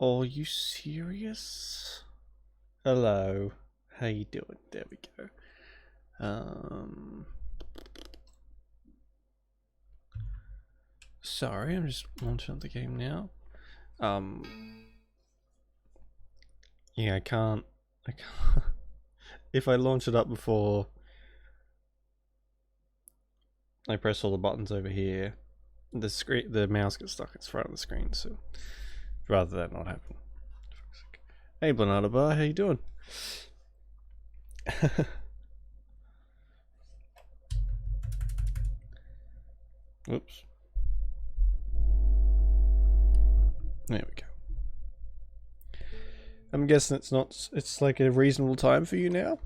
Are you serious? Hello. How you doing? There we go. Sorry, I'm just launching up the game now. Yeah, I can't. If I launch it up before I press all the buttons over here, the mouse gets stuck at the front of the screen. So, rather that not happen. Hey, Blanada Bar, how you doing? Oops. There we go. I'm guessing it's like a reasonable time for you now?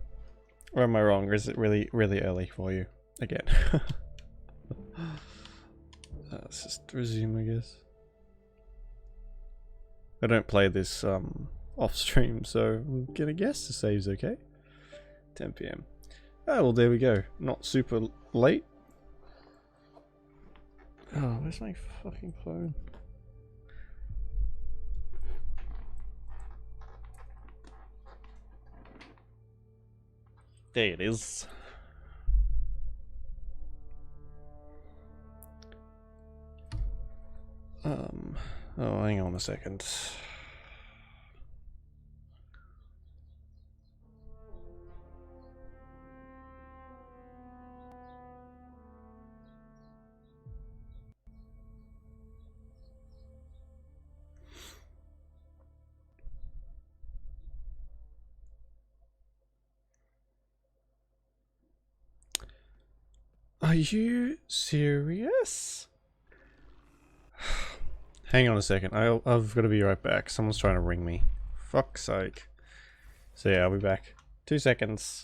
Or am I wrong? Or is it really, really early for you? Again. Let's just resume, I guess. I don't play this off stream, so I'm gonna guess the save's okay. 10 PM. Oh, well, there we go. Not super late. Oh, where's my fucking phone? There it is. Oh, hang on a second. Are you serious? Hang on a second. I've got to be right back. Someone's trying to ring me. Fuck's sake. So yeah, I'll be back. 2 seconds.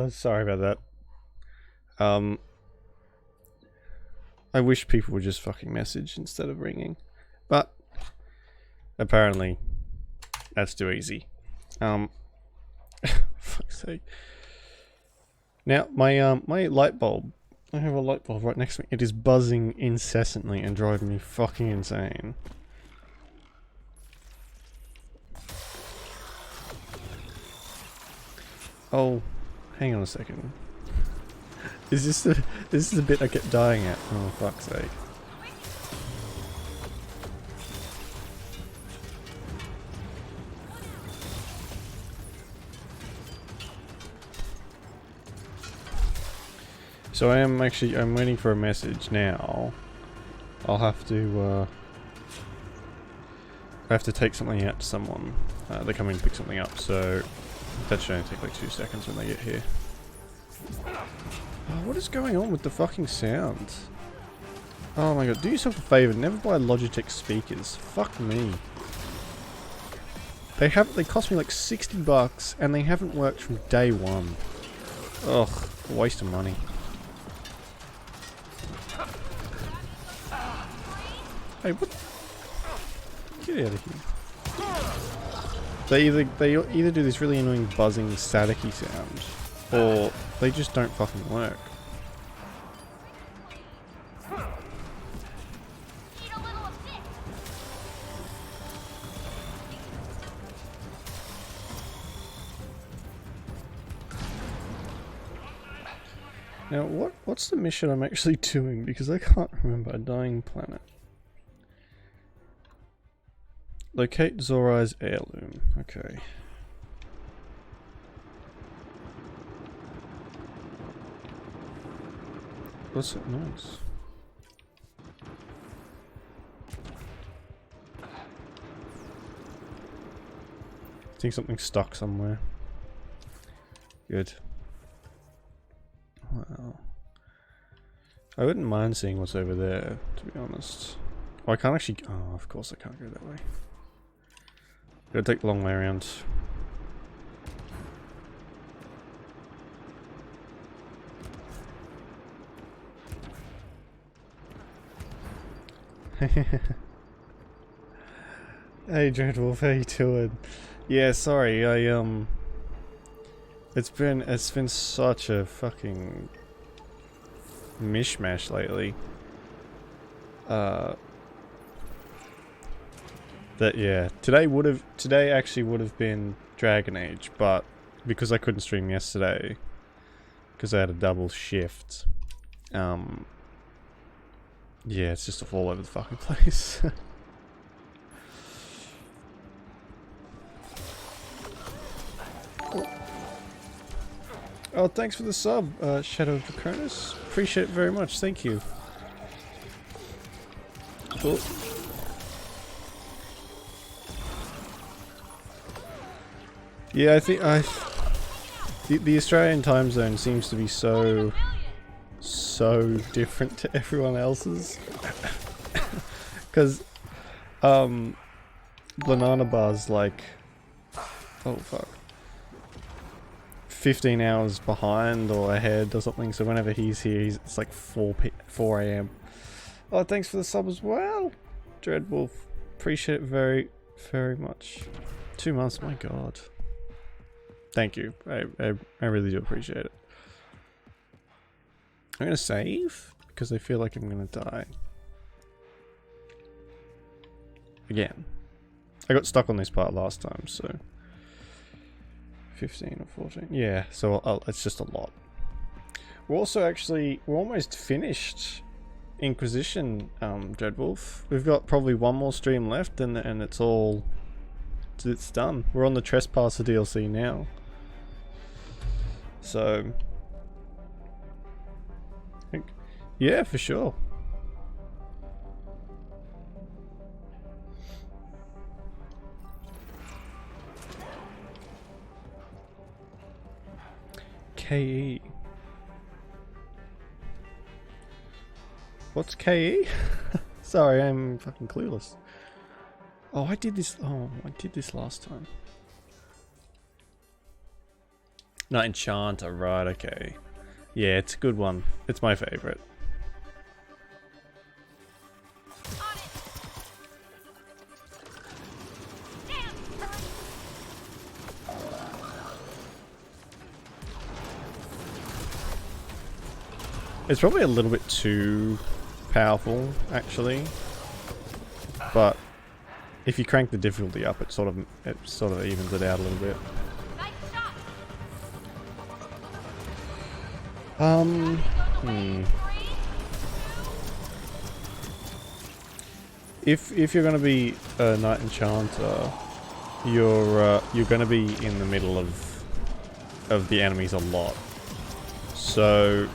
Sorry about that. I wish people would just fucking message instead of ringing, but apparently that's too easy. Fuck's sake. Now my light bulb. I have a light bulb right next to me. It is buzzing incessantly and driving me fucking insane. Oh, hang on a second. Is this the bit I kept dying at? Oh, fuck's sake. So I'm waiting for a message now. I'll have to take something out to someone. They're coming to pick something up, so that should only take like 2 seconds when they get here. Oh, what is going on with the fucking sound? Oh my god, do yourself a favour, never buy Logitech speakers. Fuck me. They cost me like $60 and they haven't worked from day one. Ugh, a waste of money. Hey, what? Get out of here. They either do this really annoying buzzing staticky sound, or they just don't fucking work. Now, what's the mission I'm actually doing? Because I can't remember. A dying planet. Locate Zorai's heirloom. Okay. What's that noise? I think something's stuck somewhere. Good. Wow. I wouldn't mind seeing what's over there, to be honest. Oh, I can't actually... Oh, of course I can't go that way. Gotta take the long way around. Hey Dreadwolf, how you doing? Yeah, sorry, it's been such a fucking mishmash lately. Today actually would have been Dragon Age, but because I couldn't stream yesterday, because I had a double shift, yeah, it's just all over the fucking place. Oh, thanks for the sub, Shadow of Draconis. Appreciate it very much, thank you. Cool. Yeah, I think the Australian time zone seems to be so different to everyone else's. Because Banana Bar's like, oh fuck, 15 hours behind or ahead or something, so whenever he's here, it's like 4 AM. Oh, thanks for the sub as well, Dreadwolf. Appreciate it very, very much. 2 months, my god. Thank you. I really do appreciate it. I'm gonna save because I feel like I'm gonna die. Again. I got stuck on this part last time, so 15 or 14. Yeah, so it's just a lot. We're almost finished Inquisition, Dreadwolf. We've got probably one more stream left and it's done. We're on the Trespasser DLC now. So I think, yeah, for sure. KE. What's KE? Sorry, I'm fucking clueless. Oh, I did this last time. Not Enchanter, right, okay. Yeah, it's a good one. It's my favorite. It's probably a little bit too powerful, actually. But if you crank the difficulty up, it sort of evens it out a little bit. If you're gonna be a Knight Enchanter, you're gonna be in the middle of the enemies a lot. So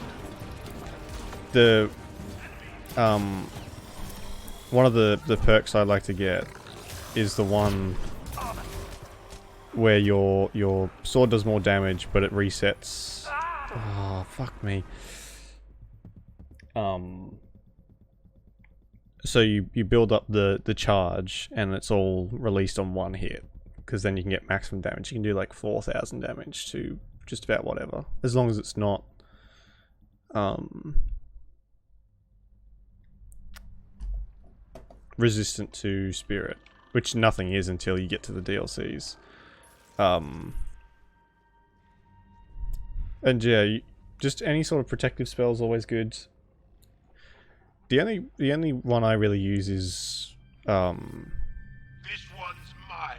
the one of the perks I like to get is the one where your sword does more damage, but it resets. Oh, fuck me. So you build up the charge, and it's all released on one hit. because then you can get maximum damage. You can do like 4,000 damage to just about whatever, as long as it's not resistant to spirit, which nothing is until you get to the DLCs. And yeah, just any sort of protective spell is always good. The only one I really use is This one's mine.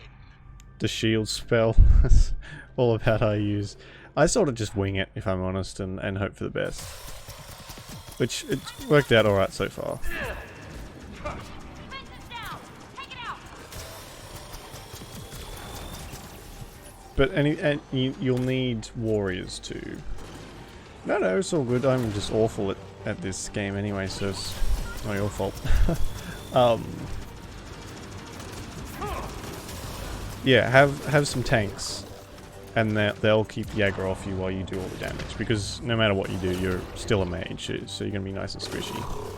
the shield spell. That's all about how I use. I sort of just wing it, if I'm honest, and hope for the best. Which, it worked out alright so far. But you'll need warriors too. No, it's all good. I'm just awful at this game anyway, so it's not your fault. Yeah, have some tanks, and they'll keep the aggro off you while you do all the damage. Because no matter what you do, you're still a mage, so you're gonna be nice and squishy.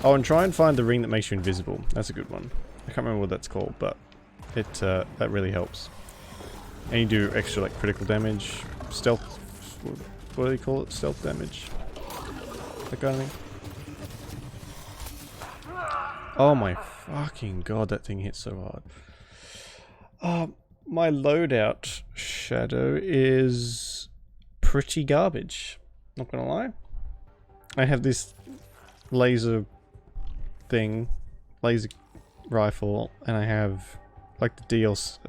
Oh, and try and find the ring that makes you invisible. That's a good one. I can't remember what that's called, but it that really helps. And you do extra like critical damage, stealth. What do they call it? Stealth damage. That kind of thing. Oh my fucking god, that thing hits so hard. My loadout shadow is pretty garbage. Not gonna lie. I have this laser thing, laser rifle, and I have like the DLC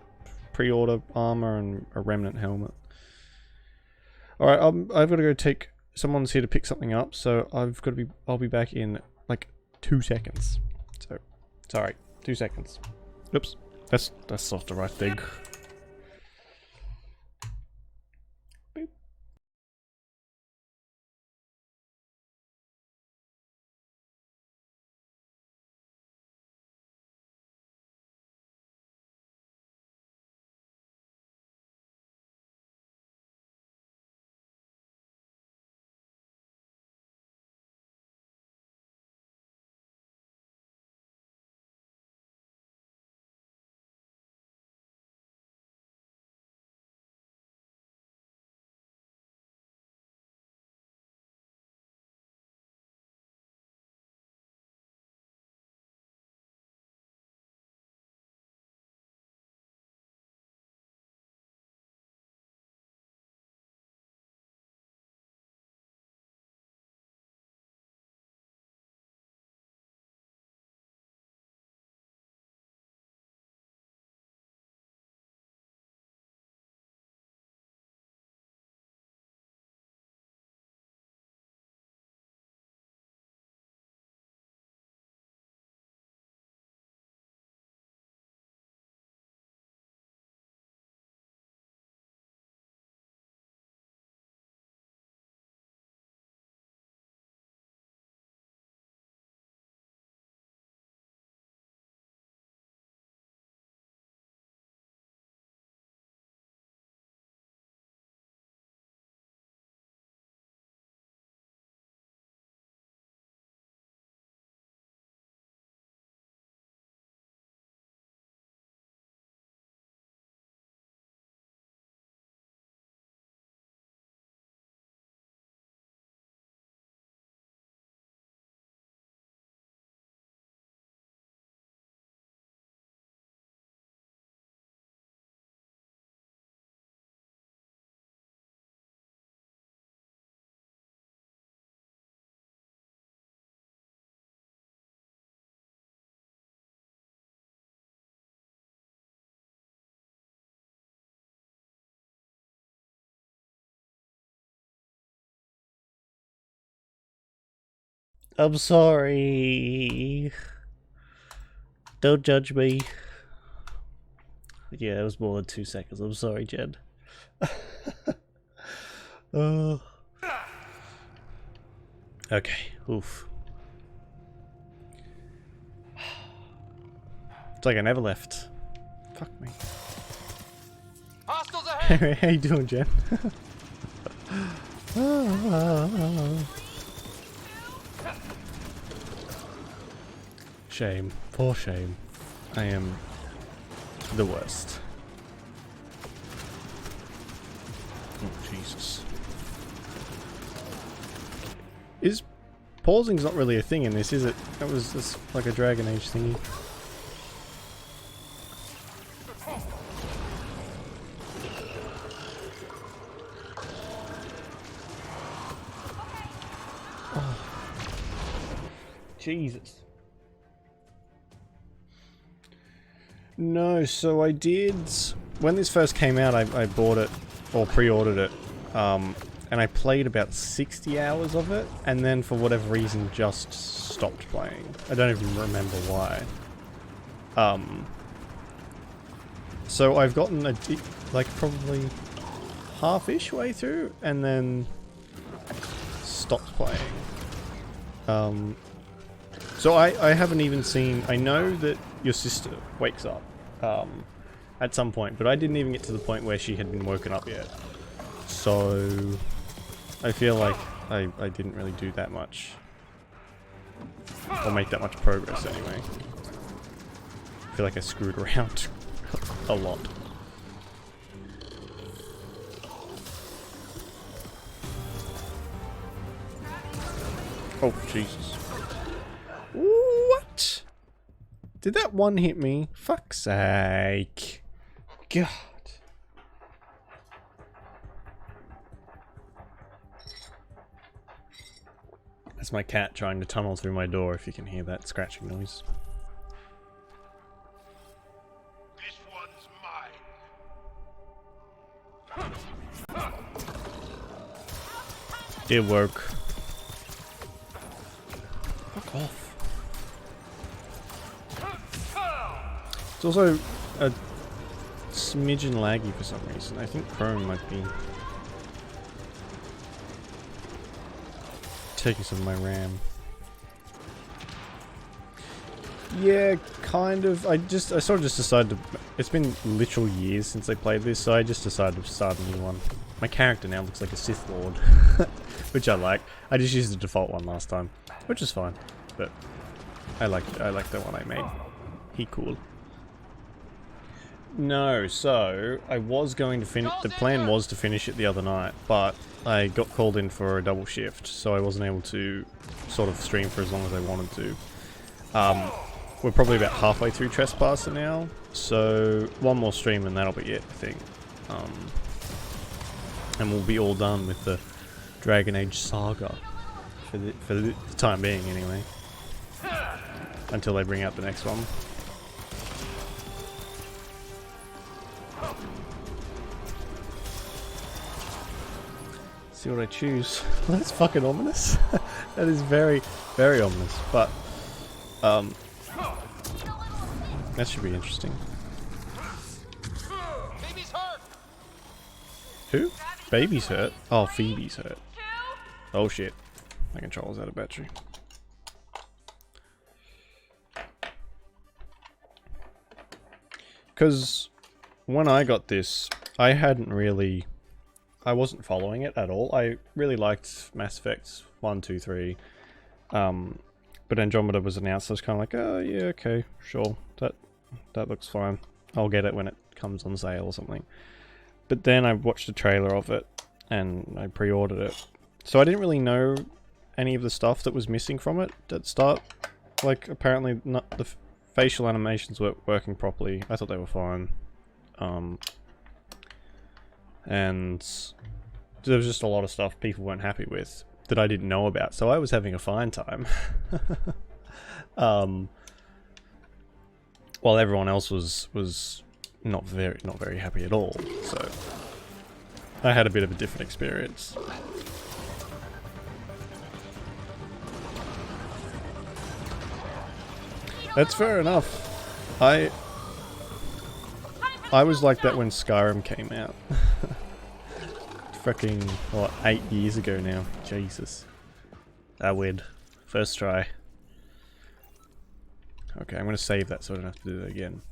pre-order armor and a remnant helmet. Alright, I've got to go take, someone's here to pick something up, so I'll be back in like 2 seconds. So, sorry, 2 seconds. Oops, that's not the right thing. Boop. I'm sorry. Don't judge me. Yeah, it was more than 2 seconds. I'm sorry, Jen. Oh. Okay. Oof. It's like I never left. Fuck me. Hostiles ahead. How you doing, Jen? Shame. For shame. I am the worst. Oh, Jesus. Pausing's not really a thing in this, is it? That was just like a Dragon Age thingy. Oh. Jesus. No, so I did... When this first came out, I bought it, or pre-ordered it, and I played about 60 hours of it, and then for whatever reason just stopped playing. I don't even remember why. So I've gotten like probably half-ish way through, and then stopped playing. So I haven't even seen... I know that your sister wakes up at some point, but I didn't even get to the point where she had been woken up yet. So I feel like I didn't really do that much. Or make that much progress anyway. I feel like I screwed around a lot. Oh, Jesus. What? Did that one hit me? Fuck's sake. God. That's my cat trying to tunnel through my door, if you can hear that scratching noise. This one's mine. It worked. Fuck off. It's also a smidgen laggy for some reason. I think Chrome might be taking some of my RAM. Yeah, kind of. I sort of just decided to... It's been literal years since I played this, so I just decided to start a new one. My character now looks like a Sith Lord, which I like. I just used the default one last time, which is fine, but I like the one I made. He cool. No, so I was going to finish. The plan was to finish it the other night, but I got called in for a double shift, so I wasn't able to sort of stream for as long as I wanted to. We're probably about halfway through Trespasser now, so one more stream and that'll be it, I think. And we'll be all done with the Dragon Age saga for the time being, anyway. Until they bring out the next one. See what I choose. Well, that's fucking ominous. That is very, very ominous. But that should be interesting. Baby's hurt. Who? Baby's hurt? Oh, Phoebe's hurt. Oh shit. My controller's out of battery. Because when I got this, I wasn't following it at all. I really liked Mass Effect 1, 2, 3. But Andromeda was announced, so I was kind of like, oh yeah, okay, sure. That looks fine. I'll get it when it comes on sale or something. But then I watched a trailer of it, and I pre-ordered it. So I didn't really know any of the stuff that was missing from it at the start. Like, apparently not the facial animations weren't working properly. I thought they were fine. And there was just a lot of stuff people weren't happy with that I didn't know about, so I was having a fine time. While everyone else was not very happy at all, so I had a bit of a different experience. That's fair enough. I was like that when Skyrim came out. Fucking, what, 8 years ago now. Jesus. That weird. First try. Okay, I'm gonna save that so I don't have to do that again.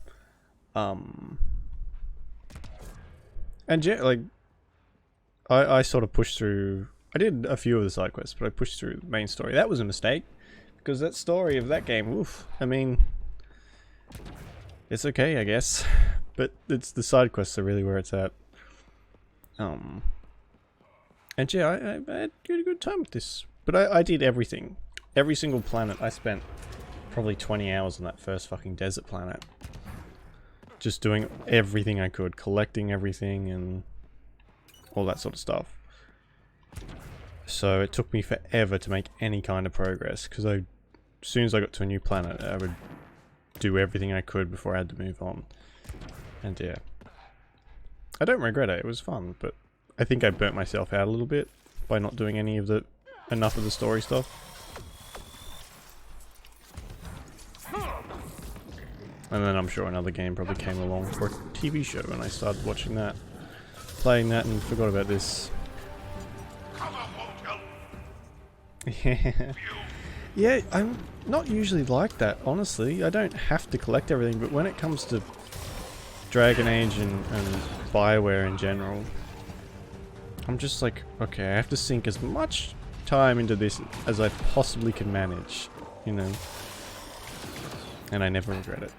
And yeah, like, I sort of pushed through... I did a few of the side quests, but I pushed through the main story. That was a mistake, because that story of that game, oof, I mean, it's okay, I guess, but it's the side quests are really where it's at. And yeah, I had a good time with this, but I did everything, every single planet. I spent probably 20 hours on that first fucking desert planet, just doing everything I could, collecting everything and all that sort of stuff. So it took me forever to make any kind of progress, because as soon as I got to a new planet, I would do everything I could before I had to move on. And yeah, I don't regret it, it was fun, but I think I burnt myself out a little bit by not doing enough of the story stuff. And then I'm sure another game probably came along for a TV show, and I started watching that, playing that, and forgot about this. Yeah. Yeah, I'm not usually like that, honestly. I don't have to collect everything, but when it comes to Dragon Age and BioWare in general, I'm just like, okay, I have to sink as much time into this as I possibly can manage, you know? And I never regret it.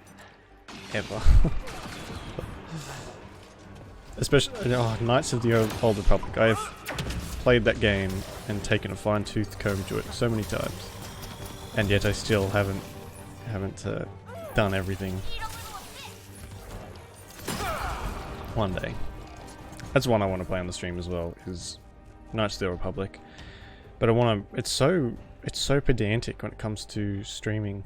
Ever. Especially, Knights of the Old Republic. I have played that game and taken a fine-tooth comb to it so many times, and yet I still haven't done everything. One day. That's one I want to play on the stream as well, is Knights of the Old Republic. But I want to. It's so pedantic when it comes to streaming.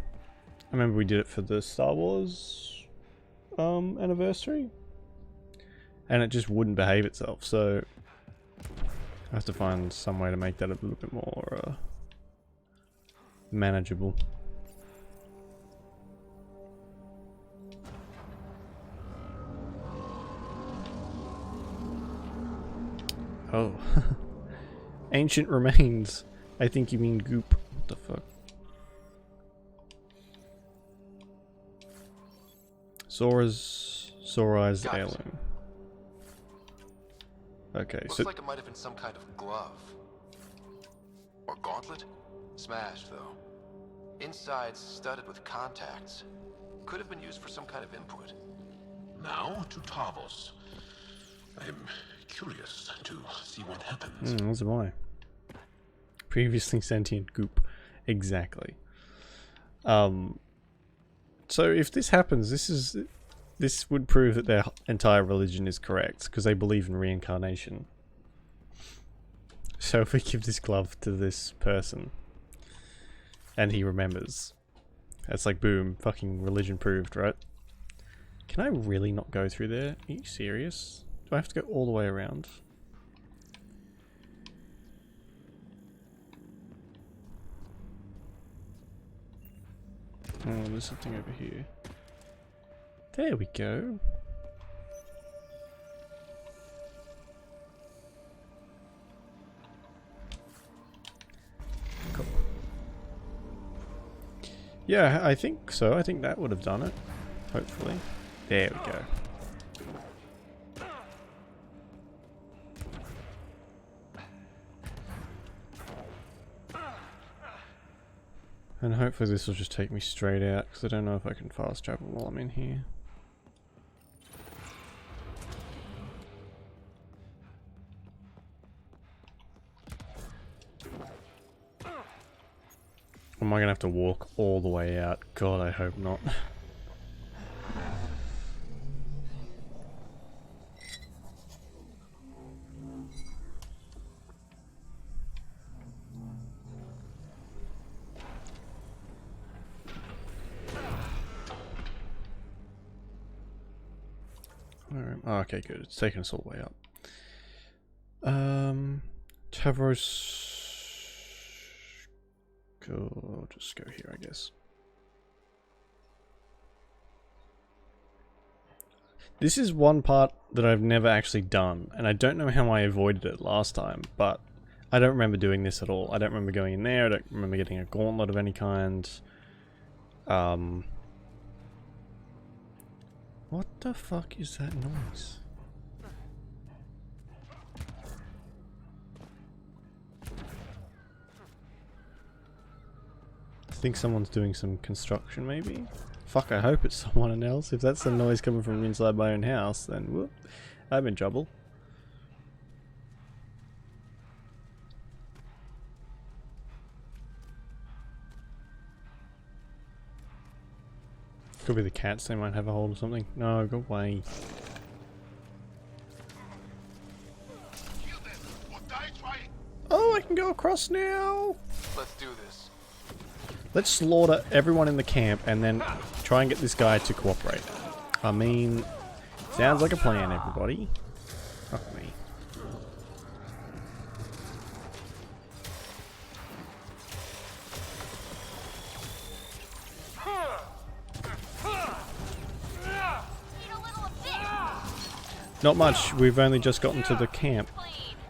I remember we did it for the Star Wars anniversary, and it just wouldn't behave itself. So I have to find some way to make that a little bit more manageable. Oh. Ancient remains. I think you mean goop. What the fuck? Sora's heirloom. Okay, Looks like it might have been some kind of glove. Or gauntlet? Smashed, though. Insides studded with contacts. Could have been used for some kind of input. Now to Tavos. I'm curious to see what happens. As am I. Previously sentient goop. Exactly. So if this happens, this would prove that their entire religion is correct, because they believe in reincarnation. So if we give this glove to this person, and he remembers, that's like boom, fucking religion proved, right? Can I really not go through there? Are you serious? Do I have to go all the way around? Oh, there's something over here. There we go. Cool. Yeah, I think so. I think that would have done it. Hopefully. There we go. And hopefully this will just take me straight out, because I don't know if I can fast travel while I'm in here. Am I going to have to walk all the way out? God, I hope not. Oh, okay, good. It's taking us all the way up. Tavros. I'll just go here, I guess. This is one part that I've never actually done, and I don't know how I avoided it last time, but I don't remember doing this at all. I don't remember going in there, I don't remember getting a gauntlet of any kind. What the fuck is that noise? think someone's doing some construction, maybe? Fuck, I hope it's someone else. If that's the noise coming from inside my own house, then whoop, I'm in trouble. Could be the cats, they might have a hold of something. No, go away. Oh, I can go across now! Let's do this. Let's slaughter everyone in the camp and then try and get this guy to cooperate. I mean, sounds like a plan, everybody. Fuck me. Not much, we've only just gotten to the camp.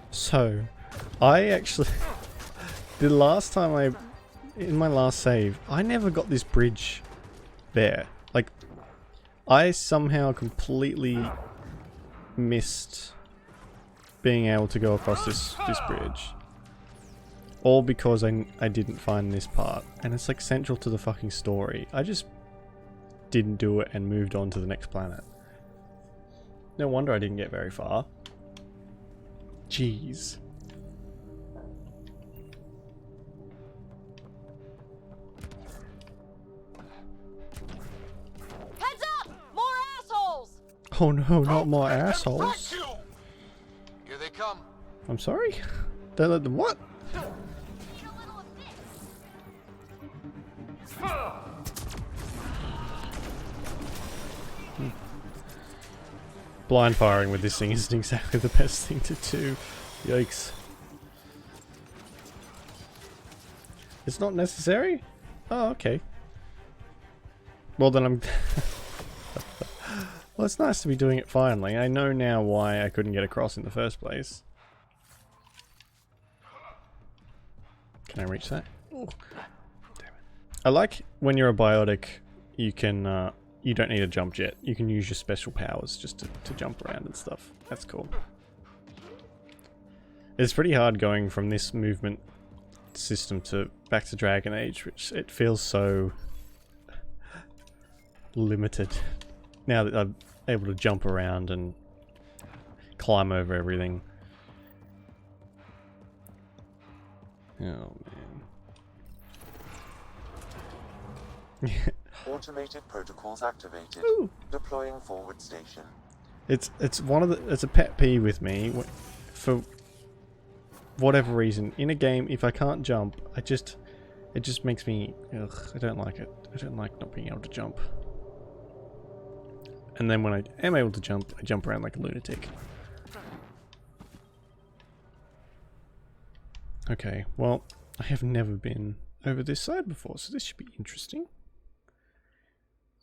So, I actually... the last time in my last save, I never got this bridge there. Like, I somehow completely missed being able to go across this bridge. All because I didn't find this part. And it's like central to the fucking story. I just didn't do it and moved on to the next planet. No wonder I didn't get very far. Jeez. Heads up! More assholes! Oh no, not more assholes. Here they come. I'm sorry? Don't let them what? Blind firing with this thing isn't exactly the best thing to do. Yikes. It's not necessary? Oh, okay. Well then I'm... well, it's nice to be doing it finally. I know now why I couldn't get across in the first place. Can I reach that? Ooh. Damn it. I like when you're a biotic, you can... you don't need a jump jet. You can use your special powers just to jump around and stuff. That's cool. It's pretty hard going from this movement system to back to Dragon Age, which it feels so limited. Now that I'm able to jump around and climb over everything. Oh man. Automated protocols activated. Ooh. Deploying forward station. It's a pet peeve with me for whatever reason in a game. If I can't jump, it just makes me ugh, I don't like it. I don't like not being able to jump. And then when I am able to jump, I jump around like a lunatic. Okay, well, I have never been over this side before, so this should be interesting.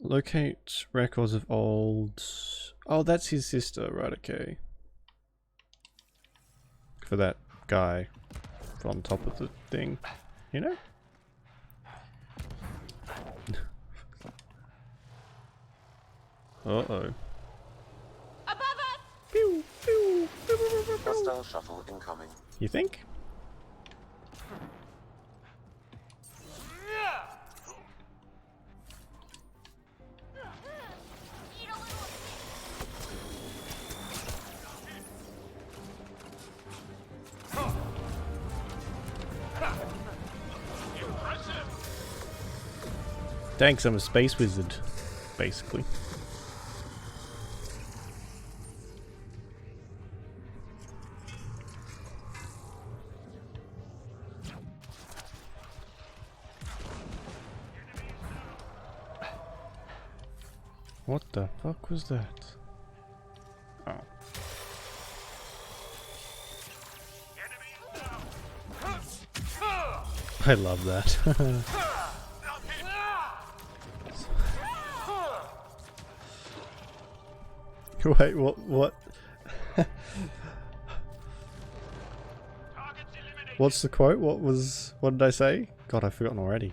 Locate records of old... Oh, that's his sister, right, okay. For that guy on top of the thing, you know? Uh-oh. Above us! Pew, pew, pew, pew, pew, pew. Hostile shuttle incoming. You think? Thanks, I'm a space wizard, basically. What the fuck was that? Oh. I love that. Wait, what? What's the quote? What did I say? God, I've forgotten already.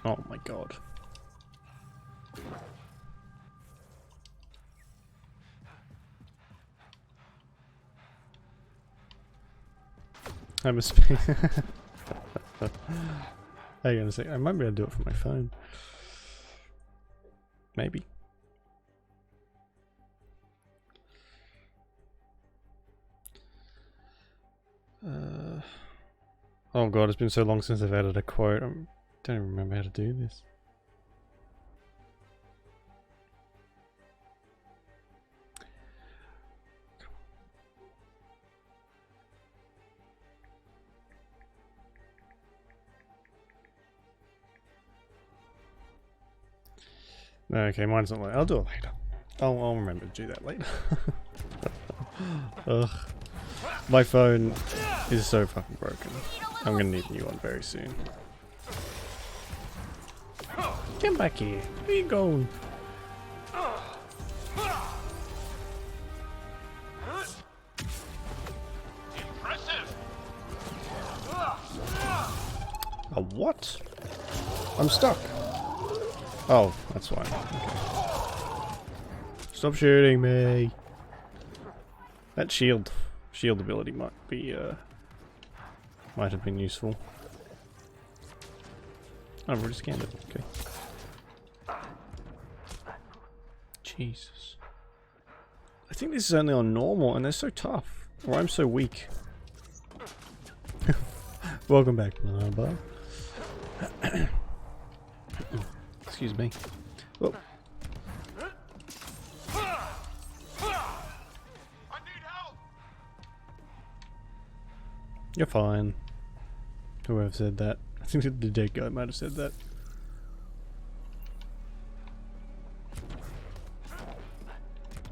Oh my god. I'm a space. Hang on a sec. I might be able to do it from my phone. Maybe. Oh god, it's been so long since I've added a quote. I don't even remember how to do this. Okay, mine's not like. I'll do it later. I'll remember to do that later. Ugh. My phone is so fucking broken. I'm gonna need a new one very soon. Come back here. Where you going? Impressive. A what? I'm stuck. Oh, that's why. Okay. Stop shooting me. That shield ability might be might have been useful. I've already scanned it. Okay. Jesus. I think this is only on normal, and they're so tough. Or I'm so weak. Welcome back, Blubber. Excuse me. Oh. You're fine. Whoever said that. I think the dead guy might have said that.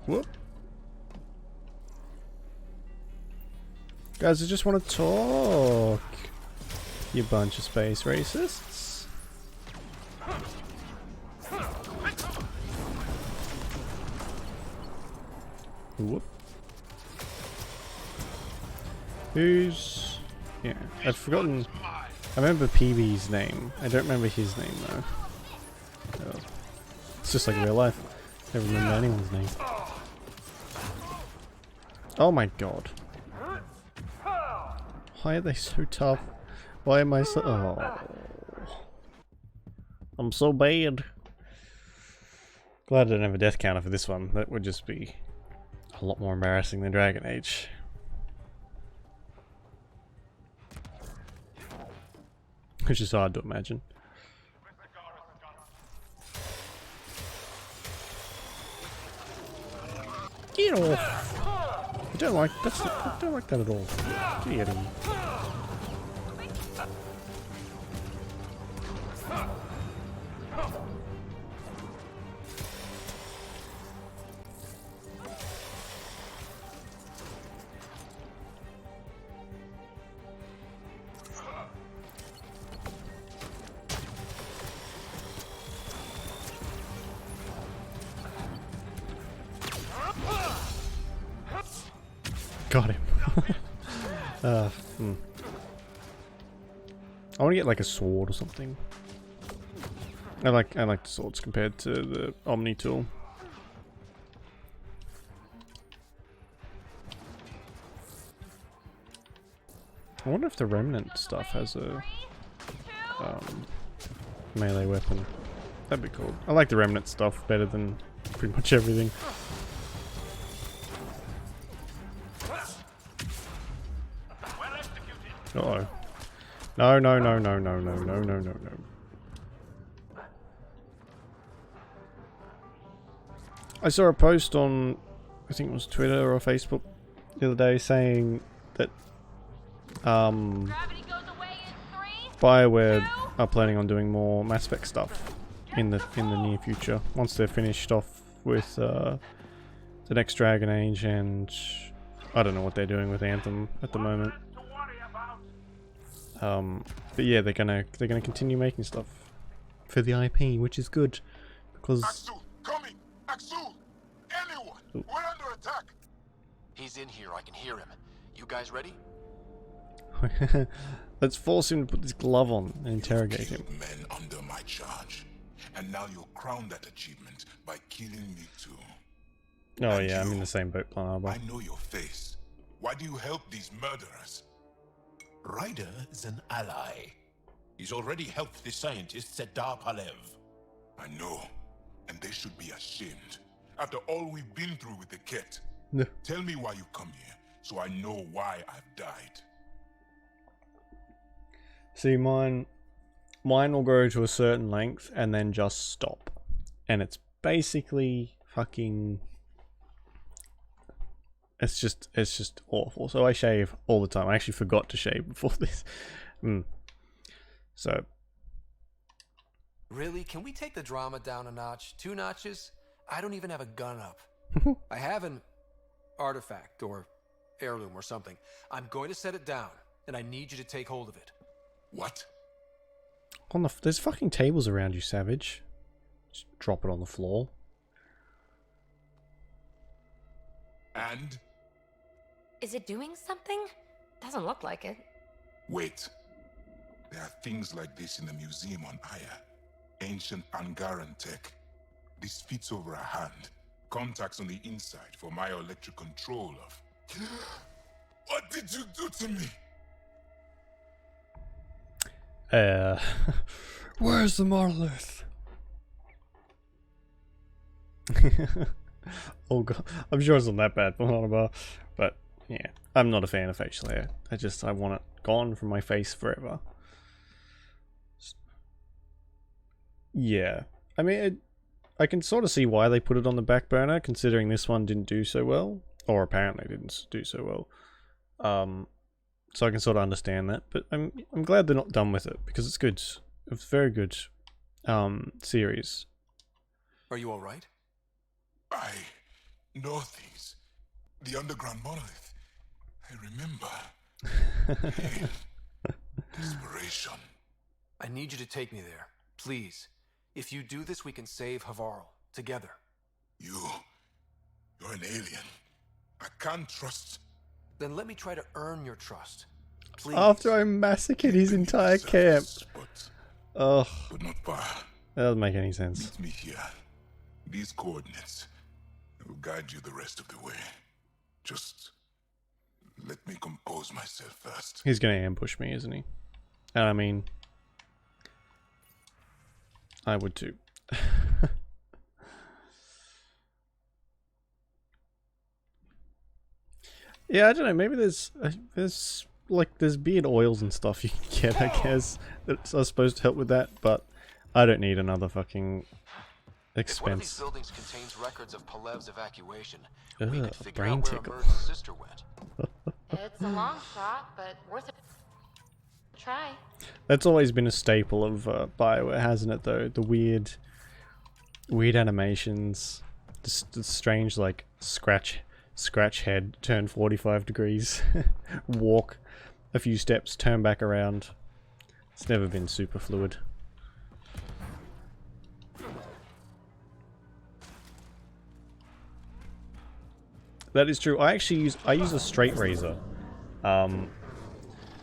Whoop. Guys, I just want to talk. You bunch of space racists. Whoop. Who's... Yeah, I've forgotten... I remember PB's name. I don't remember his name though. Oh. It's just like real life. I don't remember anyone's name. Oh my god. Why are they so tough? Why am I so... Oh. I'm so bad. Glad I don't have a death counter for this one. That would just be a lot more embarrassing than Dragon Age. Which is hard to imagine. Get off! I don't like I don't like that at all. Get him. Got him. I want to get like a sword or something. I like the swords compared to the Omni tool. I wonder if the remnant stuff has a melee weapon. That'd be cool. I like the remnant stuff better than pretty much everything. Uh-oh. No, no, no, no, no, no, no, no, no, no. I saw a post on, I think it was Twitter or Facebook the other day saying that BioWare are planning on doing more Mass Effect stuff in the near future. Once they're finished off with the next Dragon Age, and I don't know what they're doing with Anthem at the moment. But yeah, they're gonna continue making stuff for the IP, which is good because. Axel, coming! Axel! Anyone! Ooh. We're under attack! He's in here, I can hear him. You guys ready? Let's force him to put this glove on and interrogate him. Men under my charge, and now you'll crown that achievement by killing me too. Oh And yeah, I'm you, in the same boat, Plan Arbor. I know your face. Why do you help these murderers? Ryder is an ally. He's already helped the scientists at Dar Palev. I know, and they should be ashamed. After all we've been through with the Ket. No. Tell me why you come here, so I know why I've died. See, mine will go to a certain length and then just stop. And it's basically fucking... It's just awful. So I shave all the time. I actually forgot to shave before this. So... Really? Can we take the drama down a notch? 2 notches? I don't even have a gun up. I have an artifact or heirloom or something. I'm going to set it down, and I need you to take hold of it. What? There's fucking tables around you, savage. Just drop it on the floor. And? Is it doing something? Doesn't look like it. Wait. There are things like this in the museum on Aya. Ancient Angaran tech. This fits over a hand. Contacts on the inside for my electric control of... What did you do to me? Where's the monolith? Oh god, I'm sure it's not that bad, but yeah, I'm not a fan of facial hair. I want it gone from my face forever. Yeah, I mean, I can sort of see why they put it on the back burner, considering this one didn't do so well, or apparently didn't do so well. So I can sort of understand that, but I'm glad they're not done with it because it's good. It's a very good series. Are you all right? I know things. The underground monolith. I remember. Pain. Desperation. I need you to take me there, please. If you do this, we can save Havarl together. You're an alien. I can't trust. Then let me try to earn your trust. Please. After I massacred his entire camp. Ugh. But not far. That doesn't make any sense. Meet me here. These coordinates. I will guide you the rest of the way. Just let me compose myself first. He's gonna ambush me, isn't he? And I mean, I would too. Yeah, I don't know. Maybe there's beard oils and stuff you can get. I guess that's supposed to help with that, but I don't need another fucking If one of these expense. buildings contains records of Palev's evacuation, Ugh, we could figure brain out where tickle. Emerge's sister went. It's a long shot, but worth it. Try. That's always been a staple of BioWare, hasn't it? Though the weird animations, the strange like scratch head, turn 45 degrees, walk a few steps, turn back around. It's never been super fluid. That is true. I use a straight razor.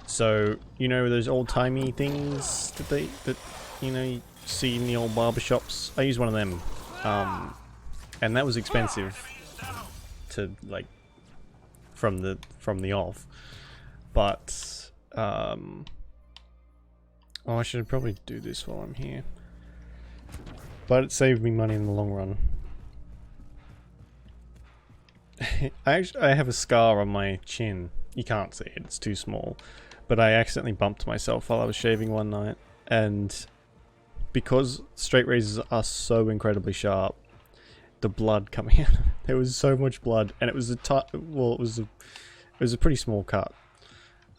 So you know those old-timey things that you see in the old barbershops? I use one of them. And that was expensive to like from the off. But oh, I should probably do this while I'm here. But it saved me money in the long run. I have a scar on my chin. You can't see it, it's too small. But I accidentally bumped myself while I was shaving one night, and because straight razors are so incredibly sharp, the blood coming out, there was so much blood, and it was it was a pretty small cut.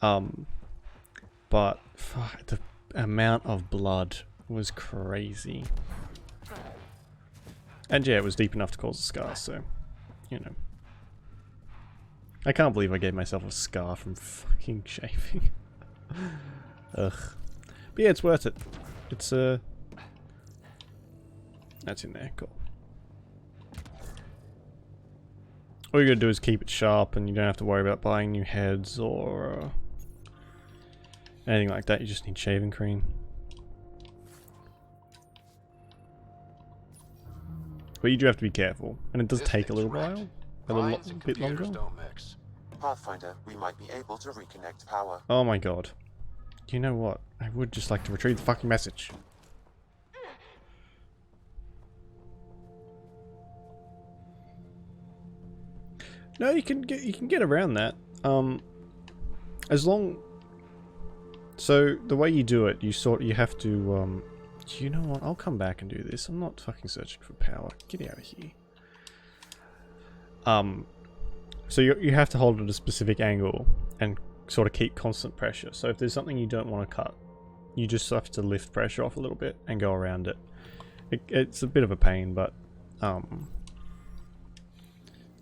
But fuck, the amount of blood was crazy. And yeah, it was deep enough to cause a scar, so you know. I can't believe I gave myself a scar from fucking shaving. Ugh. But yeah, it's worth it. It's that's in there, cool. All you gotta do is keep it sharp and you don't have to worry about buying new heads or anything like that. You just need shaving cream. But you do have to be careful, and it does This take a thing's little wrecked. while. A Minds and bit computers longer. don't mix. Pathfinder, we might be able to reconnect power. Oh my god. You know what? I would just like to retrieve the fucking message. No, you can get around that. As long. So the way you do it, you have to. You know what? I'll come back and do this. I'm not fucking searching for power. Get out of here. So you have to hold it at a specific angle and sort of keep constant pressure. So if there's something you don't want to cut, you just have to lift pressure off a little bit and go around it. It's a bit of a pain, but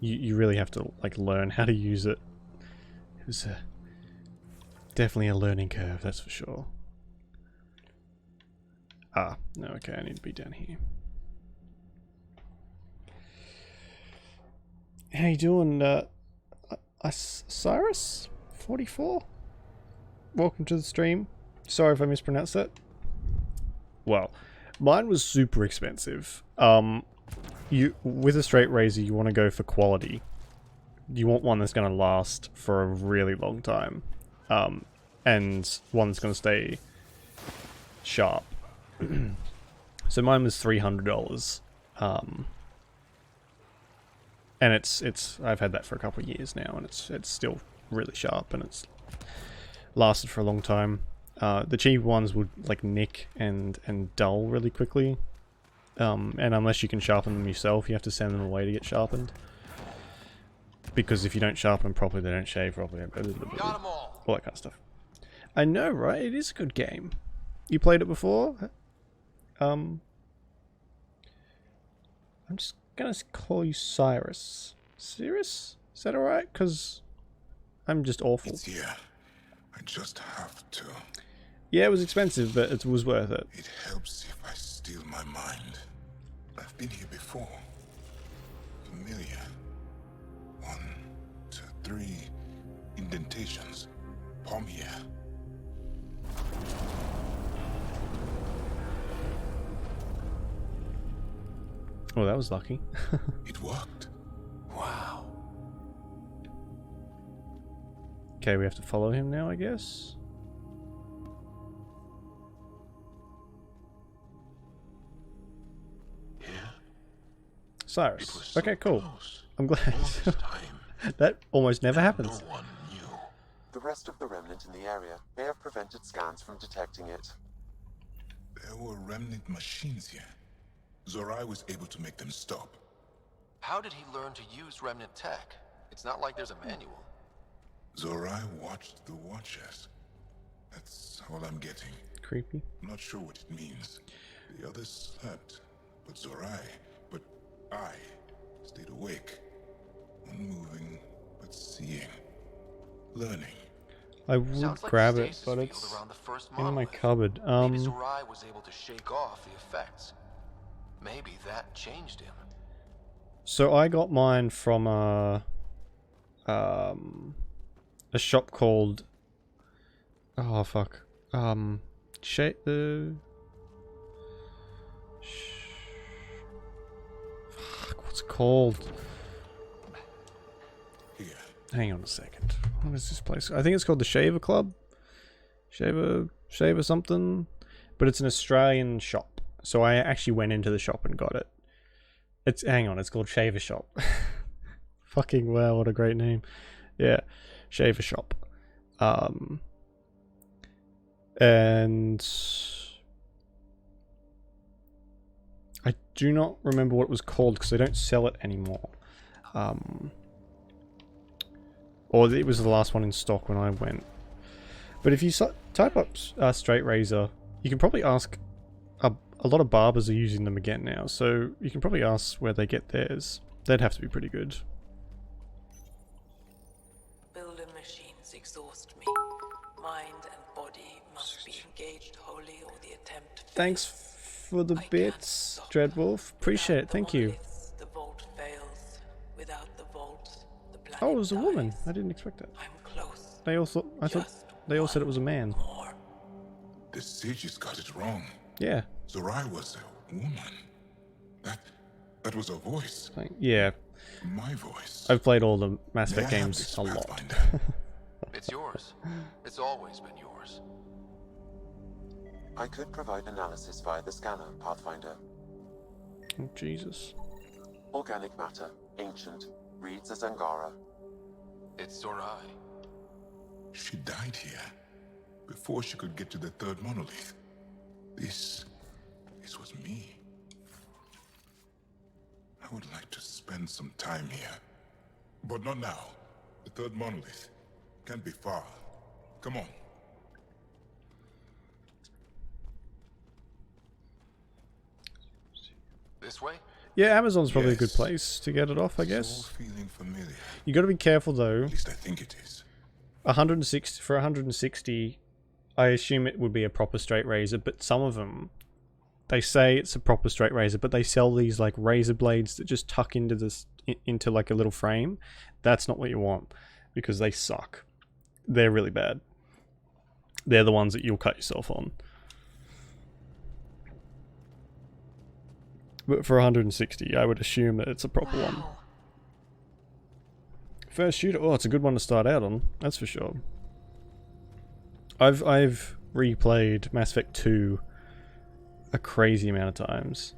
you really have to like learn how to use it. It was definitely a learning curve, that's for sure. Ah, no, okay, I need to be down here. How you doing, Cyrus? 44? Welcome to the stream. Sorry if I mispronounced that. Well, mine was super expensive. With a straight razor, you want to go for quality. You want one that's going to last for a really long time. And one that's going to stay sharp. So mine was $300. And it's I've had that for a couple of years now, and it's still really sharp, and it's lasted for a long time. The cheap ones would like nick and dull really quickly. And unless you can sharpen them yourself, you have to send them away to get sharpened. Because if you don't sharpen them properly, they don't shave properly. Got 'em all. All that kind of stuff. I know, right? It is a good game. You played it before? I'm just gonna call you Cyrus. Cyrus? Is that alright? Because I'm just awful. It's here. I just have to. Yeah, it was expensive, but it was worth it. It helps if I steal my mind. I've been here before. Familiar. 1, 2, 3 indentations. Palm here. Oh, that was lucky. It worked. Wow. Okay, we have to follow him now, I guess. Yeah. Cyrus. Okay, cool. Close. I'm glad. All this time, That almost never no happens. one knew. The rest of the remnant in the area may have prevented scans from detecting it. There were remnant machines here. Zorai was able to make them stop. How did he learn to use remnant tech? It's not like there's a manual. Zorai watched the Watchers. That's all I'm getting. Creepy. I'm not sure what it means. The others slept, but I stayed awake. Unmoving, but seeing. Learning. I would Sounds like grab the it, stasis but field it's around the first in my monolith. cupboard. Maybe Zorai was able to shake off the effects. Maybe that changed him. So I got mine from a shop called fuck. Fuck, what's it called? Here. Hang on a second. What is this place? I think it's called the Shaver Club. Shaver something. But it's an Australian shop. So I actually went into the shop and got it. Hang on, it's called Shaver Shop. Fucking wow, what a great name. Yeah, Shaver Shop. And I do not remember what it was called because they don't sell it anymore. Or it was the last one in stock when I went. But if you type up straight razor, you can probably ask. A lot of barbers are using them again now, so you can probably ask where they get theirs. They'd have to be pretty good. Builder machines exhaust me. Mind and body must be engaged wholly, or the attempt fails. Thanks for the bits, Dreadwolf. Appreciate it, thank you. The vault fails. Without the vault, the planet Oh, it was a woman. dies. I didn't expect that. I'm close. I thought they all said it was a man. More. The sages got it wrong. Yeah. Zorai was a woman. That was a voice. Like, yeah, My voice. I've played all the Mass May I Effect have games this, a lot. Pathfinder? It's yours. It's always been yours. I could provide analysis via the scanner, Pathfinder. Oh, Jesus. Organic matter, ancient, reads as Angara. It's Zorai. She died here before she could get to the third monolith. This was me. I would like to spend some time here. But not now. The third monolith can't be far. Come on. This way? Yeah, Amazon's probably a good Yes. place to get it off, I It's guess. all feeling familiar. You got to be careful though. At least I think it is. 160 for 160, I assume it would be a proper straight razor, but some of them, they say it's a proper straight razor, but they sell these like razor blades that just tuck into this into like a little frame. That's not what you want because they suck. They're really bad. They're the ones that you'll cut yourself on. But for 160, I would assume that it's a proper one. Wow. First shooter, oh, it's a good one to start out on. That's for sure. I've replayed Mass Effect 2 a crazy amount of times.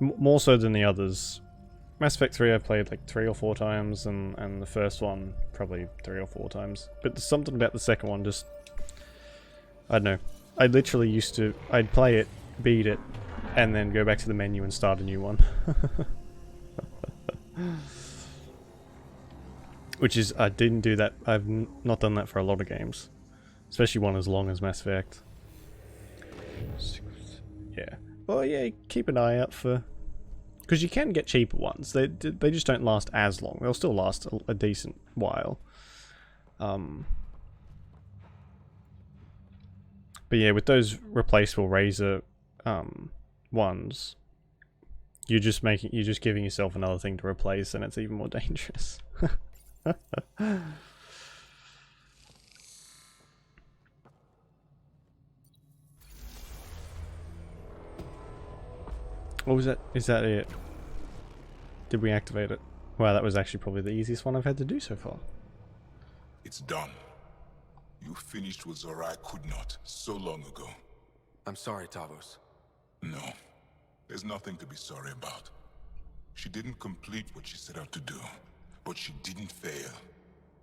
More so than the others. Mass Effect 3 I played like 3 or 4 times, and the first one probably 3 or 4 times. But there's something about the second one just... I don't know. I literally used to... I'd play it, beat it, and then go back to the menu and start a new one. Which is... I didn't do that. I've not done that for a lot of games. Especially one as long as Mass Effect. Yeah. Well, yeah, keep an eye out for... Because you can get cheaper ones. They just don't last as long. They'll still last a decent while. But yeah, with those replaceable razor ones, you're just giving yourself another thing to replace, and it's even more dangerous. What was that? Is that it? Did we activate it? Wow, that was actually probably the easiest one I've had to do so far. It's done. You finished what Zorai could not so long ago. I'm sorry, Tavos. No, there's nothing to be sorry about. She didn't complete what she set out to do, but she didn't fail.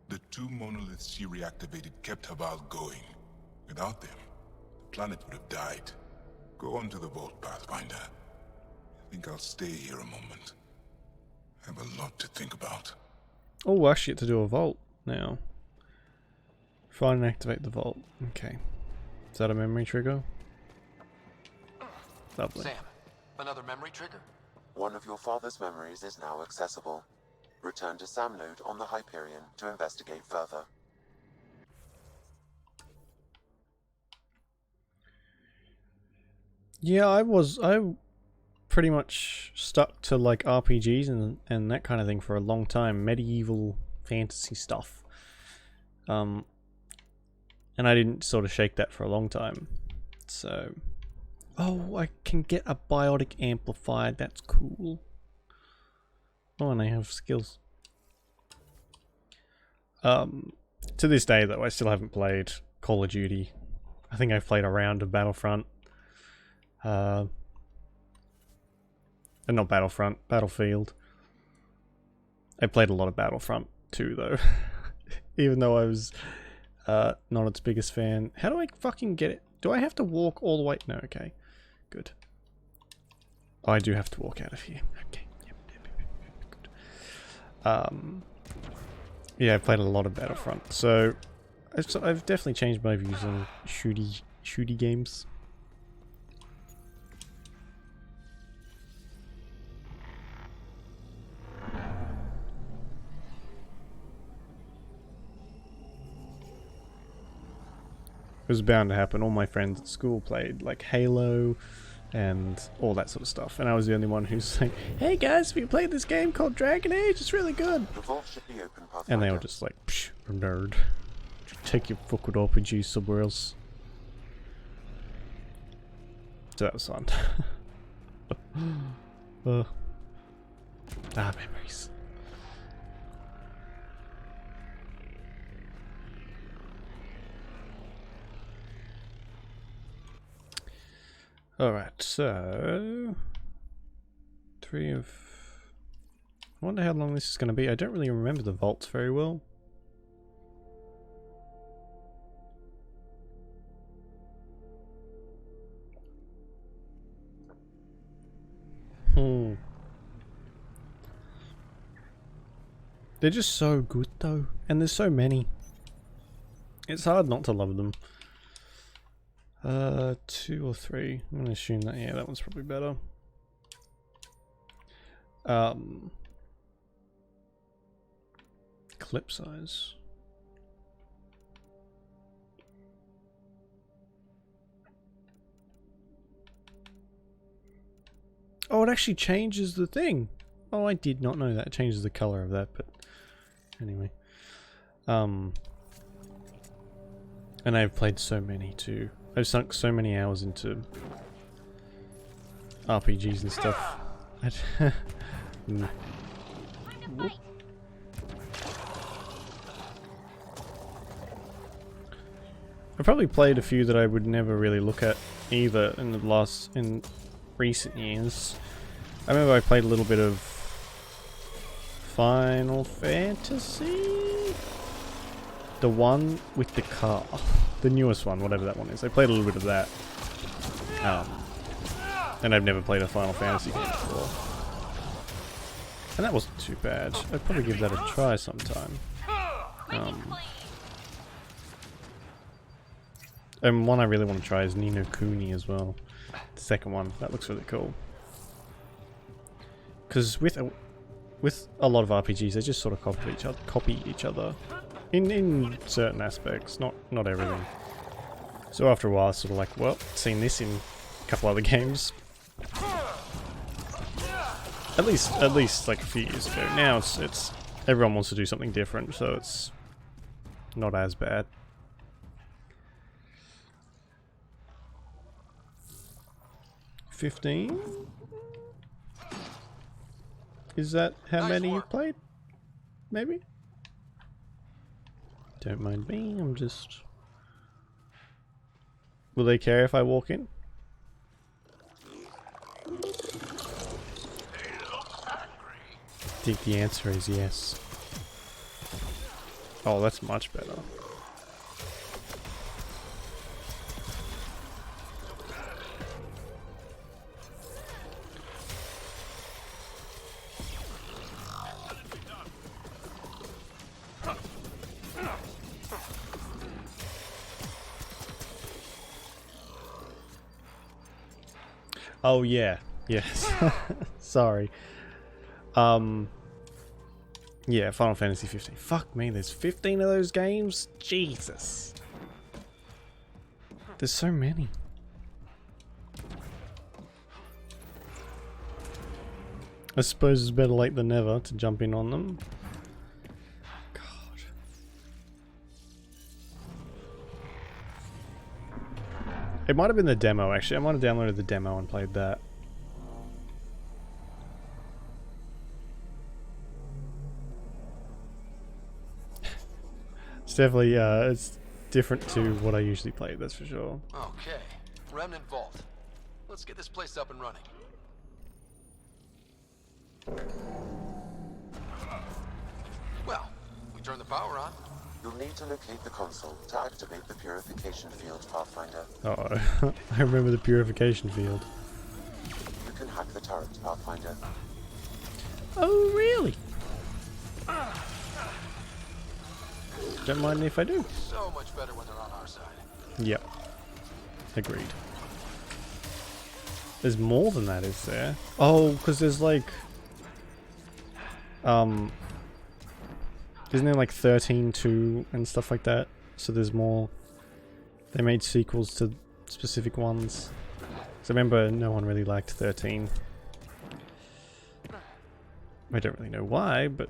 The 2 monoliths she reactivated kept Haval going. Without them, the planet would have died. Go on to the vault, Pathfinder. I think I'll stay here a moment. I have a lot to think about. Oh, I actually get to do a vault now. Find and activate the vault. Okay. Is that a memory trigger? Lovely. Sam, another memory trigger? One of your father's memories is now accessible. Return to Sam Node on the Hyperion to investigate further. Yeah, I pretty much stuck to like RPGs and that kind of thing for a long time. Medieval fantasy stuff. And I didn't sort of shake that for a long time. So... Oh, I can get a biotic amplifier. That's cool. Oh, and I have skills. To this day, though, I still haven't played Call of Duty. I think I've played a round of Battlefront. And not Battlefront, Battlefield. I played a lot of Battlefront too, though. Even though I was not its biggest fan. How do I fucking get it? Do I have to walk all the way? No, okay. Good. Oh, I do have to walk out of here. Okay. Yep, good. Yeah, I played a lot of Battlefront, so I've definitely changed my views on shooty games. It was bound to happen. All my friends at school played like Halo and all that sort of stuff, and I was the only one who's like, "Hey guys, have you played this game called Dragon Age? It's really good." The vault should be open, Pathfinder. And they were just like, "Psh, nerd. Take your fucking RPG somewhere else." So that was fun. Memories. Alright, so 3 of... I wonder how long this is going to be. I don't really remember the vaults very well. They're just so good though, and there's so many. It's hard not to love them. 2 or 3. I'm gonna assume that, yeah, that one's probably better. Clip size. Oh, it actually changes the thing. Oh, I did not know that. It changes the color of that, but anyway. And I've played so many too. I've sunk so many hours into RPGs and stuff. I've probably played a few that I would never really look at either in recent years. I remember I played a little bit of Final Fantasy? The one with the car. The newest one, whatever that one is. I played a little bit of that. And I've never played a Final Fantasy game before. And that wasn't too bad. I'd probably give that a try sometime. And one I really want to try is Ni no Kuni as well. The second one. That looks really cool. Because with a lot of RPGs, they just sort of copy each other. In certain aspects, not everything. So after a while, it's sort of like, well, seen this in a couple other games. At least like a few years ago. Now it's everyone wants to do something different, so it's not as bad. $15? Is that how many you've played? Maybe? Don't mind me, I'm just... Will they care if I walk in? I think the answer is yes. Oh, that's much better. Oh yeah, yes. Sorry. Yeah, Final Fantasy 15. Fuck me, there's 15 of those games? Jesus. There's so many. I suppose it's better late than never to jump in on them. God. It might have been the demo, actually. I might have downloaded the demo and played that. It's definitely, it's different to what I usually play, that's for sure. Okay, Remnant Vault. Let's get this place up and running. Well, we turn the power on. You'll need to locate the console to activate the purification field, Pathfinder. Uh-oh. I remember the purification field. You can hack the turret, Pathfinder. Oh, really? Don't mind if I do. So much better when they're on our side. Yep. Agreed. There's more than that, is there? Oh, because there's like... Isn't there like 13-2 and stuff like that? So there's more... They made sequels to specific ones. So I remember no one really liked 13. I don't really know why, but...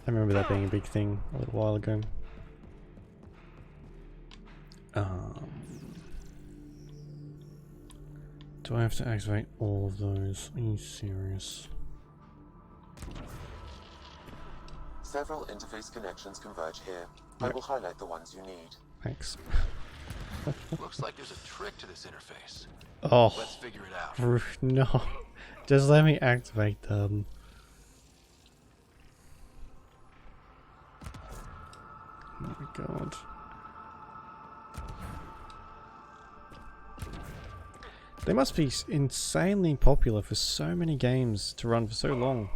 I remember that being a big thing a little while ago. Do I have to activate all of those? Are you serious? Several interface connections converge here. I Yep. will highlight the ones you need. Thanks. Looks like there's a trick to this interface. Oh, Let's figure it out. no. Just let me activate them. Oh my god. They must be insanely popular for so many games to run for so long.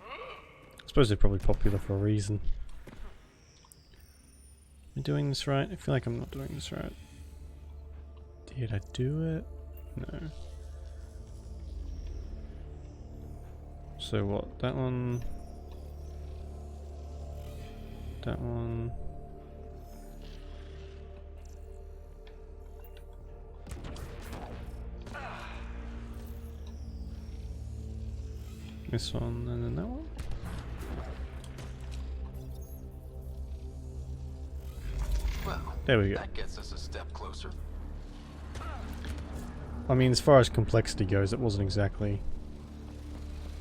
I suppose they're probably popular for a reason. Am I doing this right? I feel like I'm not doing this right. Did I do it? No. So what? That one... That one... This one, and then that one? Well, There we go. that gets us a step closer. I mean, as far as complexity goes, it wasn't exactly...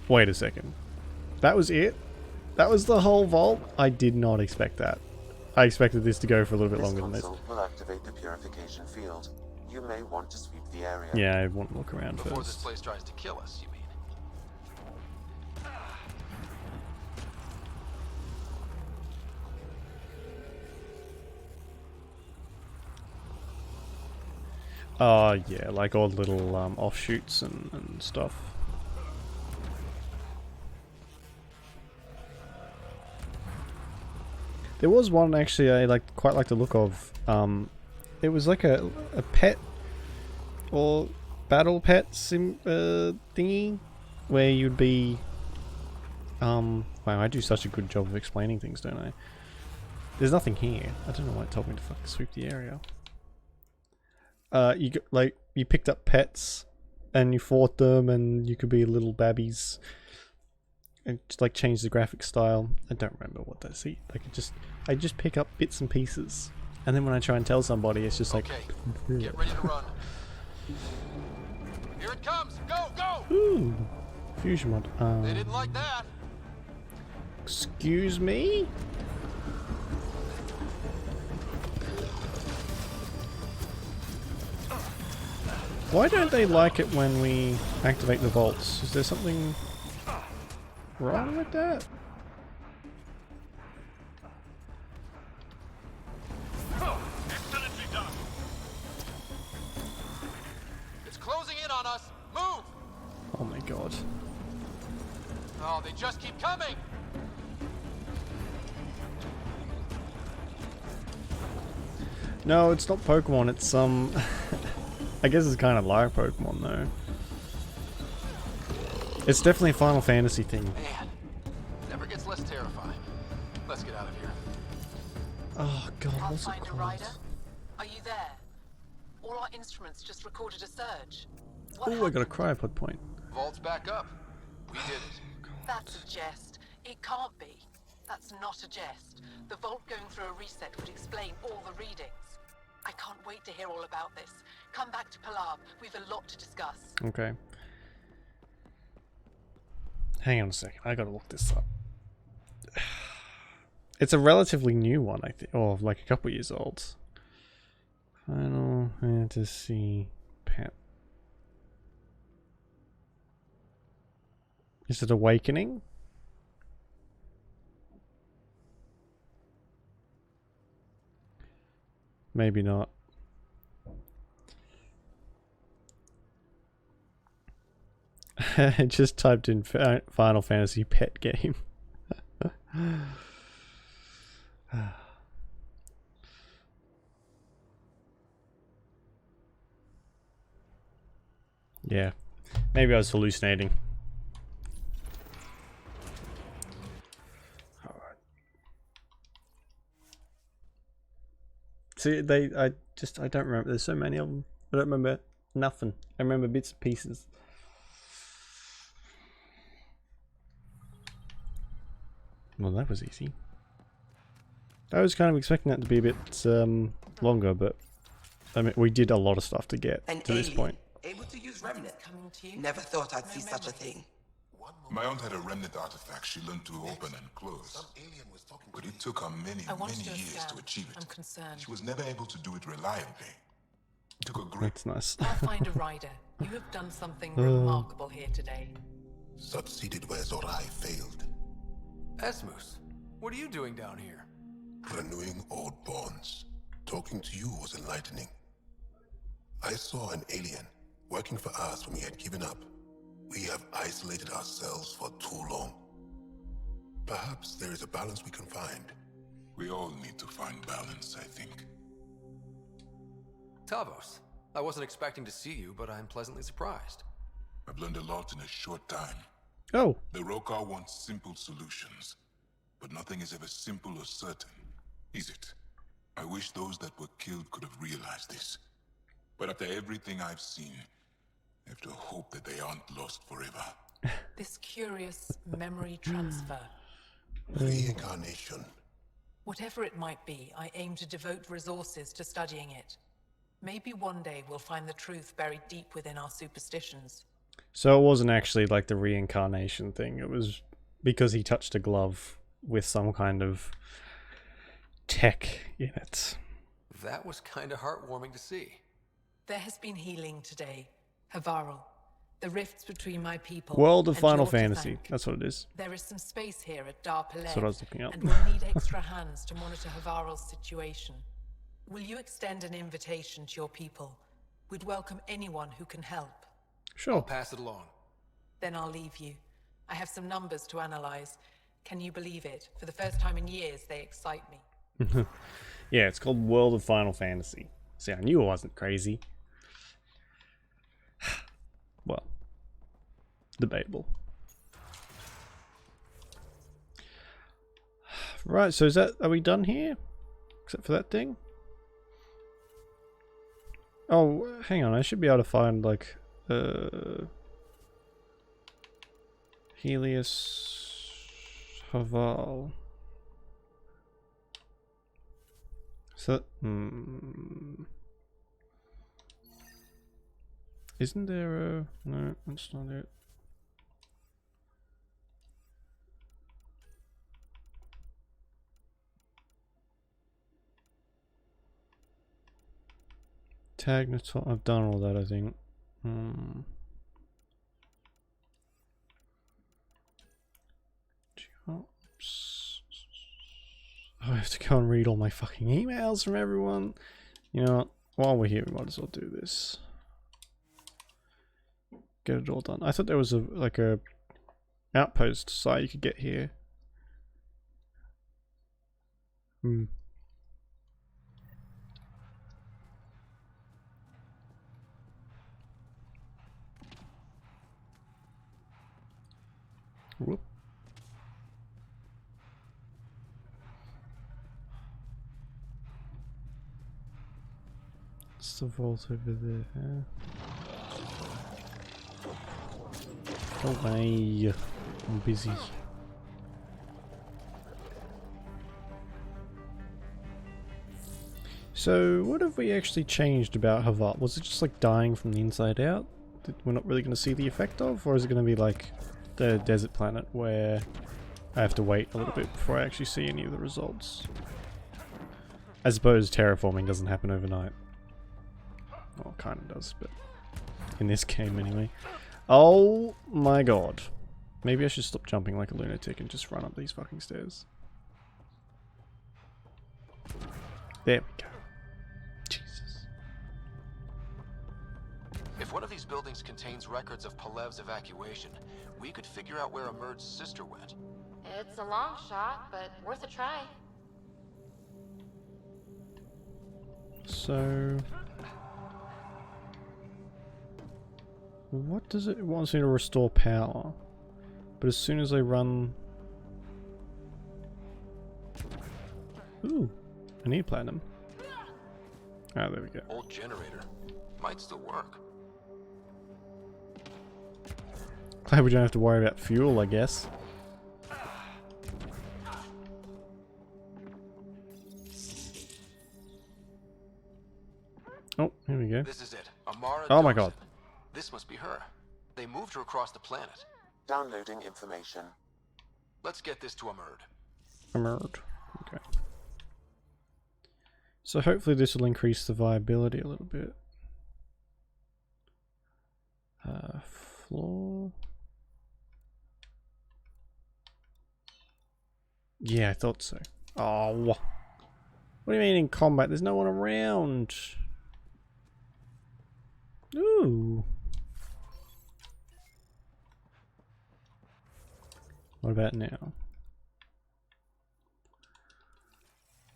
Wait a second. That was it? That was the whole vault? I did not expect that. I expected this to go for a little bit This longer than this. console will activate the purification field. You may want to sweep the area. Yeah, I want to look around Before this first. place tries to kill us, you mean? Yeah, like all little offshoots and stuff. There was one actually I quite like the look of. It was like a pet or battle pet thingy where you'd be. Wow, I do such a good job of explaining things, don't I? There's nothing here. I don't know why it told me to fucking sweep the area. You picked up pets and you fought them, and you could be little babbies. And just like change the graphic style. I don't remember what they see. I just pick up bits and pieces, and then when I try and tell somebody, it's just like. Okay, get ready to run. Here it comes! Go, go! Ooh, fusion mod. They didn't like that. Excuse me. Why don't they like it when we activate the vaults? Is there something wrong with that? Excellently done. It's closing in on us. Move! Oh my god. Oh, they just keep coming. No, it's not Pokemon, it's I guess it's kind of like Pokemon though. It's definitely a Final Fantasy thing. Man, never gets less terrifying. Let's get out of here. Oh god, what's it Pathfinder called? Rider, are you there? All our instruments just recorded a surge. What Oh, I got a happened? cryopod point. Vault's back up. We did it. That's a jest. It can't be. That's not a jest. The vault going through a reset would explain all the readings. I can't wait to hear all about this. Come back to Palab. We've a lot to discuss. Okay. Hang on a second, I gotta look this up. It's a relatively new one, I think, or like a couple years old. Final Fantasy Pet. Is it Awakening? Maybe not. I just typed in Final Fantasy pet game. Yeah, maybe I was hallucinating. Alright. See, I don't remember. There's so many of them. I don't remember nothing. I remember bits and pieces. Well, that was easy. I was kind of expecting that to be a bit longer, but I mean, we did a lot of stuff to get to this point. Able to use remnant. Coming to you. Never thought I'd No see such a memories. thing. My aunt had a remnant artifact she learned to open and close. But it took her many, I want many to years to understand. achieve I'm it. concerned. She was never able to do it reliably. It took a great That's nice. I'll find a rider. You have done something remarkable here today. Succeeded where Zorai failed. Esmus, what are you doing down here? Renewing old bonds. Talking to you was enlightening. I saw an alien working for us when we had given up. We have isolated ourselves for too long. Perhaps there is a balance we can find. We all need to find balance, I think. Tavos, I wasn't expecting to see you, but I'm pleasantly surprised. I've learned a lot in a short time. Oh, The Rokar wants simple solutions, but nothing is ever simple or certain, is it? I wish those that were killed could have realized this. But after everything I've seen, I have to hope that they aren't lost forever. This curious memory transfer. Reincarnation. Whatever it might be, I aim to devote resources to studying it. Maybe one day we'll find the truth buried deep within our superstitions. so it wasn't actually like the reincarnation thing. It was because he touched a glove with some kind of tech in it. That was kind of heartwarming to see. There has been healing today. Havarl. The rifts between my people. World of and Final you're to Fantasy. thank. That's what it is. There is some space here at Dar Palais, That's what I was looking up. and we'll need extra hands to monitor Havarl's situation. Will you extend an invitation to your people? We'd welcome anyone who can help. I'll Sure. pass it along. Then I'll leave you. I have some numbers to analyze. Can you believe it? For the first time in years, they excite me. Yeah, it's called World of Final Fantasy. See, I knew I wasn't crazy. Well, debatable. Right, so are we done here? Except for that thing? Oh, hang on, I should be able to find, like, Helios Haval. So, isn't there a... No, that's not it. Tagnaton, I've done all that, I think. Jobs. Oh, I have to go and read all my fucking emails from everyone. You know what? While we're here, we might as well do this. Get it all done. I thought there was a outpost site you could get here. Whoop. It's the vault over there. Go away. I'm busy. So, what have we actually changed about Havat? Was it just like dying from the inside out that we're not really going to see the effect of? Or is it going to be like the desert planet where I have to wait a little bit before I actually see any of the results? I suppose terraforming doesn't happen overnight. Well, it kind of does, but in this game anyway. Oh my god. Maybe I should stop jumping like a lunatic and just run up these fucking stairs. There we go. Jesus. If one of these buildings contains records of Palev's evacuation, we could figure out where Emerge's sister went. It's a long shot, but worth a try. So... what does it want me to restore power? But as soon as I run... Ooh, I need platinum. Ah, there we go. Old generator. Might still work. Glad we don't have to worry about fuel, I guess. Oh, here we go. This is it. Amara Oh my Dawson. god. This must be her. They moved her across the planet. Downloading information. Let's get this to Amerd. Emerald. Okay. So hopefully this will increase the viability a little bit. Floor. Yeah, I thought so. Oh, what do you mean in combat? There's no one around. Ooh. What about now?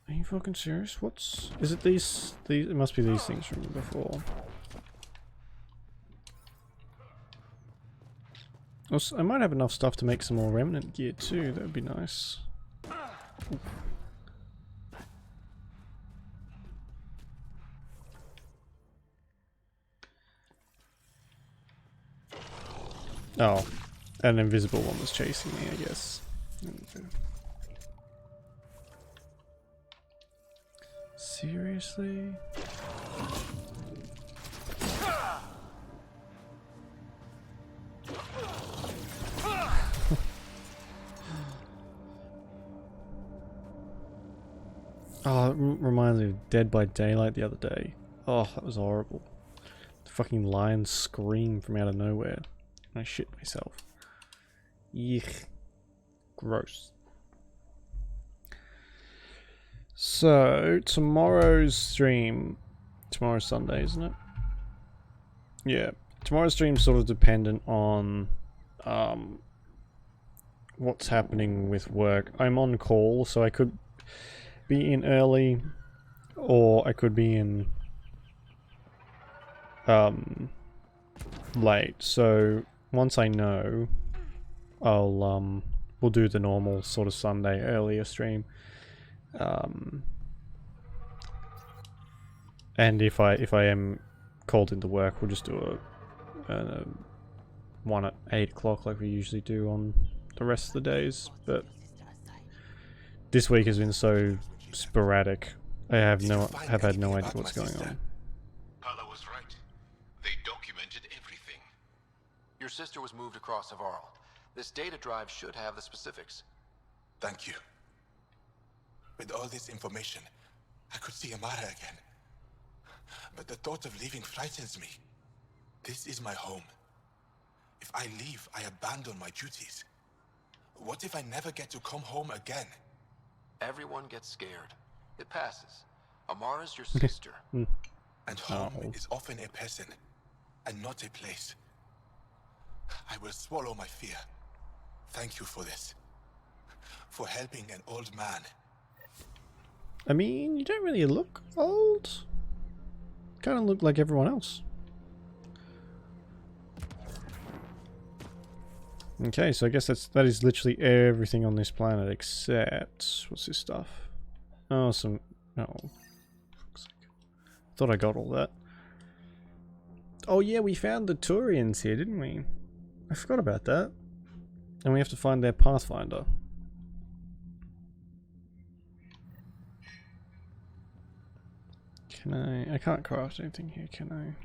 Are you fucking serious? Is it these it must be these things from before. Also, I might have enough stuff to make some more remnant gear too, that would be nice. Ooh. Oh, an invisible one was chasing me, I guess. Okay. Seriously? Oh, it reminds me of Dead by Daylight the other day. Oh, that was horrible. The fucking lion screamed from out of nowhere. I shit myself. Yuck. Gross. So, tomorrow's stream... Tomorrow's Sunday, isn't it? Yeah. Tomorrow's stream's sort of dependent on... what's happening with work. I'm on call, so I could be in early, or I could be in late. So once I know, I'll we'll do the normal sort of Sunday earlier stream. And if I am called into work, we'll just do a one at 8 o'clock like we usually do on the rest of the days. But this week has been so sporadic. I have had no idea what's going on. Paula was right. They documented everything. Your sister was moved across Havarl. This data drive should have the specifics. Thank you. With all this information, I could see Amara again. But the thought of leaving frightens me. This is my home. If I leave, I abandon my duties. What if I never get to come home again? Everyone gets scared. It passes. Amara's your sister. And home is often a person, and not a place. I will swallow my fear. Thank you for this. For helping an old man. I mean, you don't really look old. Kind of look like everyone else. Okay, so I guess that is literally everything on this planet except what's this stuff? Oh, some fuck's sake. Thought I got all that. Oh yeah, we found the Turians here, didn't we? I forgot about that. And we have to find their Pathfinder. Can I can't craft anything here, can I?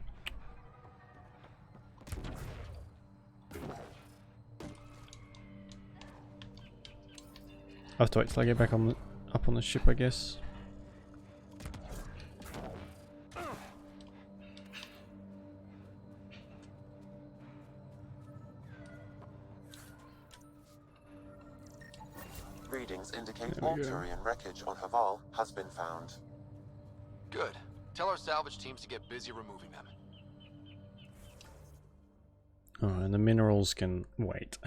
I have to wait till I get back up on the ship, I guess. Readings indicate all Turian wreckage on Haval has been found. Good. Tell our salvage teams to get busy removing them. Oh, and the minerals can wait.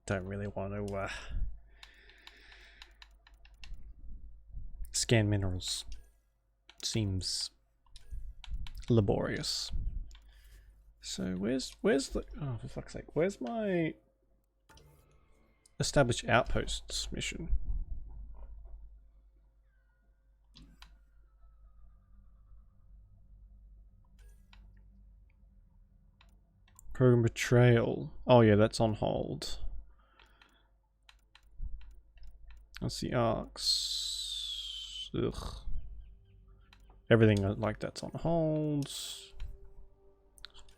Don't really want to scan minerals. Seems laborious. So where's the oh, for fuck's sake, where's my establish outposts mission? Program betrayal. Oh yeah, that's on hold. That's the arcs. Ugh. Everything like that's on hold.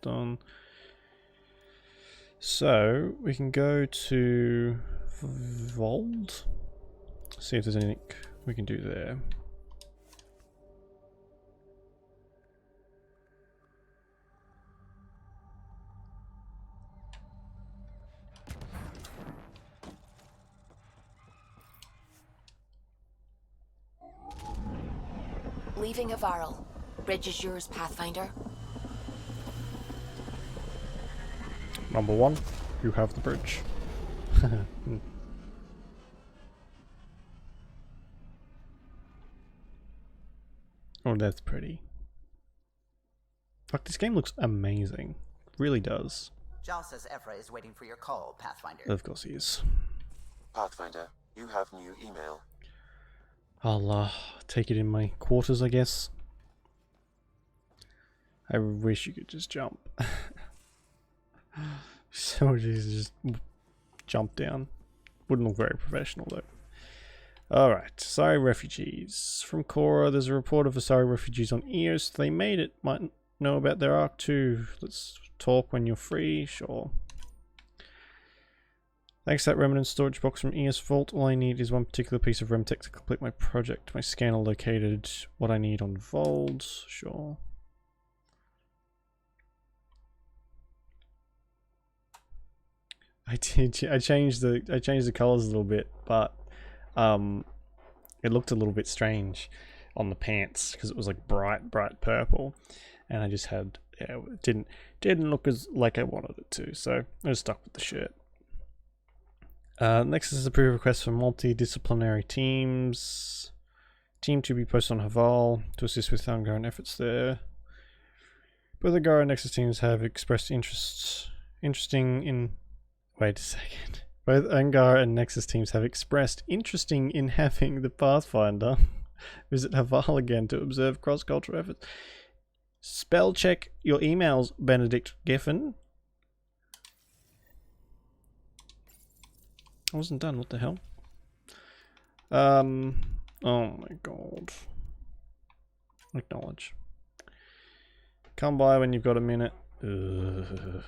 done. So we can go to Vault. See if there's anything we can do there. Leaving a Varl. Bridge is yours, Pathfinder. Number 1, you have the bridge. Oh, that's pretty. Fuck, this game looks amazing. Really does. Jal says Evra is waiting for your call, Pathfinder. Of course he is. Pathfinder, you have new email. I'll take it in my quarters, I guess. I wish you could just jump. So just jump down. Wouldn't look very professional though. Alright, Asari refugees. From Korra, there's a report of Asari refugees on Eos. They made it. Might know about their arc too. Let's talk when you're free. Sure. Thanks to that remnant storage box from Eos Vault, all I need is one particular piece of Remtech to complete my project. My scanner located what I need on Vault. Sure. I changed the colors a little bit, but it looked a little bit strange on the pants because it was like bright purple, and I just had it didn't look as like I wanted it to, so I just stuck with the shirt. Next is a pre-request for multidisciplinary teams. Team to be posted on Haval to assist with ongoing efforts there. Both the Gara and Nexus teams have expressed interesting in. Wait a second. Both Angara and Nexus teams have expressed interesting in having the Pathfinder visit Haval again to observe cross-cultural efforts. Spell check your emails, Benedict Geffen. I wasn't done, what the hell? Oh my god. Acknowledge. Come by when you've got a minute. Ugh.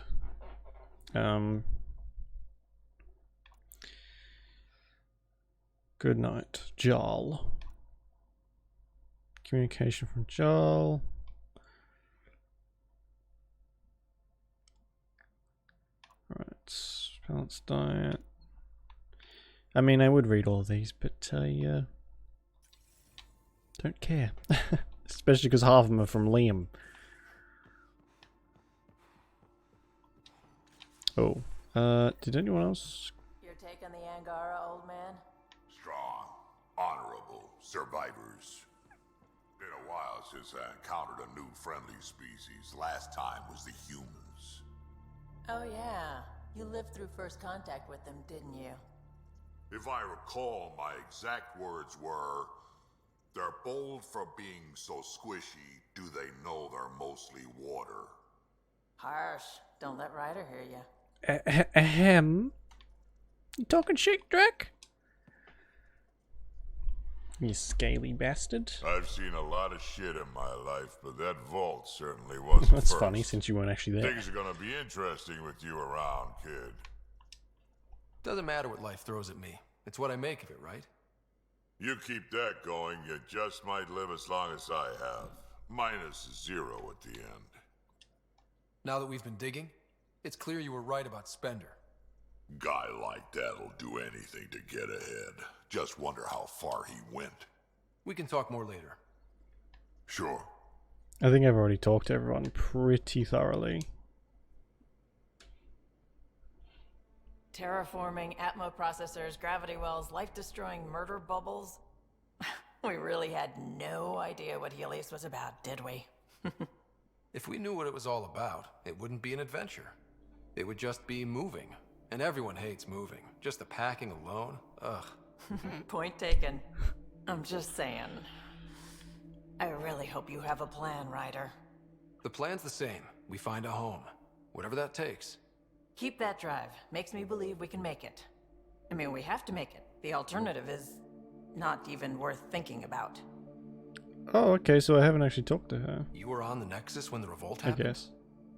Good night, Jarl. Communication from Jarl. Alright, balanced diet. I mean, I would read all of these, but I don't care. Especially because half of them are from Liam. Oh, did anyone else? Your take on the Angara, old man? Strong, honorable survivors. Been a while since I encountered a new friendly species. Last time was the humans. Oh yeah, you lived through first contact with them, didn't you? If I recall, my exact words were, "They're bold for being so squishy, do they know they're mostly water?" Harsh. Don't let Ryder hear you. Ahem. You talking shit, Drek? You scaly bastard. I've seen a lot of shit in my life, but that vault certainly was That's first. funny since you weren't actually there. Things are gonna be interesting with you around, kid. Doesn't matter what life throws at me. It's what I make of it, right? You keep that going, you just might live as long as I have. Minus 0 at the end. Now that we've been digging, it's clear you were right about Spender. Guy like that'll do anything to get ahead. Just wonder how far he went. We can talk more later. Sure. I think I've already talked to everyone pretty thoroughly. Terraforming, Atmo processors, gravity wells, life-destroying murder bubbles. We really had no idea what Helios was about, did we? If we knew what it was all about, it wouldn't be an adventure. It would just be moving. And everyone hates moving. Just the packing alone, ugh. Point taken. I'm just saying. I really hope you have a plan, Ryder. The plan's the same. We find a home. Whatever that takes. Keep that drive. Makes me believe we can make it. I mean, we have to make it. The alternative is not even worth thinking about. Oh, okay, so I haven't actually talked to her. You were on the Nexus when the revolt I happened? guess.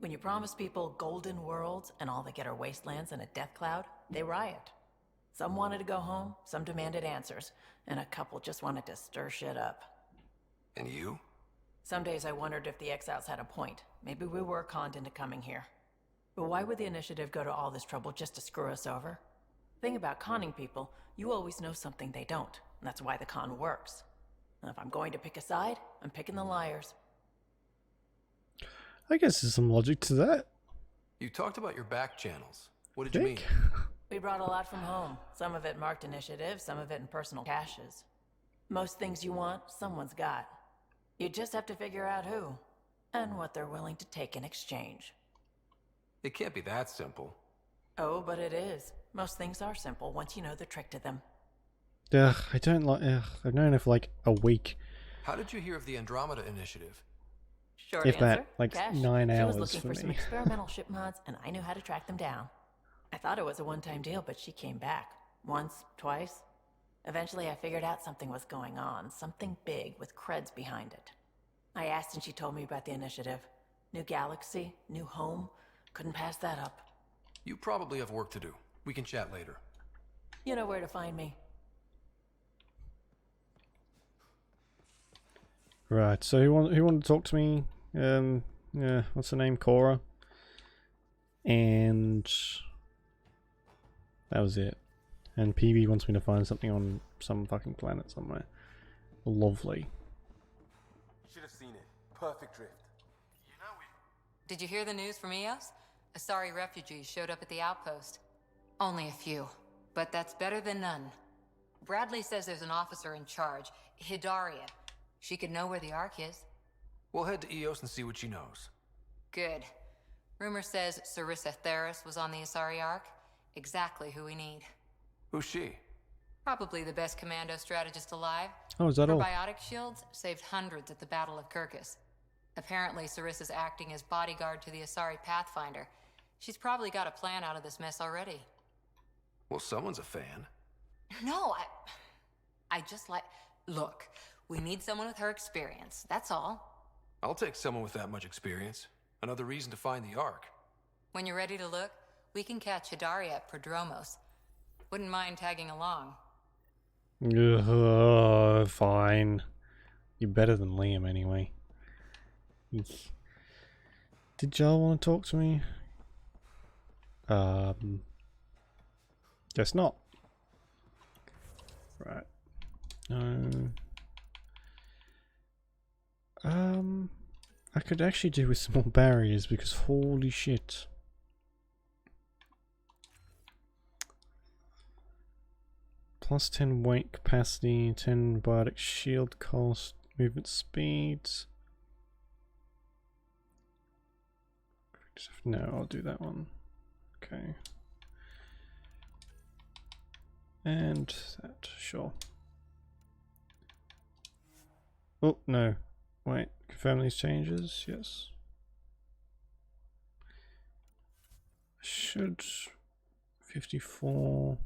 When you promise people golden worlds and all they get are wastelands and a death cloud, they riot. Some wanted to go home, some demanded answers, and a couple just wanted to stir shit up. And you? Some days I wondered if the exiles had a point. Maybe we were conned into coming here. But why would the initiative go to all this trouble just to screw us over? Thing about conning people, you always know something they don't, and that's why the con works. And if I'm going to pick a side, I'm picking the liars. I guess there's some logic to that. You talked about your back channels. What did you mean? We brought a lot from home. Some of it marked initiative, some of it in personal caches. Most things you want, someone's got. You just have to figure out who, and what they're willing to take in exchange. It can't be that simple. Oh, but it is. Most things are simple once you know the trick to them. Ugh, I don't like. Ugh, I've known it for like a week. How did you hear of the Andromeda initiative? Short If answer, that, like cash. 9 She hours was looking for for some me. experimental ship mods, and I knew how to track them down. I thought it was a one-time deal, but she came back. Once, twice. Eventually I figured out something was going on. Something big with creds behind it. I asked and she told me about the initiative. New galaxy, new home. Couldn't pass that up. You probably have work to do. We can chat later. You know where to find me. Right. So who wanted to talk to me? Yeah. What's her name? Cora. And that was it. And PB wants me to find something on some fucking planet somewhere. Lovely. Should have seen it. Perfect drift. Did you hear the news from Eos? Asari refugees showed up at the outpost. Only a few, but that's better than none. Bradley says there's an officer in charge, Hidaria. She could know where the Ark is. We'll head to Eos and see what she knows. Good. Rumor says Sarissa Theris was on the Asari Ark. Exactly who we need. Who's she? Probably the best commando strategist alive. Oh, is that Her all? biotic shields saved hundreds at the Battle of Kirkus. Apparently, Sarissa's acting as bodyguard to the Asari Pathfinder. She's probably got a plan out of this mess already. Well, someone's a fan. No, I just like... Look, we need someone with her experience, that's all. I'll take someone with that much experience. Another reason to find the Ark. When you're ready to look, we can catch Hidaria at Prodromos. Wouldn't mind tagging along. Fine. You're better than Liam anyway. Eek. Did y'all want to talk to me? Guess not. Right. No. I could actually do with some more barriers because holy shit. Plus 10 weight capacity, 10 biotic shield cost, movement speeds. No, I'll do that one. Okay. And that, sure. Oh, no. Wait, confirm these changes, yes. Should 54.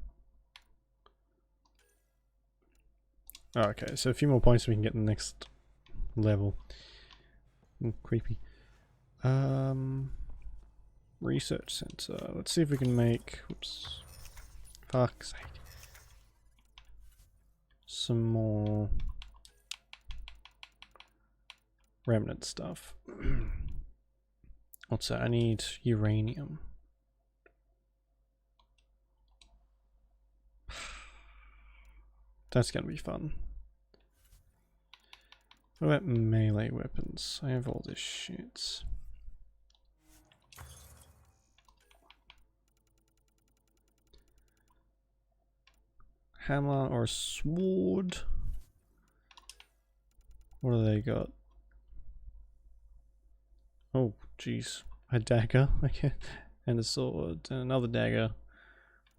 Oh, okay, so a few more points so we can get the next level. Creepy. Research center. Let's see if we can make, oops, fuck's sake, some more remnant stuff. What's that? I need uranium. That's gonna be fun. What about melee weapons? I have all this shit. Hammer or sword? What do they got? Oh, jeez. A dagger, okay. And a sword, and another dagger,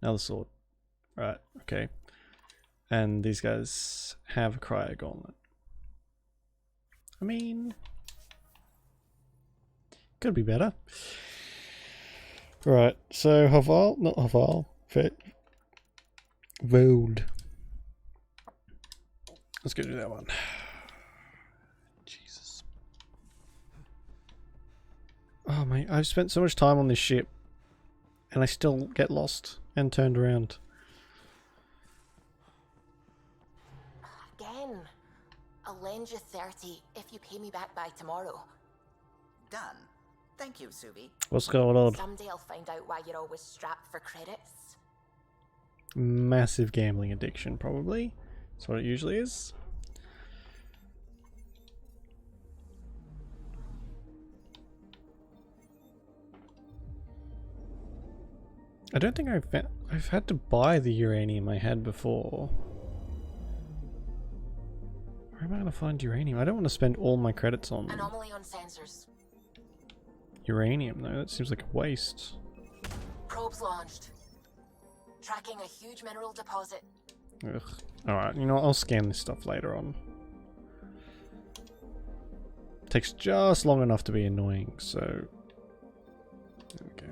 another sword. Right, okay. And these guys have a cryo gauntlet. I mean, could be better. Right, so Haval, not Haval, Vold. Let's go do that one. Jesus. Oh my, I've spent so much time on this ship and I still get lost and turned around. Again. I'll lend you 30 if you pay me back by tomorrow. Done. Thank you, Suvi. What's going on? Someday I'll find out why you're always strapped for credits. Massive gambling addiction, probably. That's what it usually is. I don't think I've had to buy the uranium I had before. Where am I going to find uranium? I don't want to spend all my credits on Anomaly on sensors. uranium, though. That seems like a waste. Probes launched. Tracking a huge mineral deposit. Ugh. Alright, you know what? I'll scan this stuff later on. Takes just long enough to be annoying, so... There we go.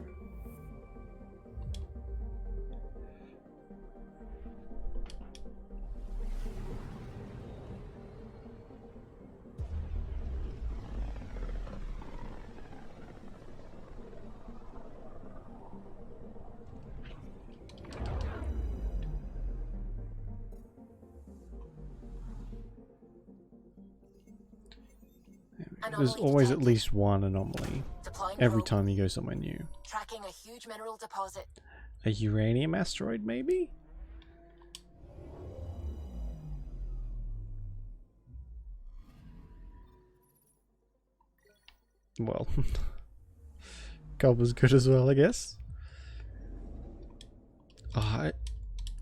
There's always at least one anomaly every time you go somewhere new. Tracking a huge mineral deposit. A uranium asteroid, maybe? Well, copper's good as well, I guess. Oh,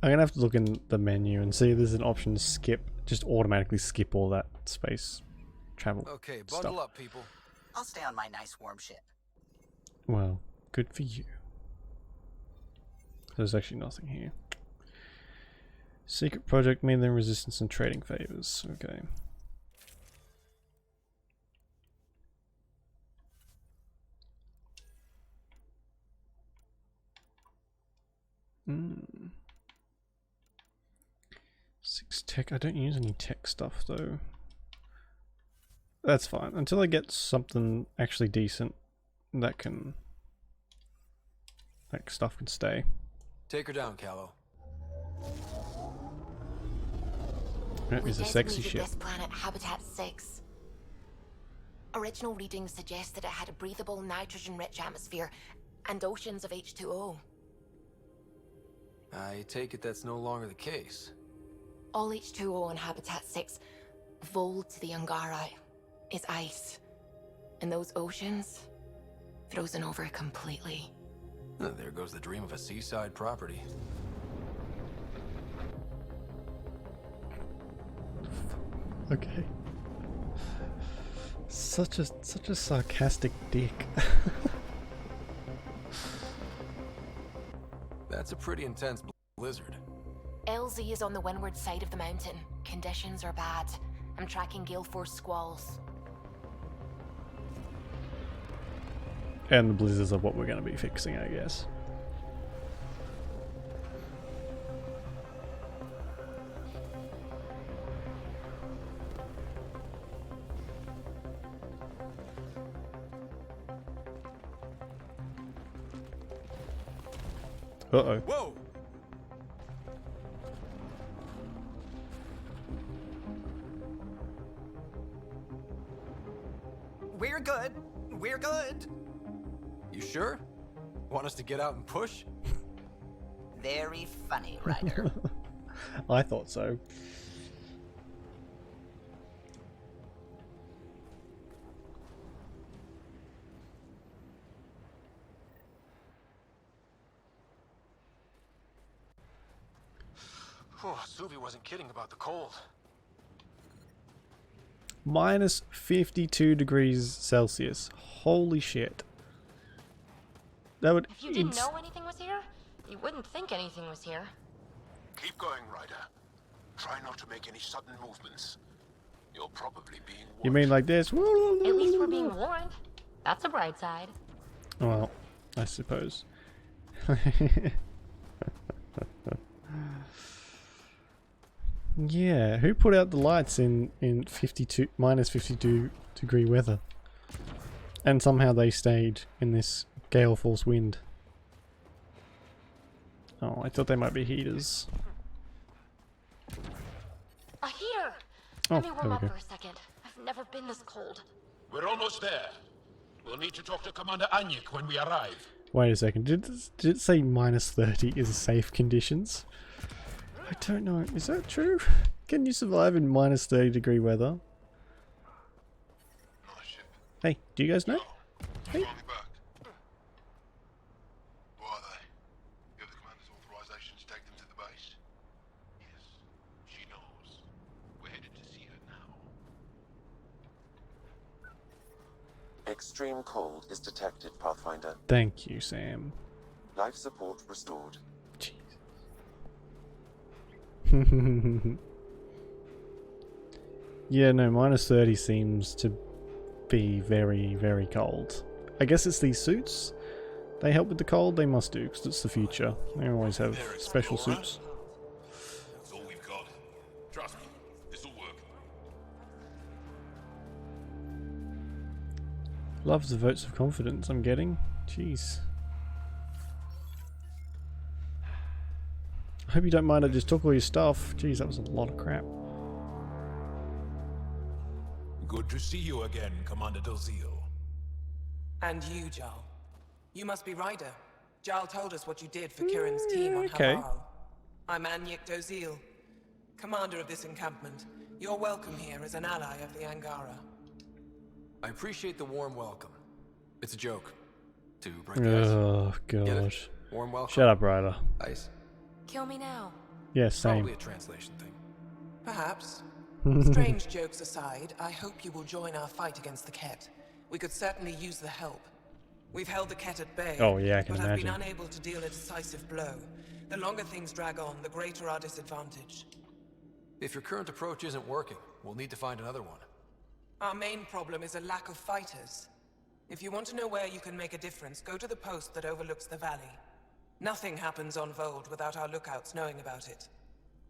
I'm gonna have to look in the menu and see if there's an option to skip, just automatically skip all that space travel. Okay, bundle stuff. up, people. I'll stay on my nice warm ship. Well, good for you. There's actually nothing here. Secret project, mainland resistance and trading favors. Okay. Hmm. 6 tech. I don't use any tech stuff though. That's fine. Until I get something actually decent, that stuff can stay. Take her down, Callow. That is a sexy ship. This planet Habitat 6. Original readings suggest that it had a breathable, nitrogen-rich atmosphere and oceans of H2O. I take it that's no longer the case. All H2O on Habitat 6, vol to the Angara, is ice. And those oceans, frozen over completely. There goes the dream of a seaside property. Okay. Such a sarcastic dick. That's a pretty intense blizzard. LZ is on the windward side of the mountain. Conditions are bad. I'm tracking gale force squalls. And the blizzards are what we're going to be fixing, I guess. Uh-oh. Whoa! We're good. We're good. You sure? Want us to get out and push? Very funny, Ryder. I thought so. Oh, Suvi wasn't kidding about the cold. Minus 52 degrees Celsius. Holy shit. That would... If you didn't know anything was here, you wouldn't think anything was here. Keep going, Ryder. Try not to make any sudden movements. You're probably being watched. You mean like this? At least we're being warned. That's a bright side. Well, I suppose. Yeah, who put out the lights in minus 52 degree weather? And somehow they stayed in this gale force wind. Oh, I thought they might be heaters. A heater! Oh, Let me there warm we up go. for a second. I've never been this cold. We're almost there. We'll need to talk to Commander Anyik when we arrive. Wait a second, did it say minus 30 is safe conditions? I don't know, is that true? Can you survive in minus 30-degree weather? Not a ship. Hey, do you guys know? Hey. Finally back. Who are they? You have the commander's authorization to take them to the base? Yes, she knows. We're headed to see her now. Extreme cold is detected, Pathfinder. Thank you, Sam. Life support restored. Yeah, no, minus 30 seems to be very, very cold. I guess it's these suits. They help with the cold, they must do, because it's the future. They always have special suits. That's all we've got. Trust me, this'll work. Loves the votes of confidence I'm getting. Jeez. I hope you don't mind I just took all your stuff. Jeez, that was a lot of crap. Good to see you again, Commander Dozil. And you, Jarl. You must be Ryder. Jarl told us what you did for Kieran's team on okay. Havarl. I'm Anyik Dozil, commander of this encampment. You're welcome here as an ally of the Angara. I appreciate the warm welcome. It's a joke. To break the ice. Oh, Get it? gosh. Warm welcome. Shut up, Ryder. Ice. Kill me now. Yeah, same. Probably a translation thing. Perhaps. Strange jokes aside, I hope you will join our fight against the Ket. We could certainly use the help. We've held the Ket at bay, Oh, yeah, I can but have been imagine. unable to deal a decisive blow. The longer things drag on, the greater our disadvantage. If your current approach isn't working, we'll need to find another one. Our main problem is a lack of fighters. If you want to know where you can make a difference, go to the post that overlooks the valley. Nothing happens on Vold without our lookouts knowing about it.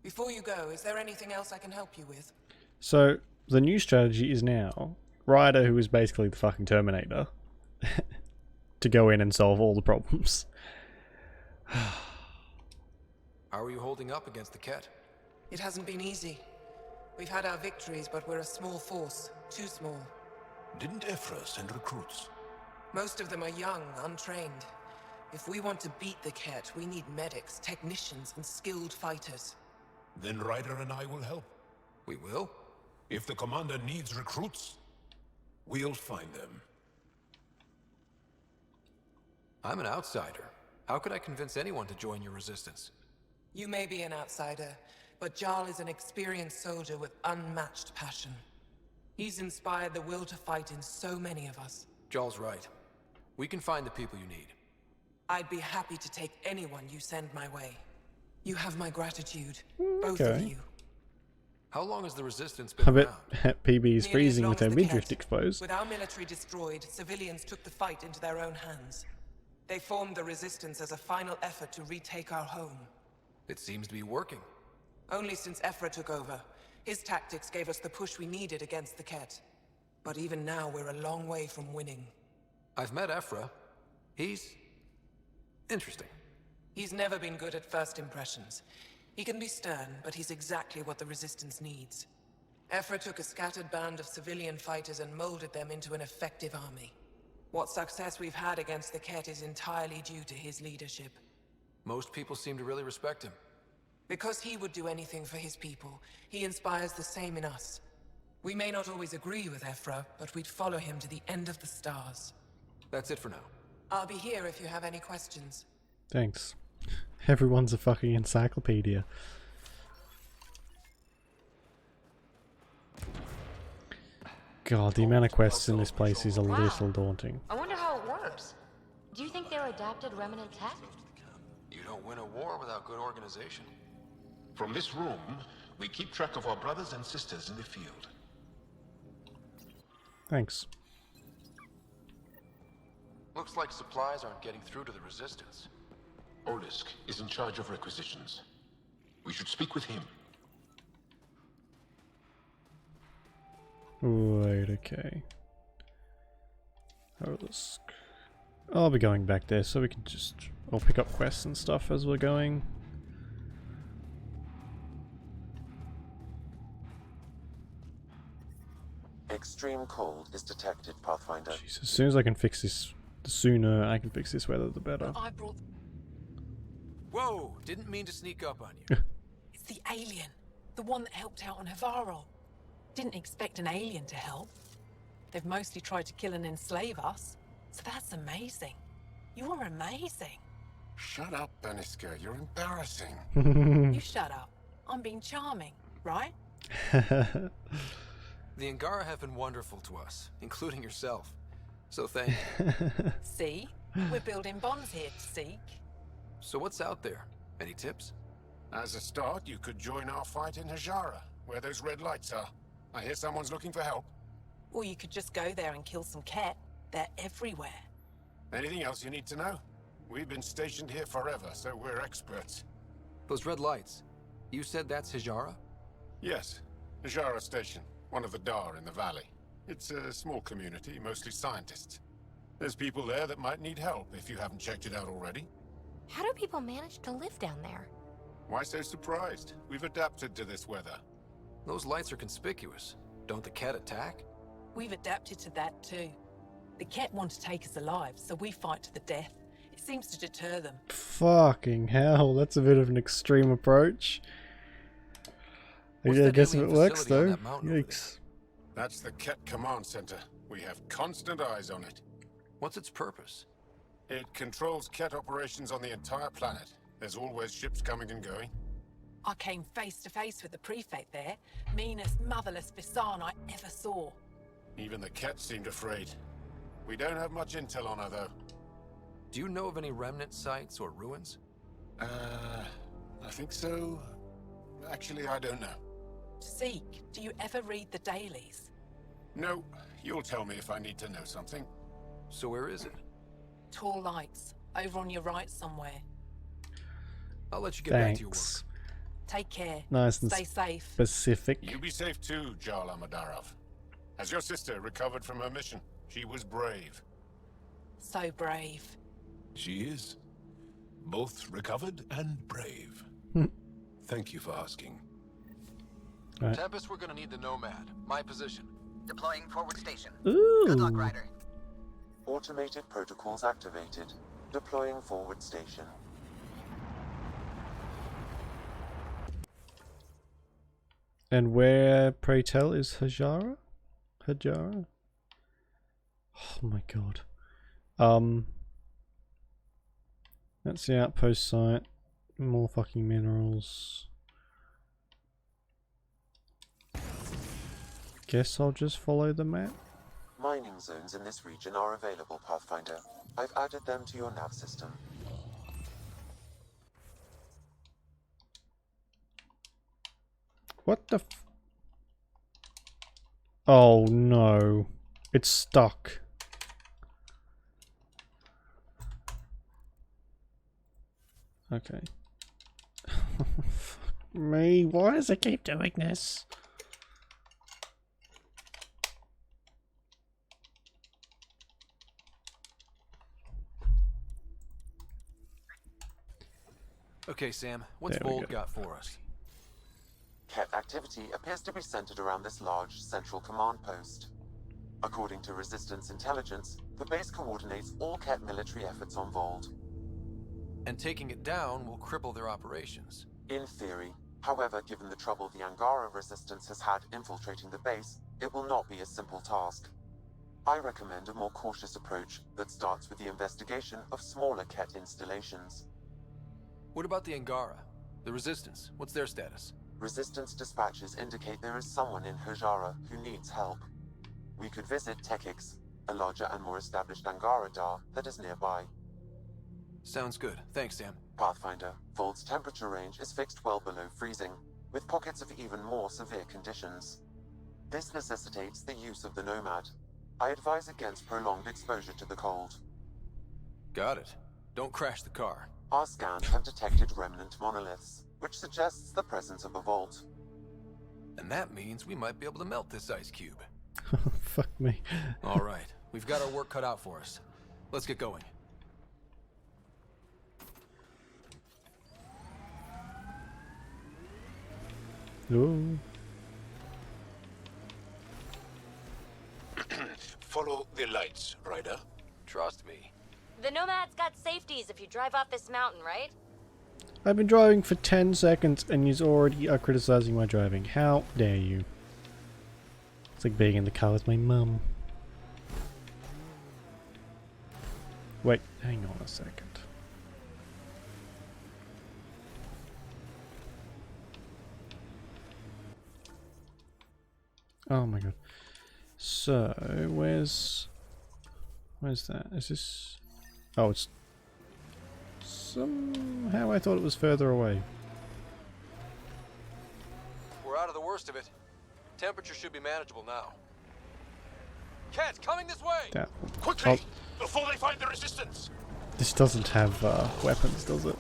Before you go, is there anything else I can help you with? So, the new strategy is now Ryder, who is basically the fucking Terminator, to go in and solve all the problems. How are you holding up against the Ket? It hasn't been easy. We've had our victories, but we're a small force. Too small. Didn't Ephra send recruits? Most of them are young, untrained. If we want to beat the Ket, we need medics, technicians, and skilled fighters. Then Ryder and I will help. We will? If the commander needs recruits, we'll find them. I'm an outsider. How could I convince anyone to join your resistance? You may be an outsider, but Jarl is an experienced soldier with unmatched passion. He's inspired the will to fight in so many of us. Jarl's right. We can find the people you need. I'd be happy to take anyone you send my way. You have my gratitude, both of Okay. you. How long has the resistance been I bet around? PB is Nearly as freezing long with as her the midriff Ket. exposed. With our military destroyed, civilians took the fight into their own hands. They formed the resistance as a final effort to retake our home. It seems to be working. Only since Ephra took over. His tactics gave us the push we needed against the Ket. But even now, we're a long way from winning. I've met Ephra. He's interesting. He's never been good at first impressions. He can be stern, but he's exactly what the Resistance needs. Ephra took a scattered band of civilian fighters and molded them into an effective army. What success we've had against the Ket is entirely due to his leadership. Most people seem to really respect him. Because he would do anything for his people, he inspires the same in us. We may not always agree with Ephra, but we'd follow him to the end of the stars. That's it for now. I'll be here if you have any questions. Thanks. Everyone's a fucking encyclopedia. God, the amount of quests in this place is a little daunting. I wonder how it works. Do you think they're adapted remnant tech? You don't win a war without good organization. From this room, we keep track of our brothers and sisters in the field. Thanks. Looks like supplies aren't getting through to the Resistance. Olisk is in charge of requisitions. We should speak with him. Wait, okay. Hurlisk. I'll be going back there so we can just... I'll pick up quests and stuff as we're going. Extreme cold is detected, Pathfinder. Jeez, as soon as I can fix this, the sooner I can fix this weather, the better. I brought... Whoa! Didn't mean to sneak up on you. It's the alien. The one that helped out on Havarl. Didn't expect an alien to help. They've mostly tried to kill and enslave us. So that's amazing. You are amazing. Shut up, Beniska. You're embarrassing. You shut up. I'm being charming, right? The Angara have been wonderful to us, including yourself. So thank you. See? We're building bonds here, Seek. So what's out there? Any tips? As a start, you could join our fight in Hajara, where those red lights are. I hear someone's looking for help. Or you could just go there and kill some Ket. They're everywhere. Anything else you need to know? We've been stationed here forever, so we're experts. Those red lights. You said that's Hajara? Yes. Hajara Station, one of the Dar in the valley. It's a small community, mostly scientists. There's people there that might need help if you haven't checked it out already. How do people manage to live down there? Why so surprised? We've adapted to this weather. Those lights are conspicuous. Don't the Ket attack? We've adapted to that too. The Ket want to take us alive, so we fight to the death. It seems to deter them. Fucking hell, that's a bit of an extreme approach. I guess if it works though. Yikes. That's the Ket Command Center. We have constant eyes on it. What's its purpose? It controls Ket operations on the entire planet. There's always ships coming and going. I came face to face with the prefect there. Meanest, motherless Visan I ever saw. Even the Ket seemed afraid. We don't have much intel on her, though. Do you know of any remnant sites or ruins? I think so. Actually, I don't know. Seek, do you ever read the dailies? No, you'll tell me if I need to know something. So where is it? Tall lights, over on your right somewhere. I'll let you get back to your work. Take care. Nice and stay safe. Specific. You be safe too, Jarl Amadarov. Has your sister recovered from her mission? She was brave. So brave. She is. Both recovered and brave. Thank you for asking. Right. Tempest, we're gonna need the Nomad. My position. Deploying forward station. Ooh. Good luck, Ryder. Automated protocols activated. Deploying forward station. And where, pray tell, is Hajara? Hajara? Oh my god. That's the outpost site. More fucking minerals. Guess I'll just follow the map. Mining zones in this region are available, Pathfinder. I've added them to your nav system. What the f... Oh no. It's stuck. Okay. Fuck me. Why does it keep doing this? Okay, Sam. What's There we Bold go. got for us? Ket activity appears to be centered around this large central command post. According to Resistance intelligence, the base coordinates all Ket military efforts on Vold. And taking it down will cripple their operations. In theory. However, given the trouble the Angara Resistance has had infiltrating the base, it will not be a simple task. I recommend a more cautious approach that starts with the investigation of smaller Ket installations. What about the Angara? The Resistance, what's their status? Resistance dispatches indicate there is someone in Hajara who needs help. We could visit Tekix, a larger and more established Angara Dar that is nearby. Sounds good. Thanks, Sam. Pathfinder, Vold's temperature range is fixed well below freezing, with pockets of even more severe conditions. This necessitates the use of the Nomad. I advise against prolonged exposure to the cold. Got it. Don't crash the car. Our scans have detected remnant monoliths, which suggests the presence of a vault. And that means we might be able to melt this ice cube. Fuck me. All right. We've got our work cut out for us. Let's get going. Ooh. Follow the lights, Ryder. Trust me. The Nomad's got safeties if you drive off this mountain, right? I've been driving for 10 seconds and you already are criticizing my driving. How dare you? It's like being in the car with my mum. Wait, hang on a second. Oh my god. So, where's that? Is this... Oh, it's... Somehow I thought it was further away. We're out of the worst of it. Temperature should be manageable now. Kent, coming this way! That, Quickly! Before they find the resistance! this doesn't have weapons, does it?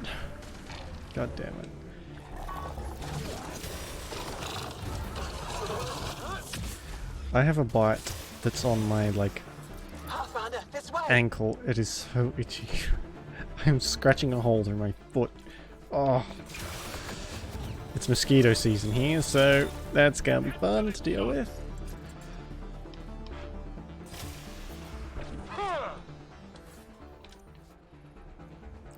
God damn it. I have a bite that's on my, like, Pathfinder, this way! ankle. It is so itchy. I'm scratching a hole through my foot. Oh. It's mosquito season here, so that's gonna be fun to deal with.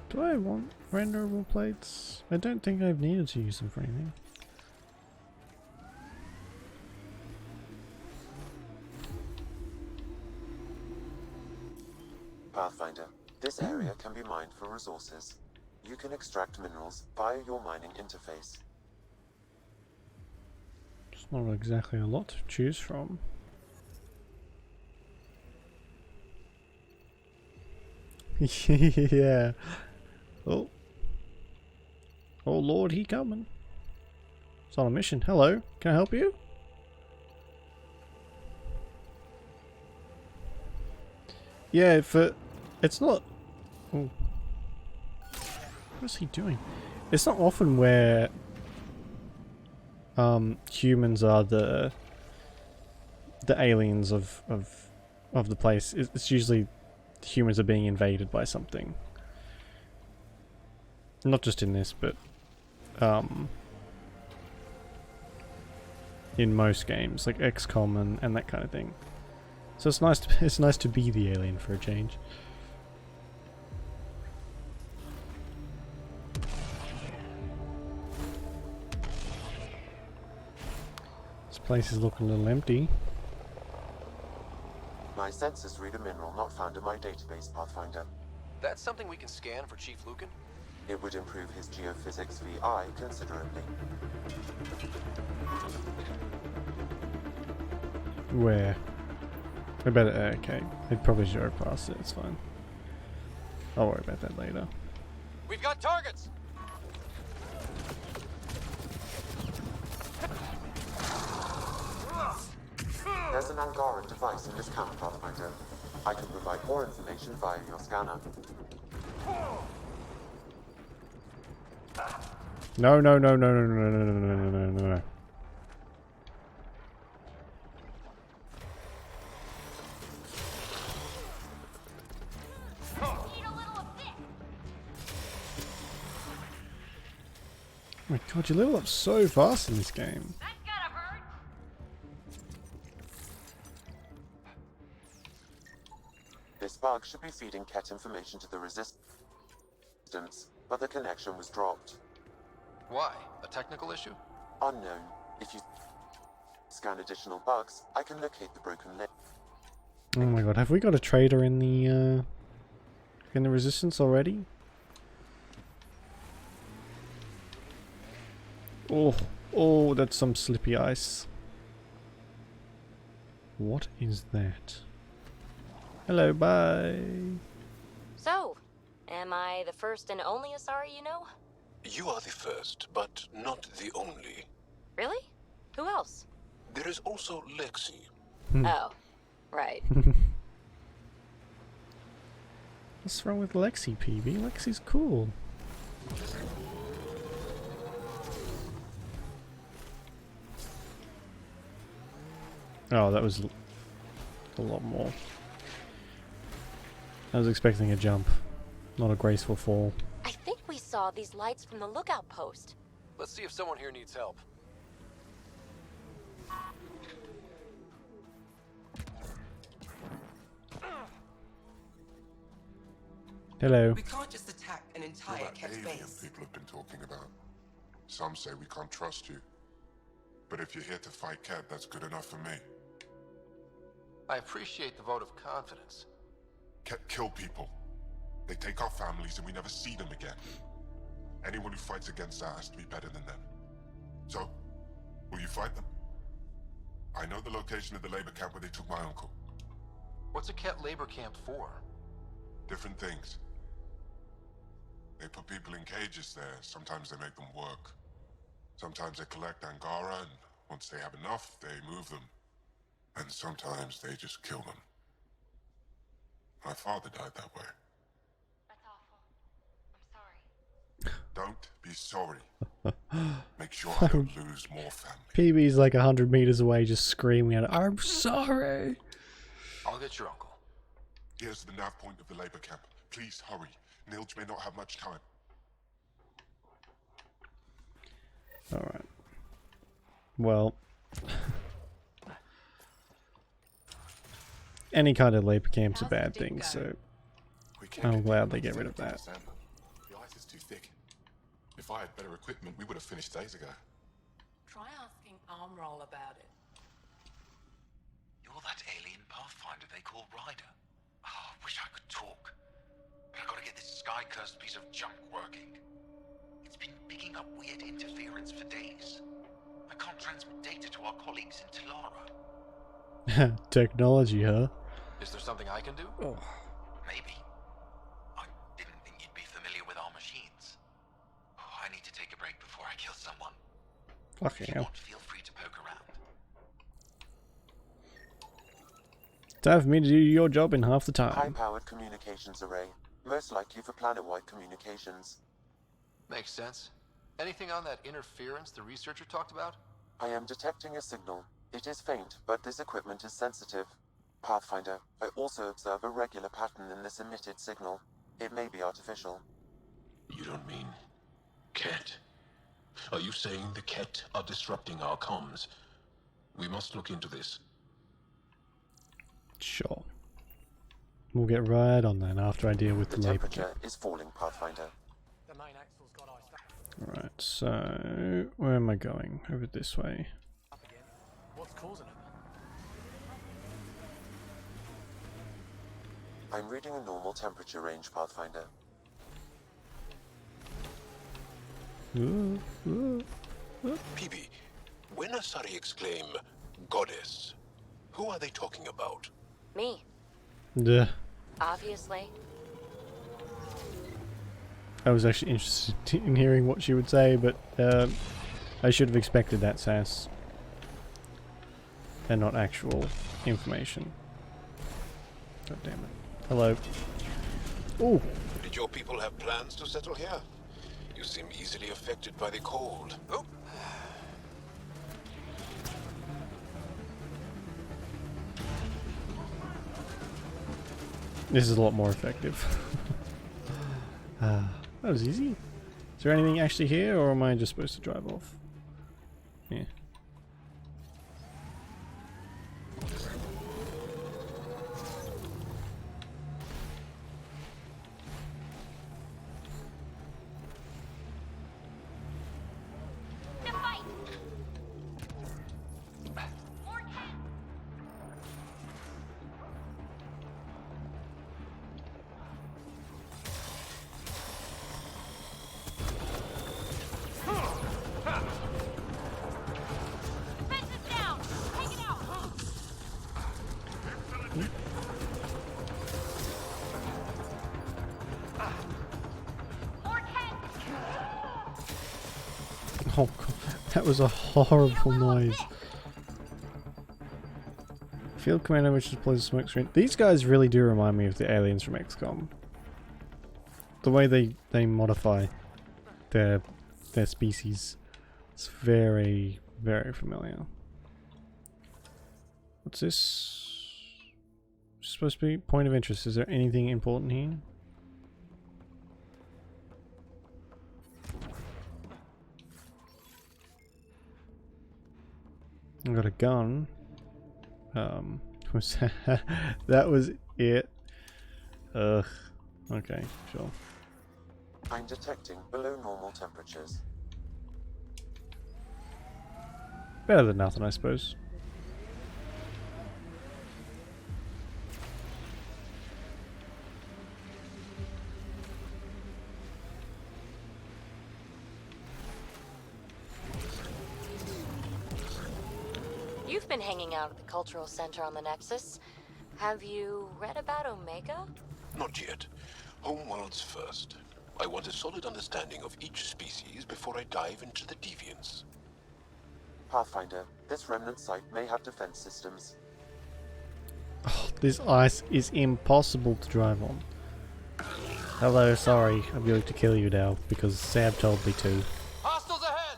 Do I want renderable plates? I don't think I've needed to use them for anything. Pathfinder, this area can be mined for resources. You can extract minerals via your mining interface. It's not exactly a lot to choose from. Yeah. Oh. Oh Lord, he coming. It's on a mission. Hello, can I help you? Yeah, it's not... Oh. What's he doing? It's not often where humans are the aliens of the place. It's usually humans are being invaded by something. Not just in this, but in most games, like XCOM and that kind of thing. So it's nice to be the alien for a change. This place is looking a little empty. My sensors read a mineral not found in my database, Pathfinder. That's something we can scan for Chief Lucan? It would improve his geophysics VI considerably. Where? I better... okay. They'd probably zero past it, it's fine. I'll worry about that later. We've got targets! There's an Angara device in this camp, Pathfinder. I can provide more information via your scanner. No, no, no, no, no, no, no, no, no, no, no, no. Oh my god, you level up so fast in this game. This bug should be feeding Ket information to the resistance, but the connection was dropped. Why? A technical issue? Unknown. If you scan additional bugs, I can locate the broken link. Oh my god, have we got a trader in the resistance already? Oh, oh, that's some slippy ice. What is that? Hello, bye. So, am I the first and only Asari you know? You are the first, but not the only. Really? Who else? There is also Lexi. Oh, right. What's wrong with Lexi, PB? Lexi's cool. Oh, that was a lot more. I was expecting a jump, not a graceful fall. I think we saw these lights from the lookout post. Let's see if someone here needs help. Hello. We can't just attack an entire You're that Ket alien base. people have been talking about. Some say we can't trust you. But if you're here to fight Ket, that's good enough for me. I appreciate the vote of confidence. Ket kill people. They take our families and we never see them again. Anyone who fights against that has to be better than them. So, will you fight them? I know the location of the labor camp where they took my uncle. What's a Ket labor camp for? Different things. They put people in cages there. Sometimes they make them work. Sometimes they collect Angara, and once they have enough, they move them. And sometimes they just kill them. My father died that way. That's awful. I'm sorry. Don't be sorry. Make sure I don't lose more family. PB's like 100 meters away just screaming at it, I'm sorry! I'll get your uncle. Here's the nav point of the labor camp. Please hurry. Nilj may not have much time. Alright. Well... any kind of labor camp's a bad thing, so... I'm glad they get rid of that. The ice is too thick. If I had better equipment, we would have finished days ago. Try asking Armroll about it. You're that alien pathfinder they call Ryder. Oh, I wish I could talk. But I've got to get this sky-cursed piece of junk working. It's been picking up weird interference for days. I can't transmit data to our colleagues in Tilara. Technology, huh? Is there something I can do? Oh. Maybe. I didn't think you'd be familiar with our machines. Oh, I need to take a break before I kill someone. Fucking If you hell. want, feel free to poke around. Time for me to do your job in half the time. High-powered communications array. Most likely for planet-wide communications. Makes sense. Anything on that interference the researcher talked about? I am detecting a signal. It is faint, but this equipment is sensitive. Pathfinder, I also observe a regular pattern in this emitted signal. It may be artificial. You don't mean... Ket? Are you saying the Ket are disrupting our comms? We must look into this. Sure. We'll get right on that after I deal with The the labor temperature is falling, Pathfinder. The main axle's got ice. Alright, so... where am I going? Over this way. Up again. What's causing it? I'm reading a normal temperature range, Pathfinder. PB, when Asari exclaim, Goddess, who are they talking about? Me, Duh. obviously. I was actually interested in hearing what she would say, but I should have expected that sass. And not actual information. God damn it. Hello. Ooh. Did your people have plans to settle here? You seem easily affected by the cold. Oh. This is a lot more effective. That was easy. Is there anything actually here, or am I just supposed to drive off? Yeah. Oh god, that was a horrible noise. Field commander which deploys a smoke screen. These guys really do remind me of the aliens from XCOM. The way they modify their species. It's very, very familiar. What's this? supposed to be? Point of interest. Is there anything important here? I got a gun. Was that was it? Ugh. Okay, sure. I'm detecting below normal temperatures. Better than nothing, I suppose. You've been hanging out at the Cultural Center on the Nexus. Have you read about Omega? Not yet. Homeworlds first. I want a solid understanding of each species before I dive into the deviants. Pathfinder, this remnant site may have defense systems. Oh, this ice is impossible to drive on. Hello, sorry. I'm going to kill you now because Sam told me to. Hostiles ahead!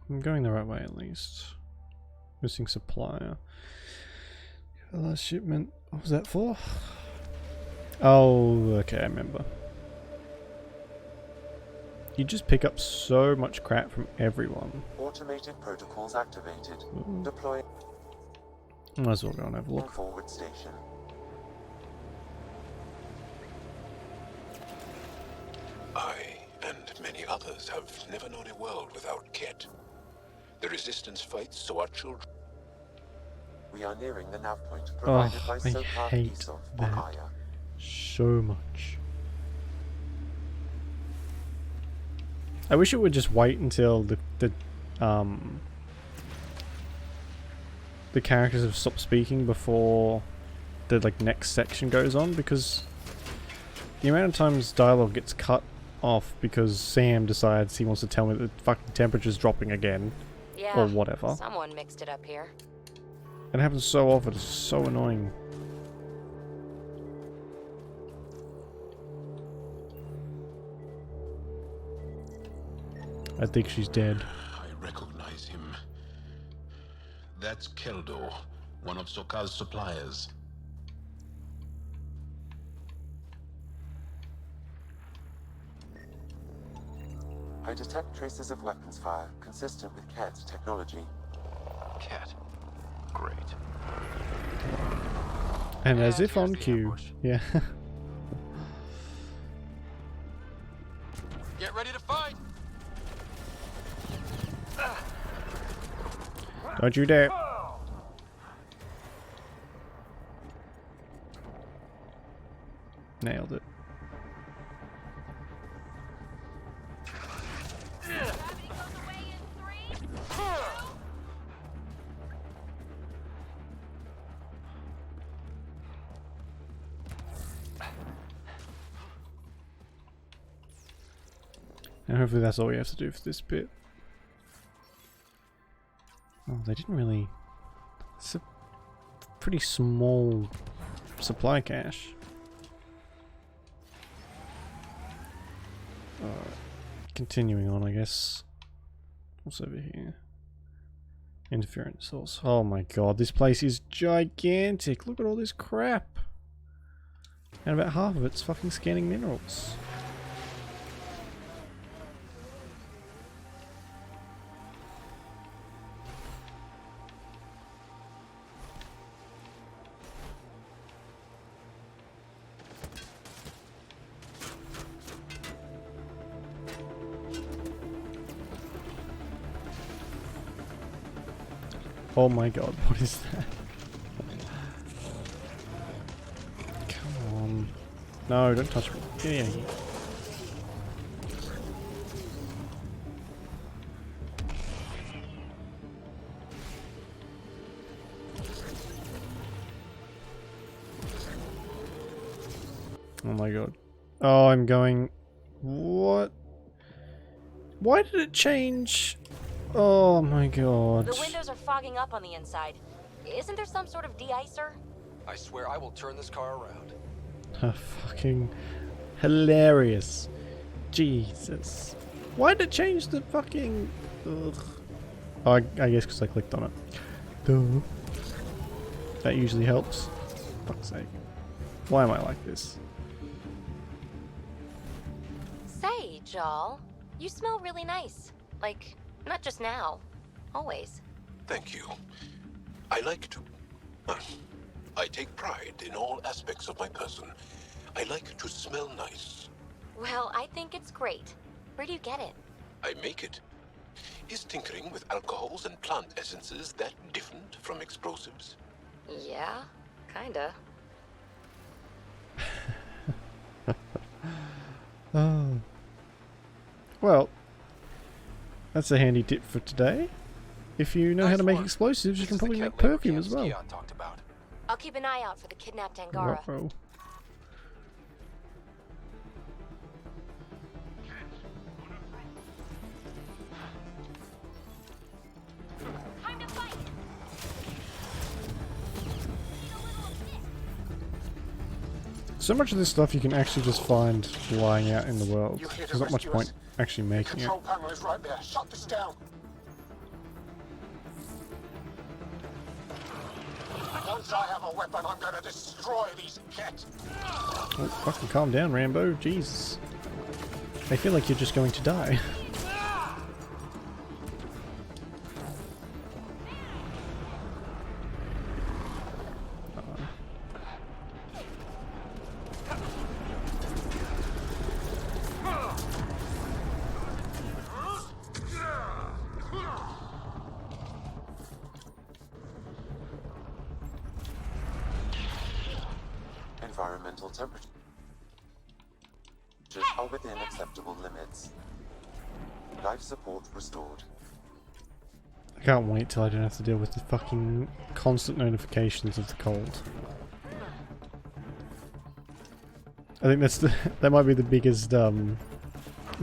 I'm going the right way at least. Missing supplier. The last shipment. What was that for? Oh, okay, I remember. You just pick up so much crap from everyone. Automated protocols activated. Deploy. Might as well go and have a look. Forward station. I and many others have never known a world without Ket. The Resistance fights so our children. We are nearing the nav point provided by I Sopar hate Isov on that Aya. so much. I wish it would just wait until the characters have stopped speaking before the next section goes on, because the amount of times dialogue gets cut off because Sam decides he wants to tell me that the fucking temperature's dropping again, Yeah, or whatever. Someone mixed it up here. It happens so often, it's so annoying. I think she's dead. I recognize him. That's Keldo, one of Sokal's suppliers. I detect traces of weapons fire consistent with Ket's technology. Ket. Great. And as And if here's on the cue. ambush. Yeah. Get ready to fight! Don't you dare. Nailed it. And hopefully that's all we have to do for this bit. Oh, they didn't really... It's a pretty small supply cache. Alright. Continuing on, I guess. What's over here? Interference source. Oh my god, this place is gigantic! Look at all this crap! And about half of it's fucking scanning minerals. Oh my god, what is that? Come on. No, don't touch me. Get out of here. Oh my god. Oh, I'm going... What? Why did it change Oh my god. The windows are fogging up on the inside. Isn't there some sort of de-icer? I swear I will turn this car around. Fucking hilarious. Jesus. Why did it change the fucking... Ugh. Oh, I guess because I clicked on it. Duh. That usually helps. Fuck's sake. Why am I like this? Say, Jal, you smell really nice. Like, not just now. Always. Thank you. I like to... I take pride in all aspects of my person. I like to smell nice. Well, I think it's great. Where do you get it? I make it. Is tinkering with alcohols and plant essences that different from explosives? Yeah, kinda. Oh. Well, that's a handy tip for today. If you know how to make explosives, you can probably make perfume as well. I'll keep an eye out for the kidnapped Angara. Uh-oh. So much of this stuff you can actually just find lying out in the world. There's not much point actually making it. Control panel is right there. Shut this down. Once I have a weapon, I'm gonna destroy these Kett. Oh, fucking calm down, Rambo. Jesus. I feel like you're just going to die. Environmental temperatures are within acceptable limits. Life support restored. I can't wait till I don't have to deal with the fucking constant notifications of the cold. I think that might be the biggest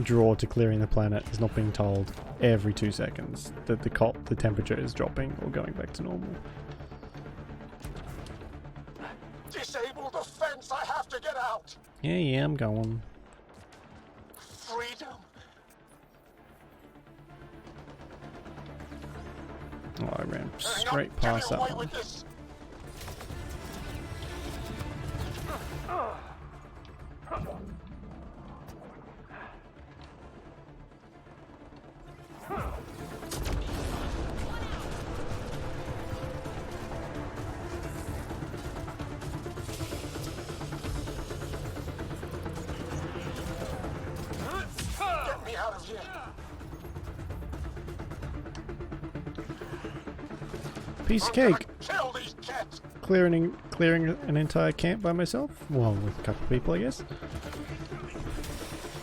draw to clearing the planet, is not being told every 2 seconds that the temperature is dropping or going back to normal. Disable the fence. I have to get out. Yeah, I'm going. Freedom. Oh, I ran straight past that one. Get me out of here. Piece of cake. Kill these Kett. Clearing an entire camp by myself? Well, with a couple of people, I guess.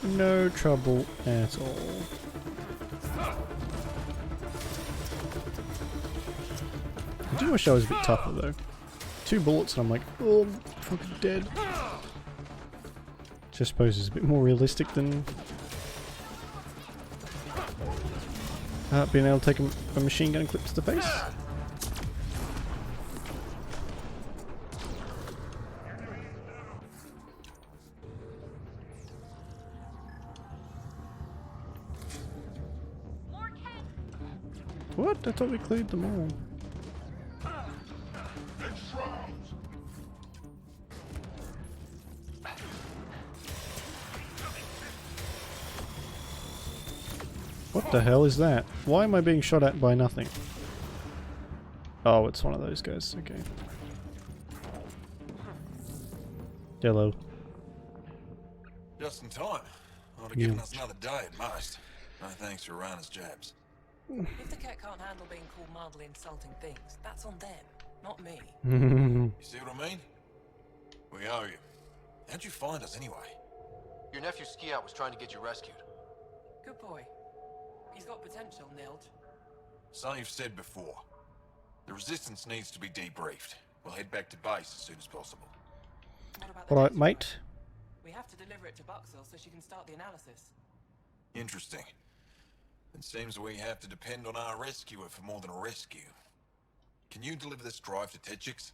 No trouble at all. I do wish I was a bit tougher though. 2 bullets and I'm like, oh, I'm fucking dead. Just suppose it's a bit more realistic than being able to take a machine gun clip to the face. What? I thought we cleared them all. What the hell is that? Why am I being shot at by nothing? Oh, it's one of those guys. Okay. Hello. Just in time. Ought to given us another day at most. No thanks for Rana's jabs. If the Kett can't handle being called mildly insulting things, that's on them, not me. You see what I mean? We owe you. How'd you find us anyway? Your nephew Ski-Out was trying to get you rescued. Good boy. He's got potential, Nild. Something you've said before. The Resistance needs to be debriefed. We'll head back to base as soon as possible. What about the Alright, data? mate. We have to deliver it to Buxell so she can start the analysis. Interesting. It seems we have to depend on our rescuer for more than a rescue. Can you deliver this drive to Tetchix?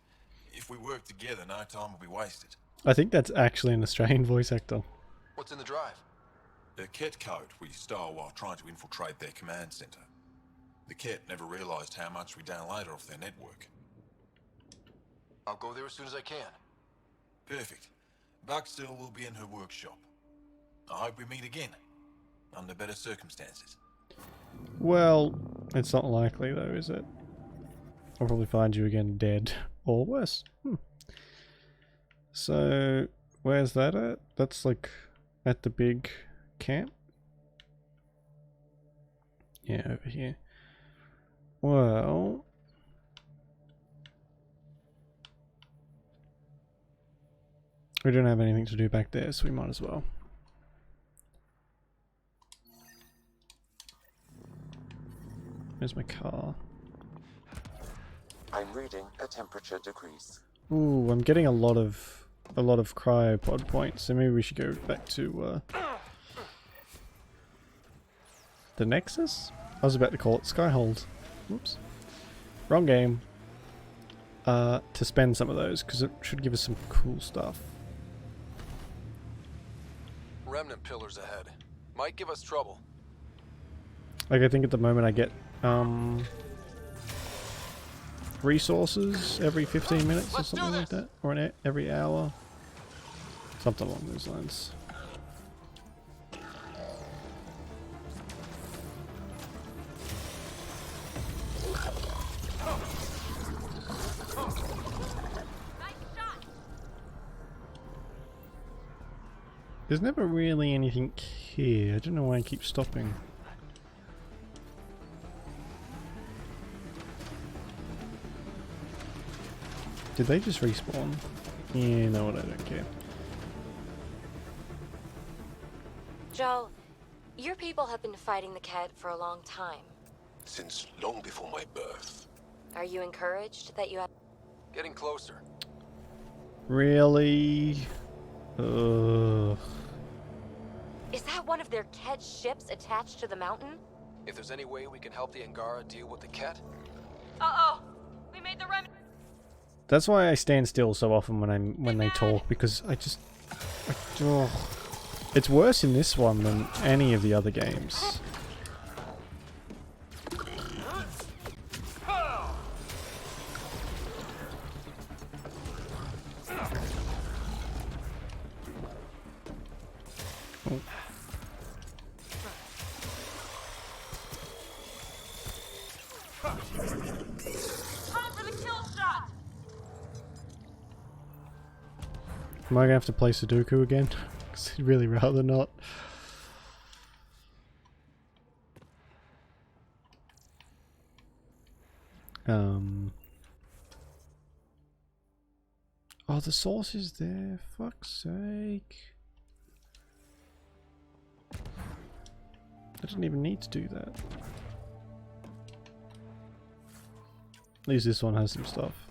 If we work together, no time will be wasted. I think that's actually an Australian voice actor. What's in the drive? The Ket code we stole while trying to infiltrate their command center. The Ket never realized how much we downloaded off their network. I'll go there as soon as I can. Perfect. Buckstill will be in her workshop. I hope we meet again, under better circumstances. Well, it's not likely though, is it? I'll probably find you again dead, or worse. So, where's that at? That's like at the big camp? Yeah, over here. Well... we don't have anything to do back there, so we might as well. Where's my car? I'm reading a temperature decrease. Ooh, I'm getting a lot of cryopod points, so maybe we should go back to the Nexus? I was about to call it Skyhold. Whoops. Wrong game. To spend some of those, because it should give us some cool stuff. Remnant pillars ahead. Might give us trouble. Like, I think at the moment I get resources every 15 minutes or something like that, or every hour, something along those lines. There's never really anything here. I don't know why I keep stopping. Did they just respawn? Yeah, you know what, I don't care. Joel, your people have been fighting the Ket for a long time. Since long before my birth. Are you encouraged that you have... Getting closer. Really? Ugh. Is that one of their Ket ships attached to the mountain? If there's any way we can help the Angara deal with the Ket. Uh-oh! We made the remnant. That's why I stand still so often when they talk, because it's worse in this one than any of the other games. Oh. Am I gonna have to play Sudoku again? 'Cause I'd really rather not. Oh, the source is there. Fuck's sake. I didn't even need to do that. At least this one has some stuff.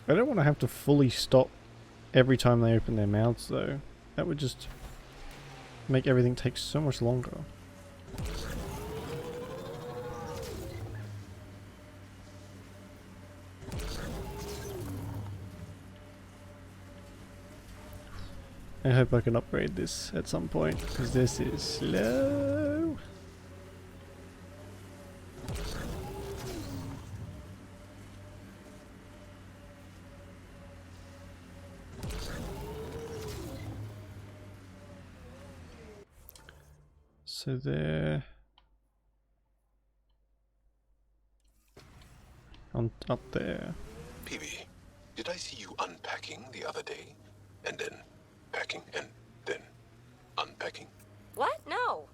I don't want to have to fully stop every time they open their mouths though. That would just make everything take so much longer. I hope I can upgrade this at some point, because this is slow. So there, up there. PB, did I see you unpacking the other day? And then packing and then unpacking? What? No.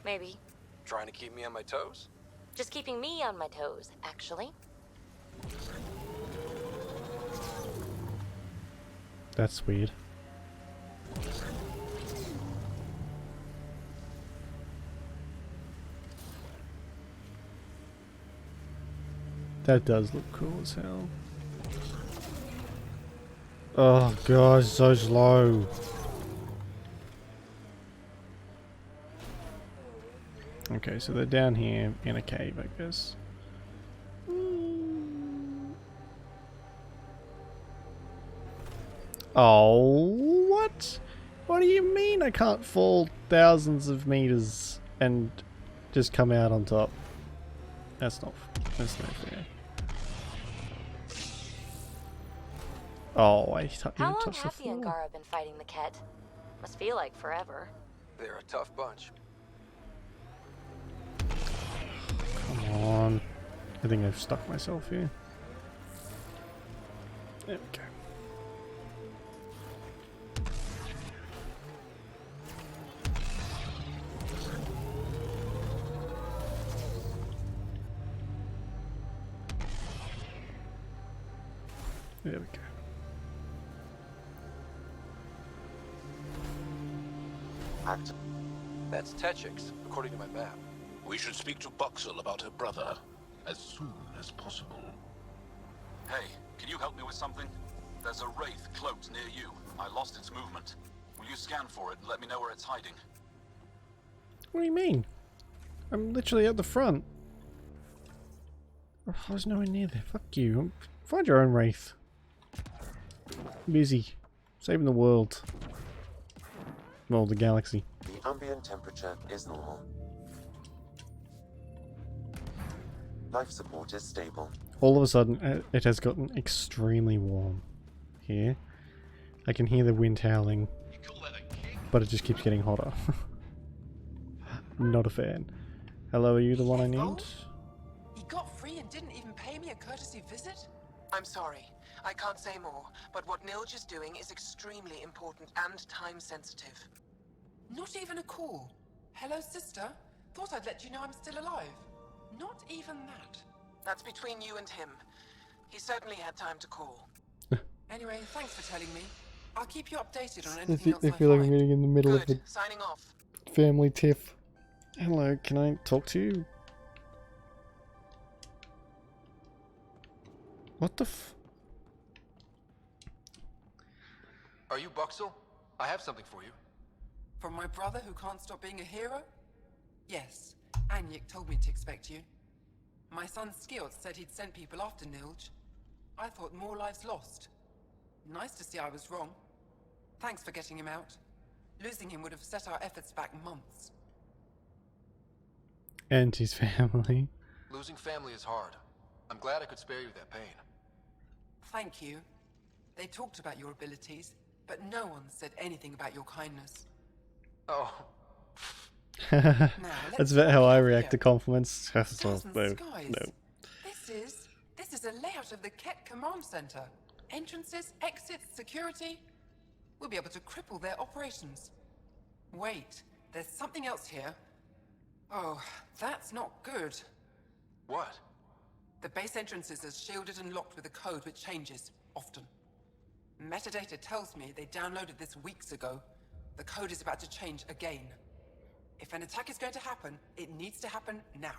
Maybe. Trying to keep me on my toes? Just keeping me on my toes, actually. That's weird. That does look cool as hell. Oh god, so slow. Okay, so they're down here in a cave, I guess. Oh, what? What do you mean I can't fall thousands of meters and just come out on top? That's not fair. Oh, I How long touched the have the floor. Angara been fighting the Ket? Must feel like forever. They're a tough bunch. Come on. I think I've stuck myself here. There we go. There we go. That's Techix, according to my map. We should speak to Buxel about her brother as soon as possible. Hey, can you help me with something? There's a wraith cloaked near you. I lost its movement. Will you scan for it and let me know where it's hiding? What do you mean? I'm literally at the front. Oh, I was nowhere near there. Fuck you. Find your own wraith. I'm busy. Saving the world. Well, the galaxy. The ambient temperature is normal. Life support is stable. All of a sudden, it has gotten extremely warm here. I can hear the wind howling, but it just keeps getting hotter. Not a fan. Hello, are you the one I need? He got free and didn't even pay me a courtesy visit? I'm sorry. I can't say more, but what Nilge is doing is extremely important and time sensitive. Not even a call. Hello, sister. Thought I'd let you know I'm still alive. Not even that. That's between you and him. He certainly had time to call. Anyway, thanks for telling me. I'll keep you updated on anything else I feel like I'm find. getting in the middle Good. of the Signing off. family tiff. Hello, can I talk to you? What the f... Are you Buxel? I have something for you. From my brother who can't stop being a hero? Yes. Anyik told me to expect you. My son Skioth said he'd sent people after Nilge. I thought more lives lost. Nice to see I was wrong. Thanks for getting him out. Losing him would have set our efforts back months. And his family. Losing family is hard. I'm glad I could spare you that pain. Thank you. They talked about your abilities, but no one said anything about your kindness. Oh. That's about how I react to compliments. No. Skies. This is a layout of the Ket Command Center. Entrances, exits, security. We'll be able to cripple their operations. Wait, there's something else here. Oh, that's not good. What? The base entrances are shielded and locked with a code which changes, often. Metadata tells me they downloaded this weeks ago. The code is about to change again. If an attack is going to happen, it needs to happen now.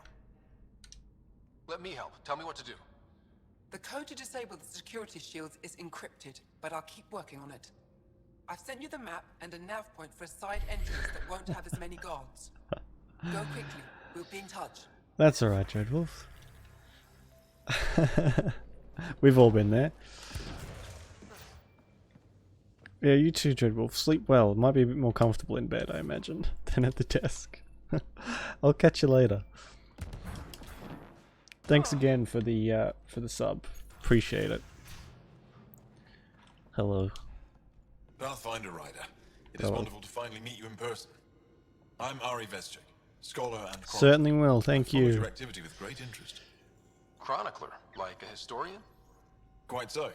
Let me help. Tell me what to do. The code to disable the security shields is encrypted, but I'll keep working on it. I've sent you the map and a nav point for a side entrance that won't have as many guards. Go quickly. We'll be in touch. That's alright, Dreadwolf. We've all been there. Yeah, you too, Dreadwolf. Sleep well. It might be a bit more comfortable in bed, I imagine, than at the desk. I'll catch you later. Thanks again for the sub. Appreciate it. Hello. Pathfinder Rider, it is Hello. wonderful to finally meet you in person. I'm Ari Veschek, scholar and chronicler. Certainly will, thank I've followed you. your activity with great interest. Chronicler? Like a historian? Quite so.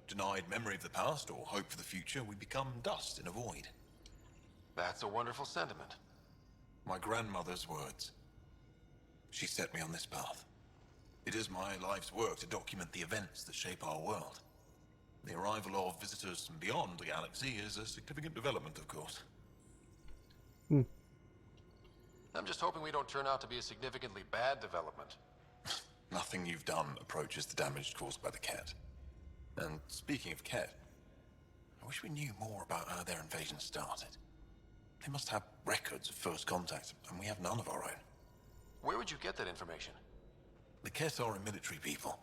Denied memory of the past or hope for the future, we become dust in a void. That's a wonderful sentiment. My grandmother's words. She set me on this path. It is my life's work to document the events that shape our world. The arrival of visitors from beyond the galaxy is a significant development, of course. I'm just hoping we don't turn out to be a significantly bad development. Nothing you've done approaches the damage caused by the Ket. And speaking of Ket, I wish we knew more about how their invasion started. They must have records of first contact, and we have none of our own. Where would you get that information? The Ket are a military people.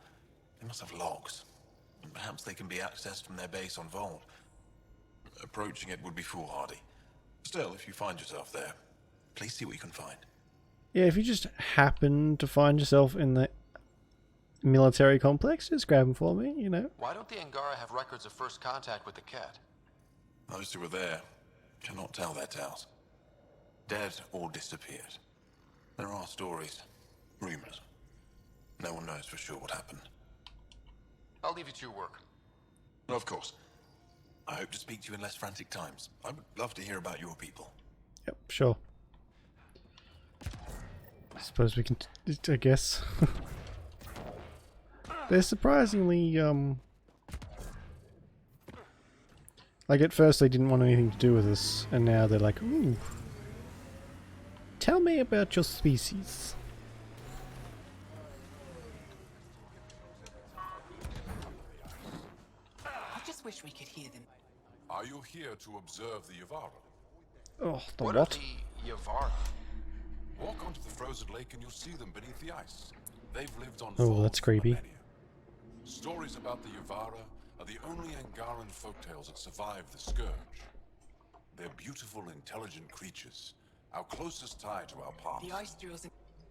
They must have logs. And perhaps they can be accessed from their base on Vold. Approaching it would be foolhardy. Still, if you find yourself there, please see what you can find. Yeah, if you just happen to find yourself in the military complex, just grab them for me, you know. Why don't the Angara have records of first contact with the Ket? Those who were there cannot tell their tales. Dead or disappeared. There are stories, rumors. No one knows for sure what happened. I'll leave you to your work. Of course. I hope to speak to you in less frantic times. I would love to hear about your people. Yep, sure. I suppose we can, I guess. They're surprisingly, like at first they didn't want anything to do with us, and now they're like, ooh, tell me about your species. I just wish we could hear them. Are you here to observe the Yavara? Oh, the what? what? Are the Yavara? Walk onto the frozen lake and you'll see them beneath the ice. They've lived on Oh, Vold that's for creepy. millennia. Stories about the Yavara are the only Angaran folktales that survive the Scourge. They're beautiful, intelligent creatures, our closest tie to our past. The ice drills,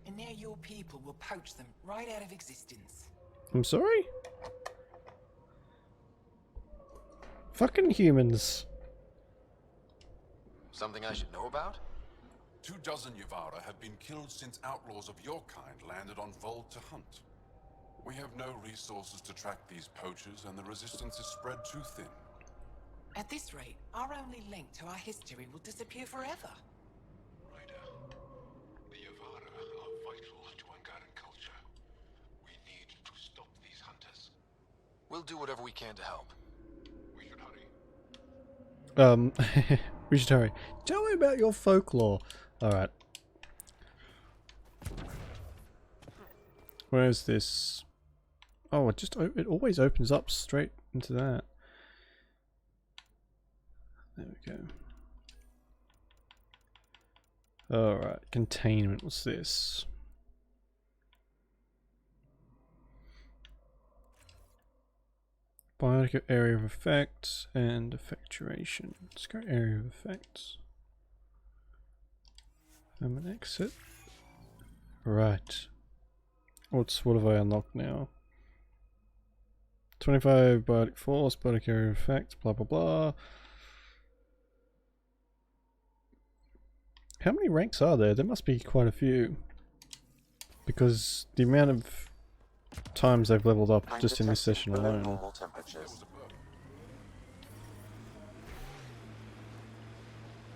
and now your people will poach them right out of existence. I'm sorry? Fucking humans. Something I should know about? 24 Yavara have been killed since outlaws of your kind landed on Vold to hunt. We have no resources to track these poachers, and the resistance is spread too thin. At this rate, our only link to our history will disappear forever. The Yavara are vital to Angaran culture. We need to stop these hunters. We'll do whatever we can to help. We should hurry. We should hurry. Tell me about your folklore. Alright. Where is this? Oh, it always opens up straight into that. There we go. Alright, containment. What's this? Biotic area of effect and effectuation. Let's go area of effects. I'm an exit. Right. What have I unlocked now? 25 biotic force, biotic area of effect, blah blah blah. How many ranks are there? There must be quite a few. Because the amount of times they've leveled up just in this session alone.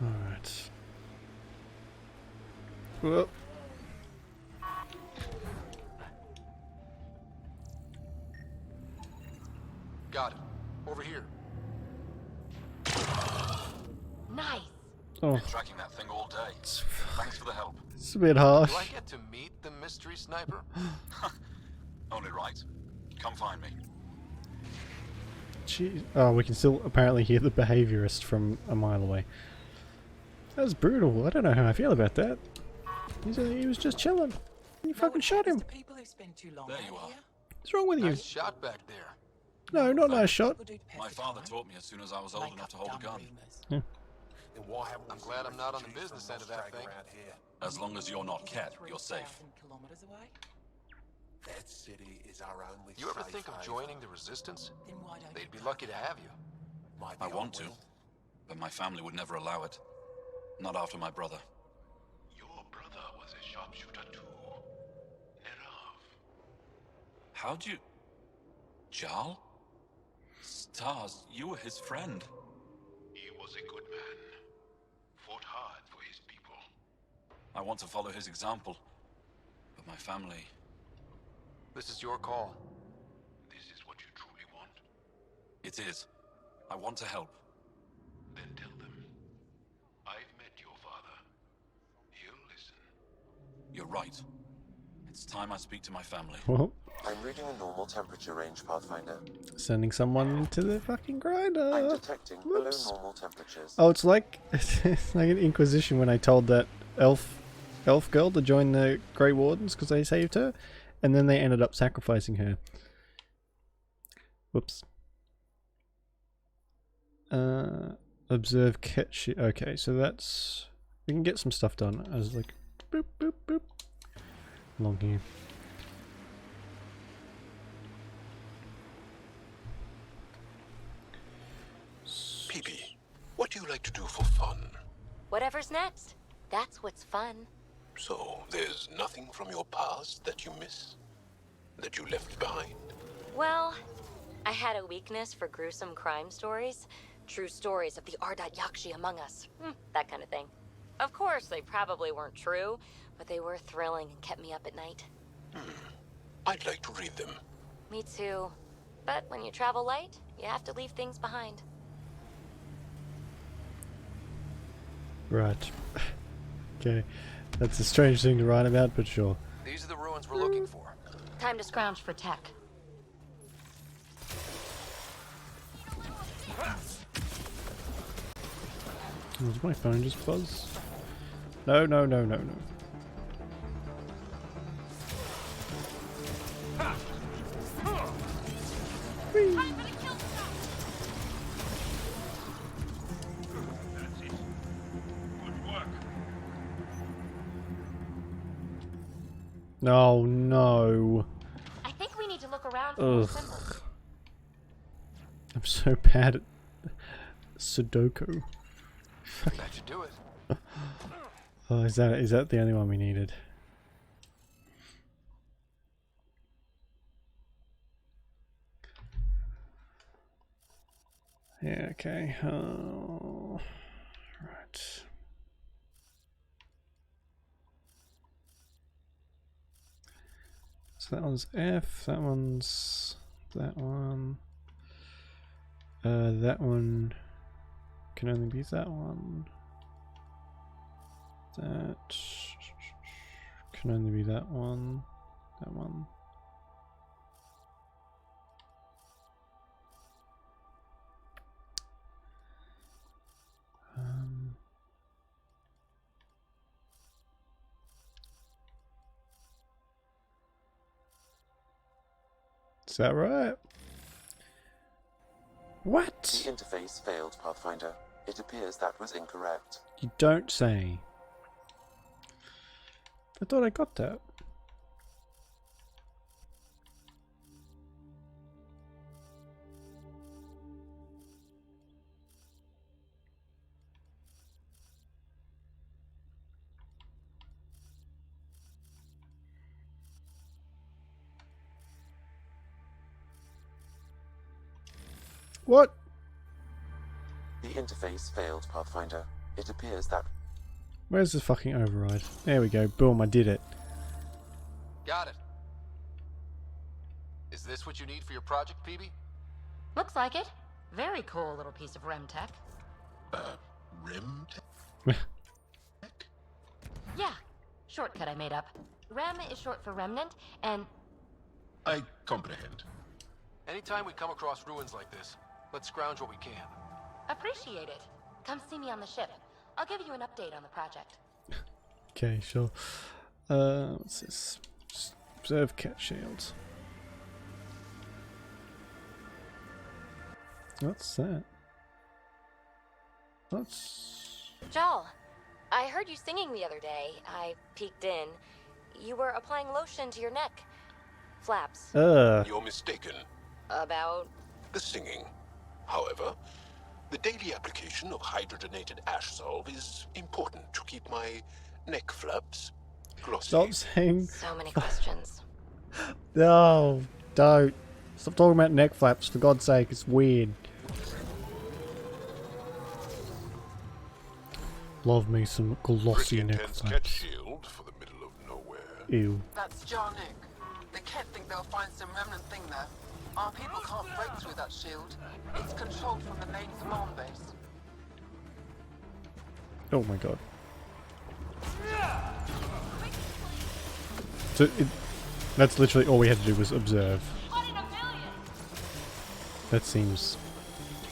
Alright. Well. Got it. Over here. Nice. Oh. Been tracking that thing all day. Thanks for the help. It's a bit harsh. Do I get to meet the mystery sniper? Only right. Come find me. Gee. Oh, we can still apparently hear the behaviorist from a mile away. That was brutal. I don't know how I feel about that. He was just chilling. You fucking shot him. People who spend too long There you are. What's wrong with you? Nice shot back there. No, not nice shot. My father taught me as soon as I was old enough to hold a gun. Yeah. I'm glad I'm not on the business end of that thing. As long as you're not Ket, you're safe. Kilometers away? That city is our only You ever safe think of haven. joining the resistance? Then why don't They'd be lucky to have you. Might I be want to, will. but my family would never allow it. Not after my brother. Your brother was a sharpshooter too. Nerav. How'd you... Jarl? Stars, you were his friend. He was a good man. Fought hard for his people. I want to follow his example. But my family... This is your call. This is what you truly want? It is. I want to help. Then tell them. I've met your father. He'll listen. You're right. It's It's time I speak to my family. Well, I'm reading a normal temperature range, Pathfinder. sending someone into the fucking grinder. I'm detecting below Whoops. normal temperatures. Oh, it's like an Inquisition when I told that elf girl to join the Grey Wardens because they saved her, and then they ended up sacrificing her. Whoops. Observe catch. Okay, so that's we can get some stuff done. I was like, boop boop boop, along here. PB, what do you like to do for fun? Whatever's next. That's what's fun. So, there's nothing from your past that you miss? That you left behind? Well, I had a weakness for gruesome crime stories. True stories of the Ardat Yakshi among us. That kind of thing. Of course, they probably weren't true, but they were thrilling and kept me up at night. I'd like to read them. Me too. But when you travel light, you have to leave things behind. Right. Okay. That's a strange thing to write about, but sure. These are the ruins we're looking for. Time to scrounge for tech. Does my phone just buzz? No, no, no, no, no. Whee. Oh no. I think we need to look around for more symbols. I'm so bad at Sudoku. That should do it. Oh, is that the only one we needed? Yeah, okay. Right. So that one's F, that one's that one. That one can only be that one. That can only be that one. That one. Is that right? What? The interface failed, Pathfinder. It appears that was incorrect. You don't say. I thought I got that. What? The interface failed, Pathfinder. It appears that... Where's the fucking override? There we go. Boom, I did it. Got it. Is this what you need for your project, PB? Looks like it. Very cool little piece of REM tech. REM tech? Yeah, shortcut I made up. REM is short for remnant, and... I comprehend. Anytime we come across ruins like this, let's scrounge what we can. Appreciate it. Come see me on the ship. I'll give you an update on the project. Okay, sure. What's this? Observe cat shields. What's that? What's... Jal, I heard you singing the other day. I peeked in. You were applying lotion to your neck. Flaps. You're mistaken. About? The singing. However, the daily application of hydrogenated ash salve is important to keep my neck flaps glossy. Stop saying... So many questions. No, don't. Stop talking about neck flaps, for God's sake, it's weird. Love me some glossy neck flaps. Shield for the middle of nowhere. Ew. That's Jarnik. The Kett think they'll find some remnant thing there. Our people can't break through that shield. It's controlled from the main command base. Oh my god. So That's literally all we had to do was observe. That seems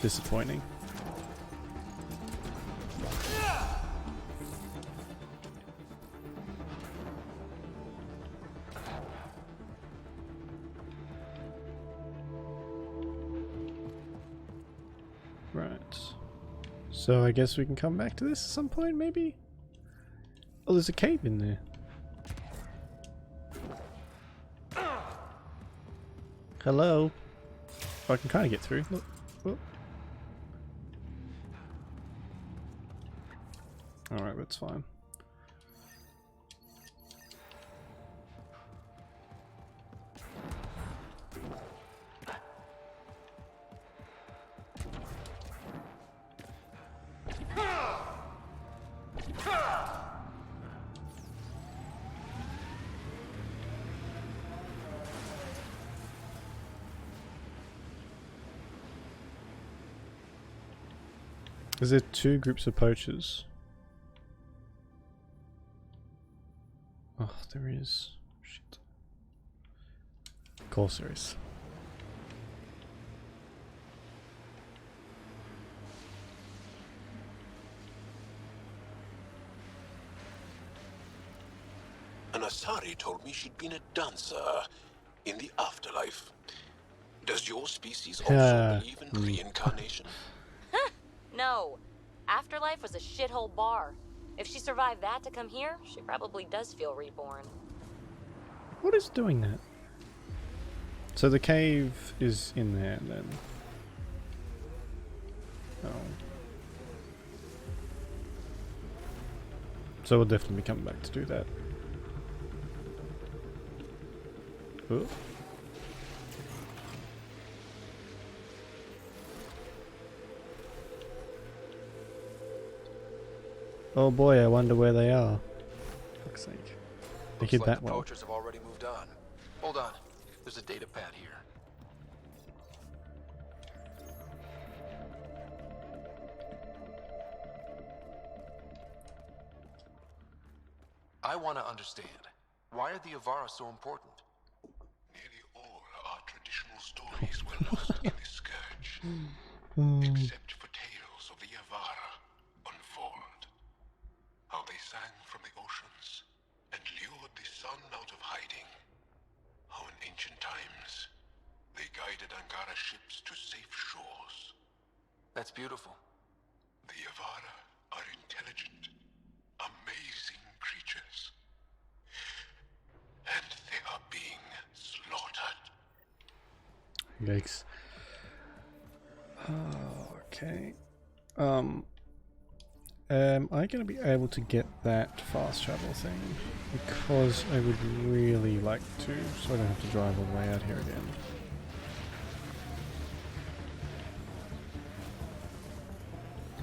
disappointing. Right. So I guess we can come back to this at some point, maybe? Oh, there's a cave in there. Hello? Oh, I can kind of get through. Look. Look. Alright, that's fine. Is there two groups of poachers? Oh, there is. Shit. Of course there is. An Asari told me she'd been a dancer in the afterlife. Does your species also believe in reincarnation? No. Afterlife was a shithole bar. If she survived that to come here, she probably does feel reborn. What is doing that? So the cave is in there then. Oh. So we'll definitely be coming back to do that. Oh. Oh boy, I wonder where they are. Fuck's sake. They Looks hid like that the well. poachers have already moved on. Hold on. There's a data pad here. I want to understand. Why are the Avara so important? Nearly all our traditional stories were lost in the Scourge, except for tales of the Avara unfold. How they sang from the oceans and lured the sun out of hiding. How in ancient times they guided Angara ships to safe shores. That's beautiful. The Avara are intelligent, amazing creatures. And they are being slaughtered. Yikes. Okay. Am I going to be able to get that fast travel thing? Because I would really like to, so I don't have to drive all the way out here again.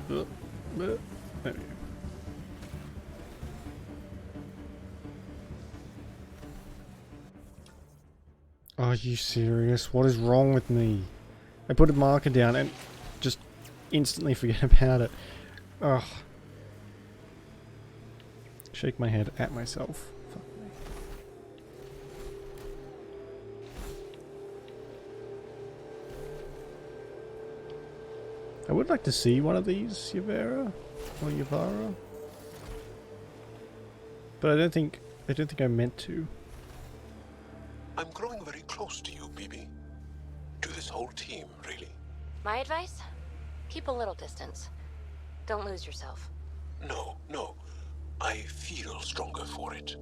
There we go. Are you serious? What is wrong with me? I put a marker down and just instantly forget about it. Ugh. Shake my head at myself. Fuck me. I would like to see one of these, Yavara or Yavara, but I don't think I meant to. I'm growing very close to you, Bibi. To this whole team, really. My advice? Keep a little distance. Don't lose yourself. No, no. I feel stronger for it.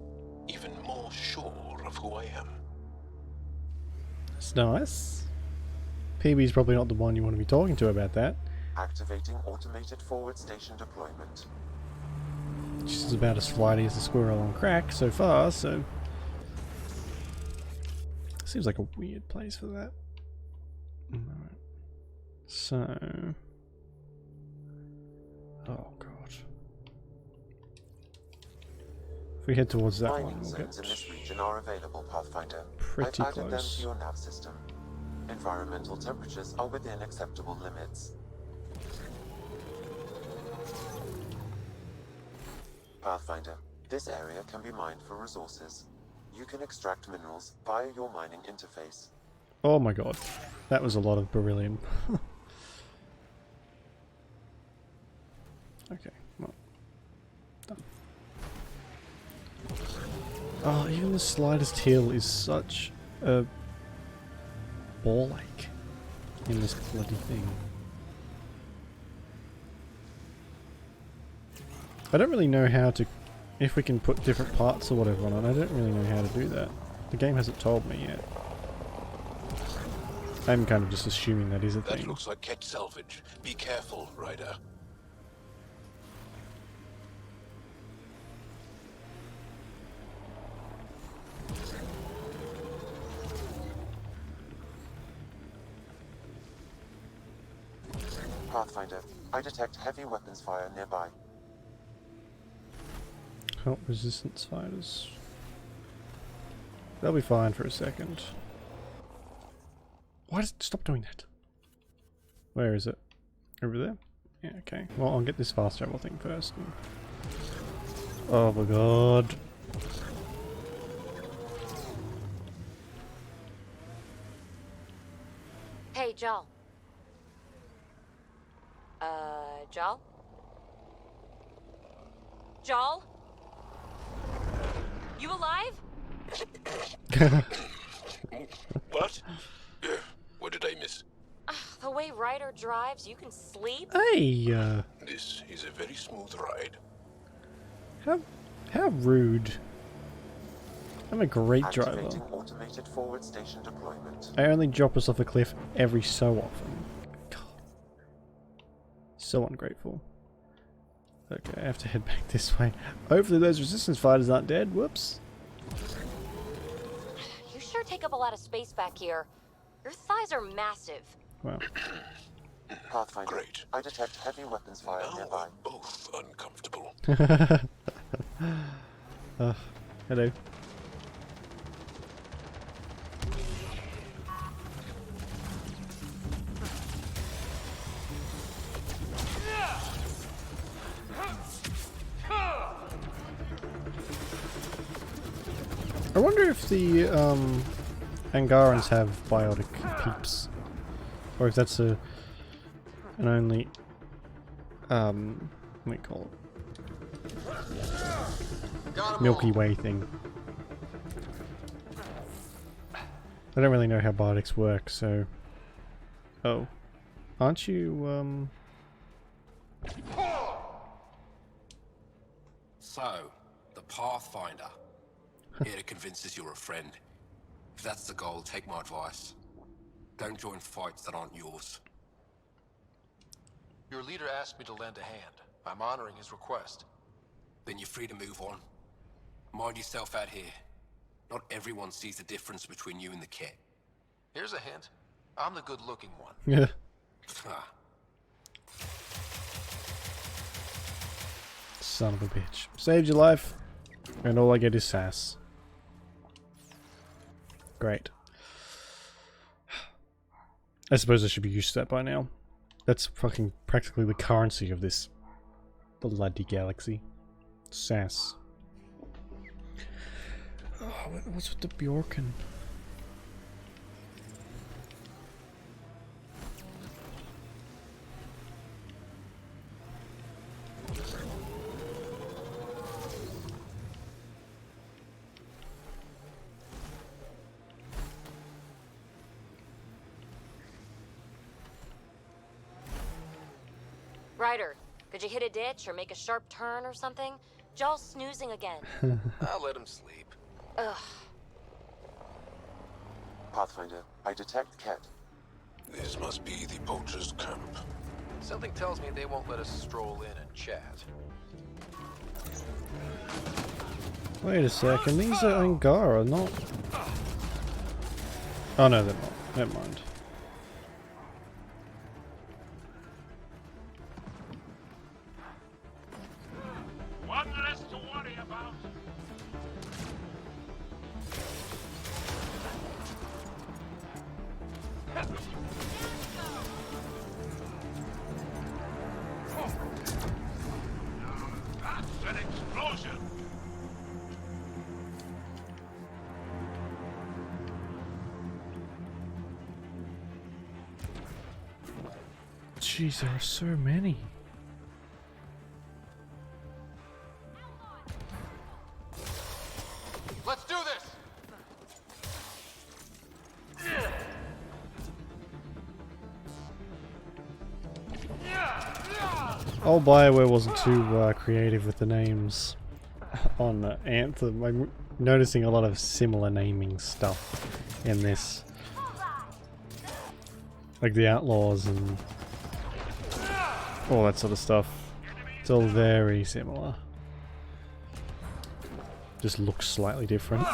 Even more sure of who I am. That's nice. PB's probably not the one you want to be talking to about that. Activating automated forward station deployment. She's about as flighty as a squirrel on crack so far, so... Seems like a weird place for that. Alright. So... Oh god. If we head towards that one, we'll get... Zones in this region are available, Pathfinder. Pretty I've added them close. to your nav system. Environmental temperatures are within acceptable limits. Pathfinder, this area can be mined for resources. you can extract minerals via your mining interface. Oh my god. That was a lot of beryllium. Okay, well. Done. Oh, even the slightest hill is such a ball ache in this bloody thing. I don't really know how to, if we can put different parts or whatever on it. I don't really know how to do that. The game hasn't told me yet. I'm kind of just assuming that is a thing. That looks like Ket salvage. Be careful, Ryder. Pathfinder, I detect heavy weapons fire nearby. Help resistance fighters. They'll be fine for a second. Why does it stop doing that? Where is it? Over there? Yeah, okay. Well, I'll get this fast travel thing first. Oh my god. Hey, Joel. Joel? Joel? You alive? What? What did I miss? The way Ryder drives, you can sleep? Hey, This is a very smooth ride. how rude. I'm a great driver. Activating automated forward station deployment. I only drop us off a cliff every so often. God. So ungrateful. Okay, I have to head back this way. Hopefully those resistance fighters aren't dead. Whoops. You sure take up a lot of space back here. Your thighs are massive. Wow. Pathfinder, great. I detect heavy weapons fire nearby. Both uncomfortable. Hello. I wonder if the Angarans have biotic peeps, or if that's an only what do you call it? Milky Way thing. I don't really know how biotics work, so. Oh, aren't you So, the Pathfinder. Here to convince us you're a friend. If that's the goal, take my advice. Don't join fights that aren't yours. Your leader asked me to lend a hand. I'm honoring his request. Then you're free to move on. Mind yourself out here. Not everyone sees the difference between you and the Ket. Here's a hint. I'm the good-looking one. Yeah. Son of a bitch. Saved your life, and all I get is sass. Great. I suppose I should be used to that by now. That's fucking practically the currency of this bloody galaxy. Sass. Oh, what's with the Bjorken? Ryder, could you hit a ditch or make a sharp turn or something? Joel's snoozing again. I'll let him sleep. Ugh. Pathfinder, I detect Ket. This must be the poacher's camp. Something tells me they won't let us stroll in and chat. Wait a second, these are Angara, not... Oh no, they're not. Never mind. One less to worry about. That's an explosion. Jeez, there are so many. Let's do this! Oh, BioWare wasn't too creative with the names on Anthem. I'm noticing a lot of similar naming stuff in this. Like the Outlaws and all that sort of stuff. It's all very similar. Just looks slightly different.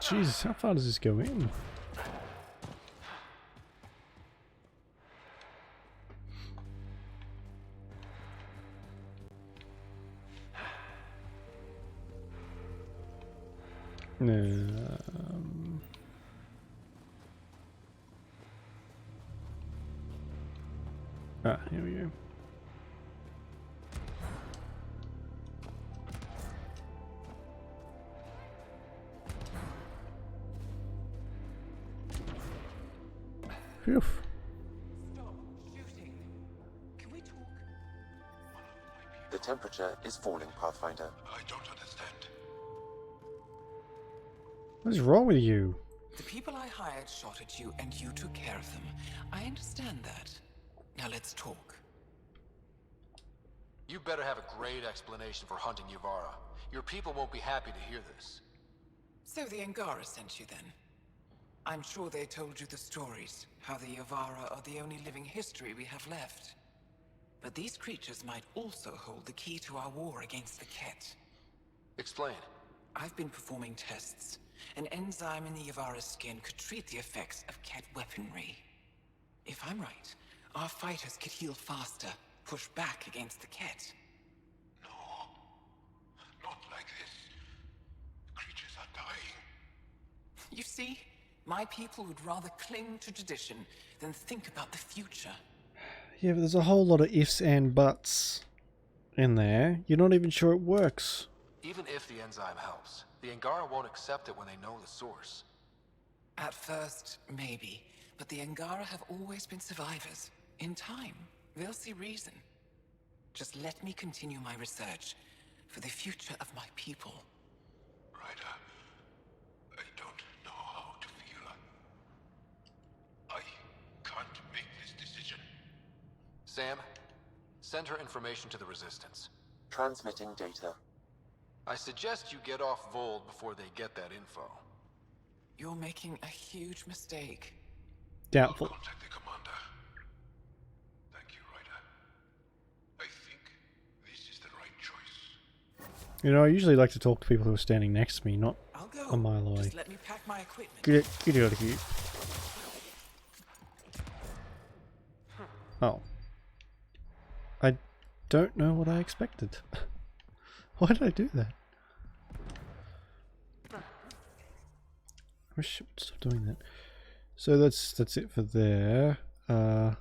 Jesus, how far does this go in? Here we go. Phew. Stop shooting. Can we talk? The temperature is falling, Pathfinder. I don't understand. What is wrong with you? The people I hired shot at you, and you took care of them. I understand that. Now let's talk. You better have a great explanation for hunting Yavara. Your people won't be happy to hear this. So the Angara sent you then? I'm sure they told you the stories, how the Yavara are the only living history we have left. But these creatures might also hold the key to our war against the Ket. Explain. I've been performing tests. An enzyme in the Yavara's skin could treat the effects of Ket weaponry. If I'm right, our fighters could heal faster, push back against the Ket. No. Not like this. Creatures are dying. You see, my people would rather cling to tradition than think about the future. Yeah, but there's a whole lot of ifs and buts in there. You're not even sure it works. Even if the enzyme helps, the Angara won't accept it when they know the source. At first, maybe. But the Angara have always been survivors. In time, they'll see reason. Just let me continue my research for the future of my people. Ryder, I don't know how to feel. I can't make this decision. Sam, send her information to the Resistance. Transmitting data. I suggest you get off Vold before they get that info. You're making a huge mistake. Doubtful. I'll contact the commander. Thank you, Ryder. I think this is the right choice. You know, I usually like to talk to people who are standing next to me, not I'll go. a mile away. Just let me pack my equipment. Get out of here. Oh. I don't know what I expected. Why did I do that? I wish I would stop doing that. So that's it for there. Can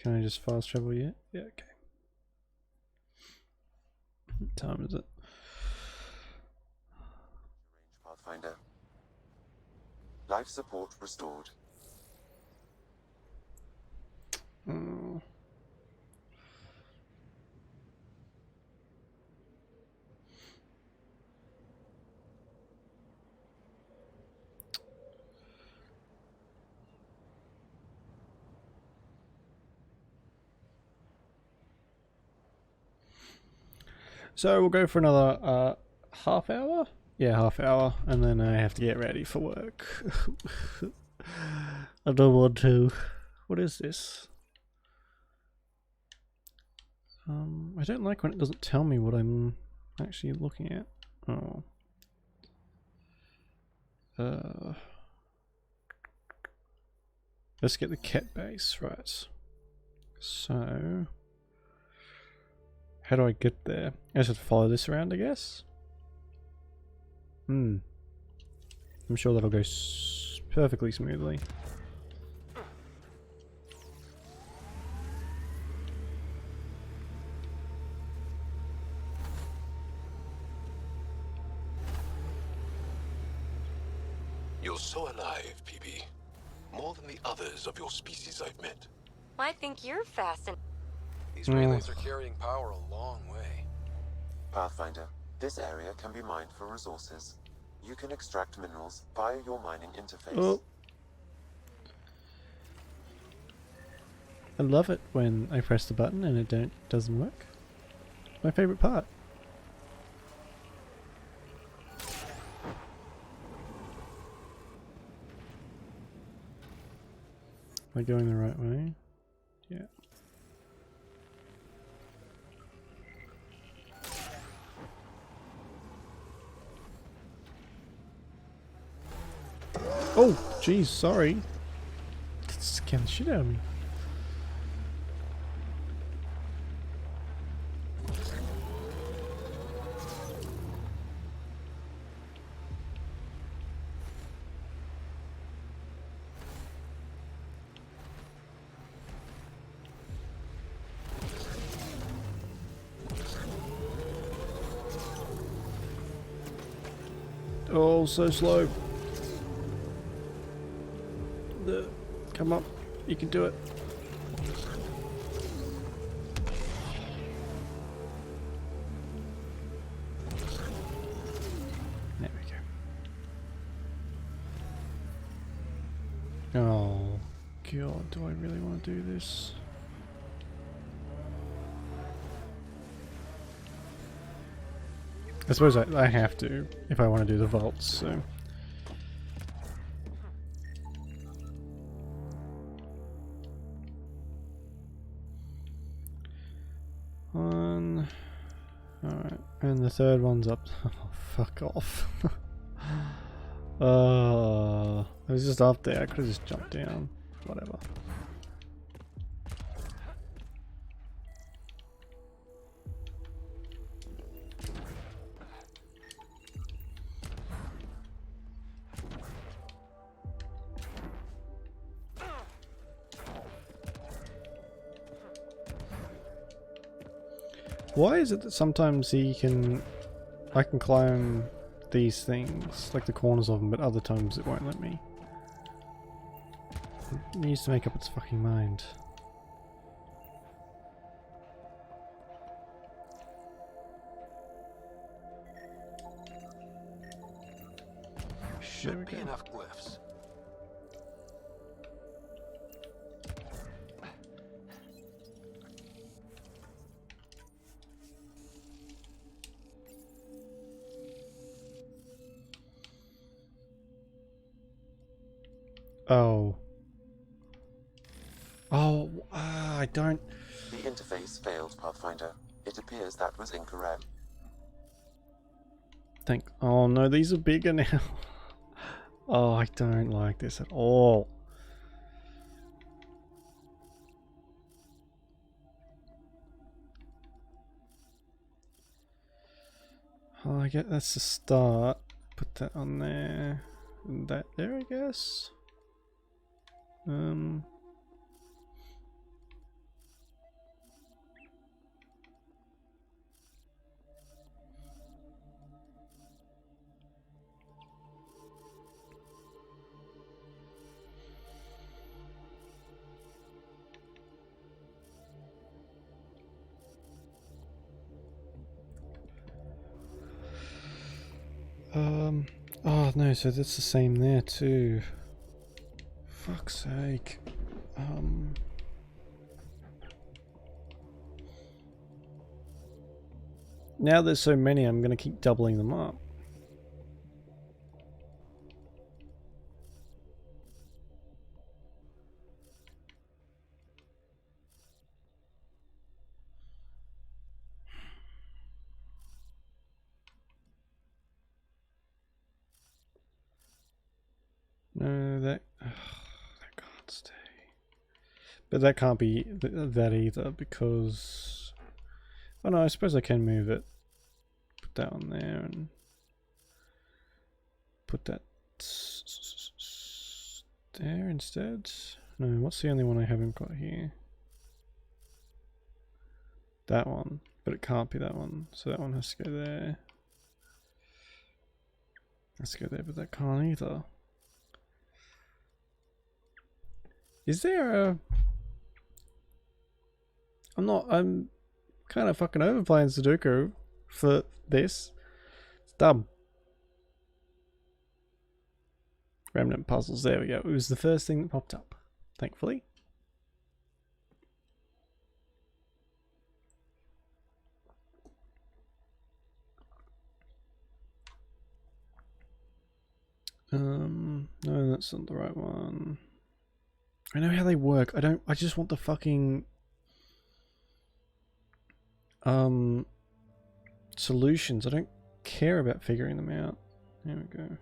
I just fast travel yet? Yeah, okay. What time is it? Pathfinder. Life support restored. Oh. So we'll go for another half hour? Yeah, half hour, and then I have to get ready for work. I don't want to. What is this? I don't like when it doesn't tell me what I'm actually looking at. Oh. Let's get the Ket base, right. So how do I get there? I just have to follow this around, I guess. I'm sure that'll go perfectly smoothly. others of your species I've met. I think you're fascinating. These relays are carrying power a long way. Pathfinder, this area can be mined for resources. You can extract minerals via your mining interface. Oh. I love it when I press the button and it doesn't work. My favorite part. Am I going the right way? Yeah. Oh, jeez, sorry. That scared the shit out of me. Oh, so slow. Come up. You can do it. There we go. Oh, God. Do I really want to do this? I suppose I have to if I want to do the vaults, so. One. Alright, and the third one's up. Oh, fuck off. I was just up there, I could have just jumped down. Whatever. Why is it that sometimes I can climb these things, like the corners of them, but other times it won't let me? It needs to make up its fucking mind. Should be enough glyphs. Oh. Oh, I don't... The interface failed, Pathfinder. It appears that was incorrect. Oh no, these are bigger now. Oh, I don't like this at all. Oh, I get that's the start. Put that on there. And that there, I guess. Oh no, so that's the same there too. Fuck's sake. Now there's so many, I'm gonna keep doubling them up. No, that can't stay. But that can't be that either because... Oh no, I suppose I can move it. Put that on there and put that there instead. No, what's the only one I haven't got here? That one, but it can't be that one, so that one has to go there. Has to go there, but that can't either. Is there a... I'm kind of fucking overplaying Sudoku for this. It's dumb. Remnant puzzles, there we go. It was the first thing that popped up, thankfully. No, that's not the right one. I know how they work. I just want the fucking solutions. I don't care about figuring them out. There we go.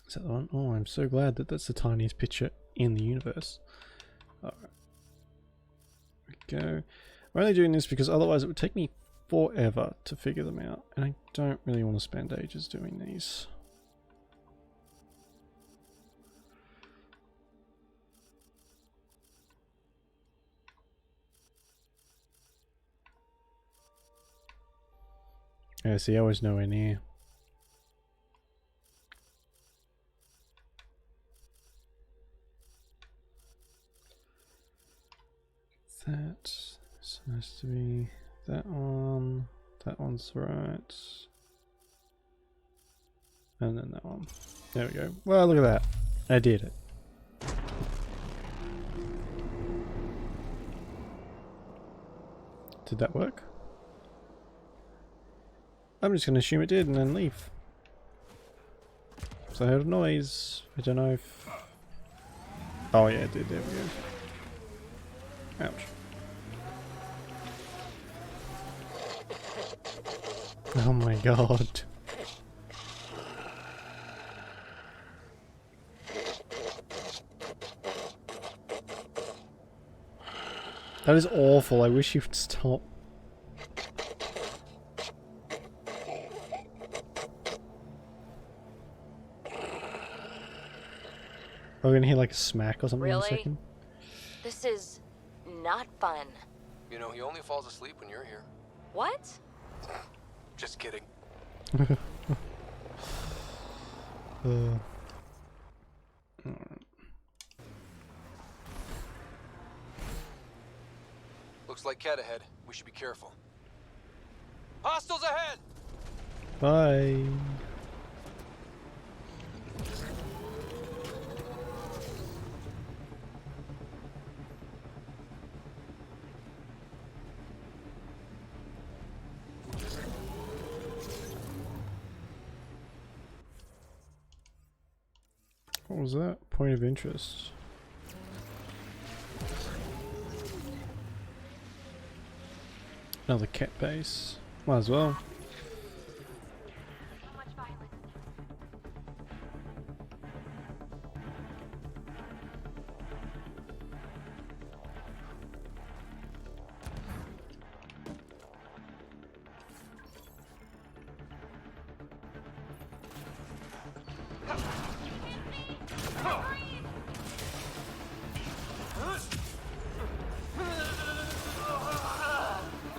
Is that the one? Oh, I'm so glad that that's the tiniest picture in the universe. Alright. There we go. I'm only doing this because otherwise it would take me forever to figure them out, and I don't really want to spend ages doing these. Yeah, see, I was nowhere near. That's supposed to be that one. That one's right. And then that one. There we go. Well, look at that. I did it. Did that work? I'm just going to assume it did and then leave. So I heard a noise. I don't know if... Oh yeah, it did. There we go. Ouch. Oh my god. That is awful. I wish you'd stop. We're gonna hear like a smack or something in a second. This is not fun. You know, he only falls asleep when you're here. What? Just kidding. Looks like Cat ahead. We should be careful. Hostiles ahead! Bye. What was that? Point of interest. Another cat base. Might as well.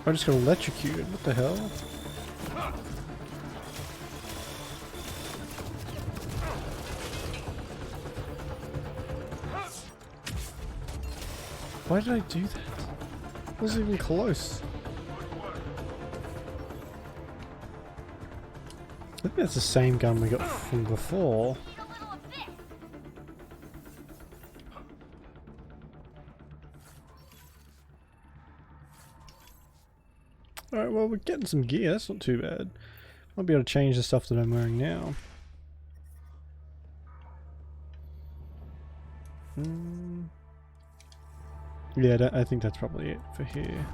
I just got electrocuted. What the hell? Why did I do that? It wasn't even close. I think that's the same gun we got from before. Alright, well, we're getting some gear. That's not too bad. Might be able to change the stuff that I'm wearing now. Yeah, I think that's probably it for here.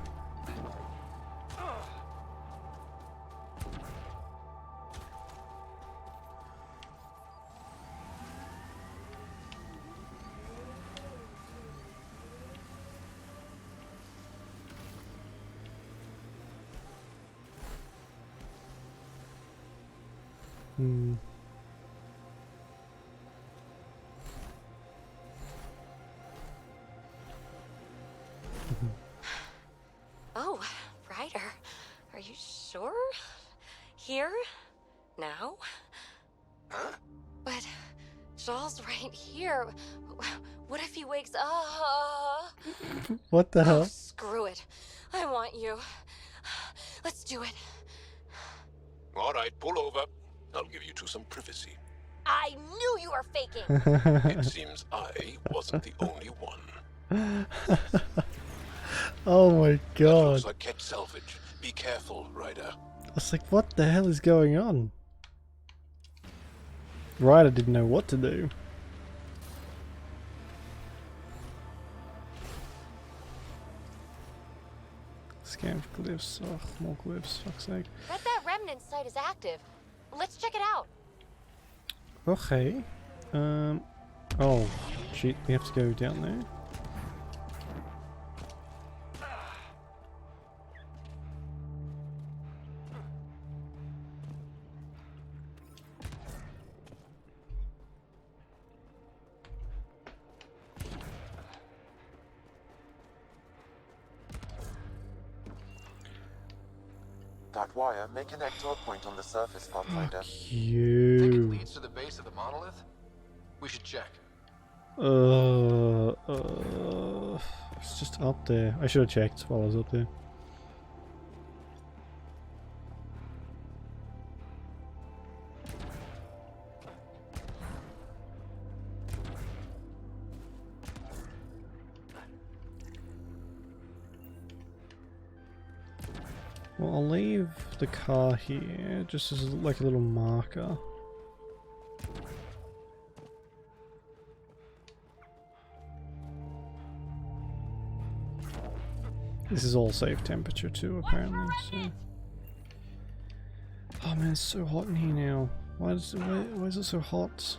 Oh, Ryder. Are you sure? Here? Now? Huh? But Joel's right here. What if he wakes up? What the hell? Oh, screw it. I want you. Let's do it. All right, pull over. I'll give you two some privacy. I knew you were faking. It seems I wasn't the only one. Oh my That god. looks like Ket salvage. Be careful, Ryder. I was like, what the hell is going on? Ryder didn't know what to do. Scan for glyphs. Oh, more glyphs. Fuck's sake. Bet that remnant site is active. Let's check it out. Okay. Oh, shit. We have to go down there. That wire may connect to a point on the surface, Pathfinder. Think it You. leads to the base of the monolith? We should check. It's just up there. I should have checked while I was up there. Well, I'll leave the car here just as like a little marker. This is all safe temperature too, apparently. So. Oh man, it's so hot in here now. Why is it so hot?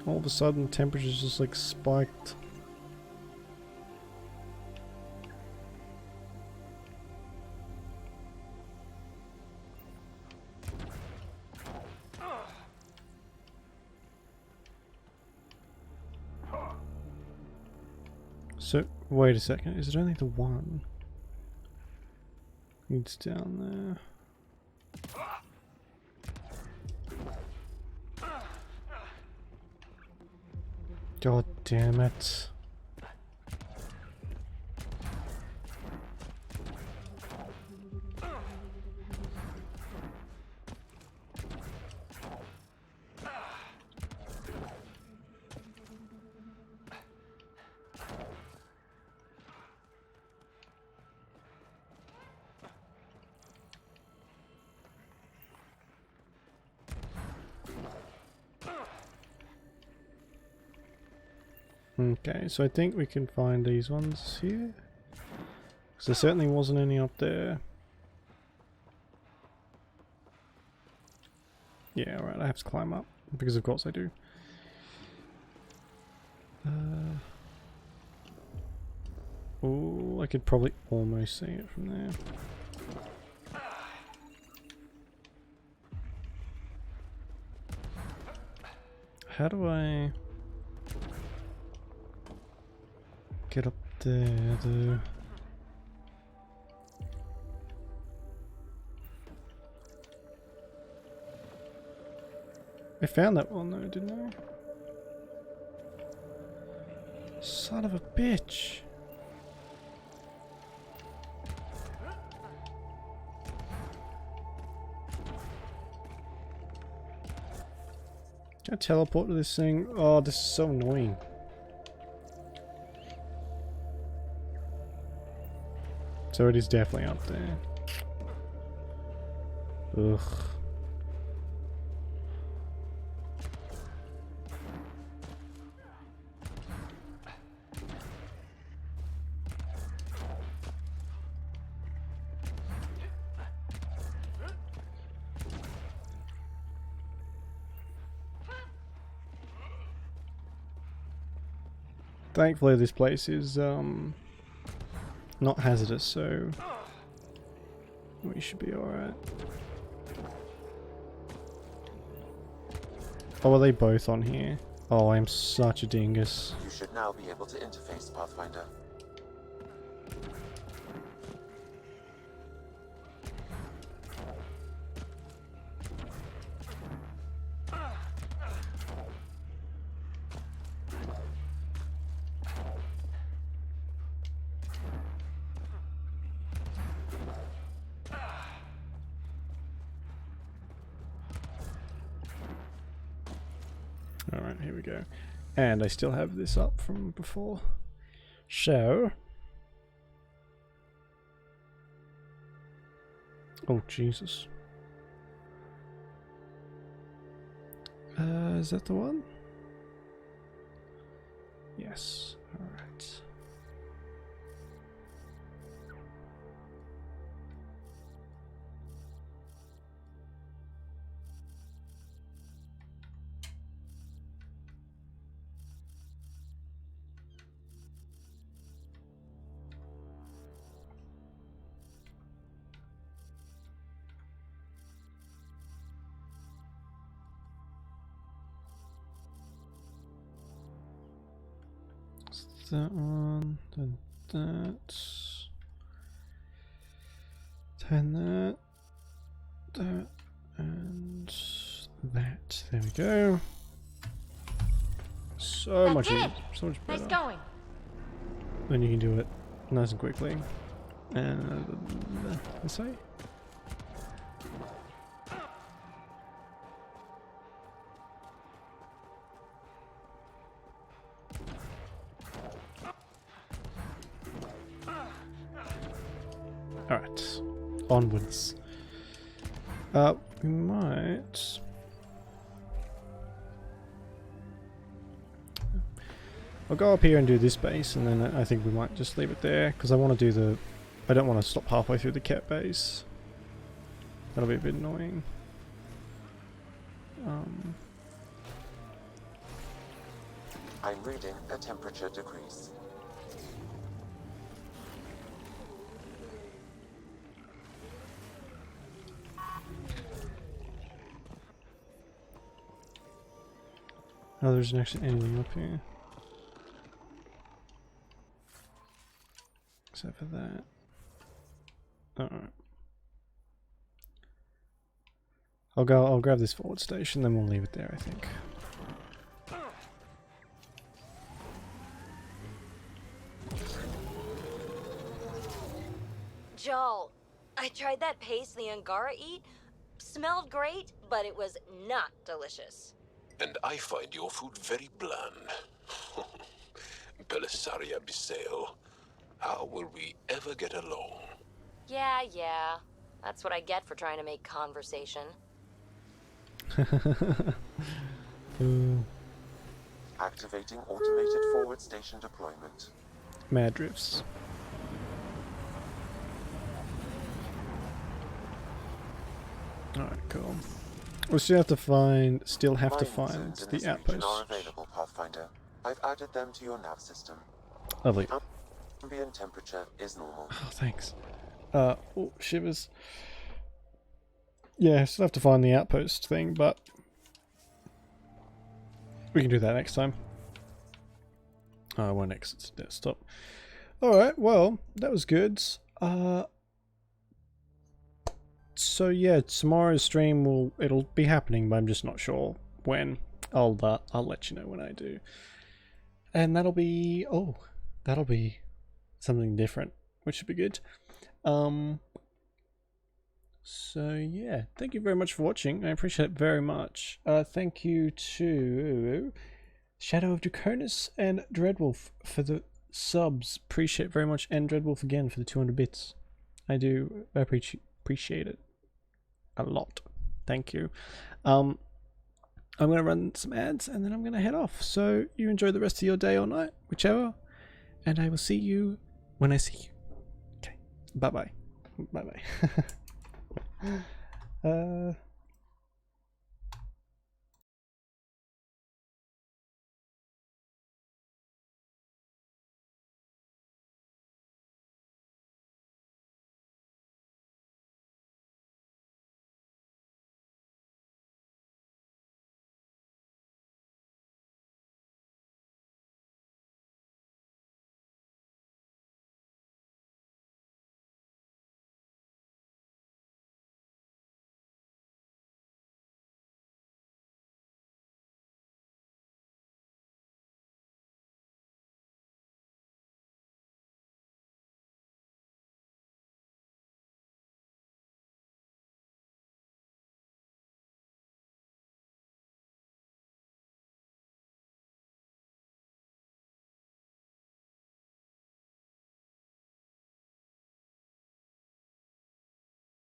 All of a sudden, temperature's just like spiked. So, wait a second, is it only the one? It's down there. God damn it. Okay, so I think we can find these ones here. Because there certainly wasn't any up there. Yeah, alright, I have to climb up. Because of course I do. Oh, I could probably almost see it from there. How do I get up there though? I found that one though, didn't I? Son of a bitch! Can I teleport to this thing? Oh, this is so annoying. So it is definitely up there. Ugh. Thankfully this place is not hazardous, so we should be alright. Oh, are they both on here? Oh, I'm such a dingus. You should now be able to interface, Pathfinder. Alright, here we go. And I still have this up from before. So... Oh, Jesus. Is that the one? Yes. Alright. That one, then that, then that, and that. There we go. So much better. Nice going. Then you can do it nice and quickly. And this way. Alright, onwards. We might... I'll go up here and do this base, and then I think we might just leave it there, because I want to do the... I don't want to stop halfway through the cat base. That'll be a bit annoying. I'm reading a temperature decrease. Oh, there's actually anything up here. Except for that. Alright. I'll grab this forward station, then we'll leave it there, I think. Joel, I tried that paste the Angara eat. Smelled great, but it was not delicious. And I find your food very bland. Belisaria Biseo, how will we ever get along? Yeah. That's what I get for trying to make conversation. Activating automated forward station deployment. Mad drifts. Alright, cool. We still have to find the outpost. Are available, Pathfinder. I've added them to your nav system. Lovely. Ambient temperature is normal. Oh, thanks. Oh, shivers. Yeah, still have to find the outpost thing, but we can do that next time. I won't exit the desktop. Alright, well, that was good. So yeah, tomorrow's stream it'll be happening, but I'm just not sure when. I'll let you know when I do. And that'll be something different, which should be good. So yeah, thank you very much for watching. I appreciate it very much. Thank you to Shadow of Draconis and Dreadwolf for the subs. Appreciate it very much, and Dreadwolf again for the 200 bits. I do appreciate it a lot. Thank you. I'm going to run some ads and then I'm going to head off. So you enjoy the rest of your day or night, whichever. And I will see you when I see you. Okay. Bye-bye. Bye-bye.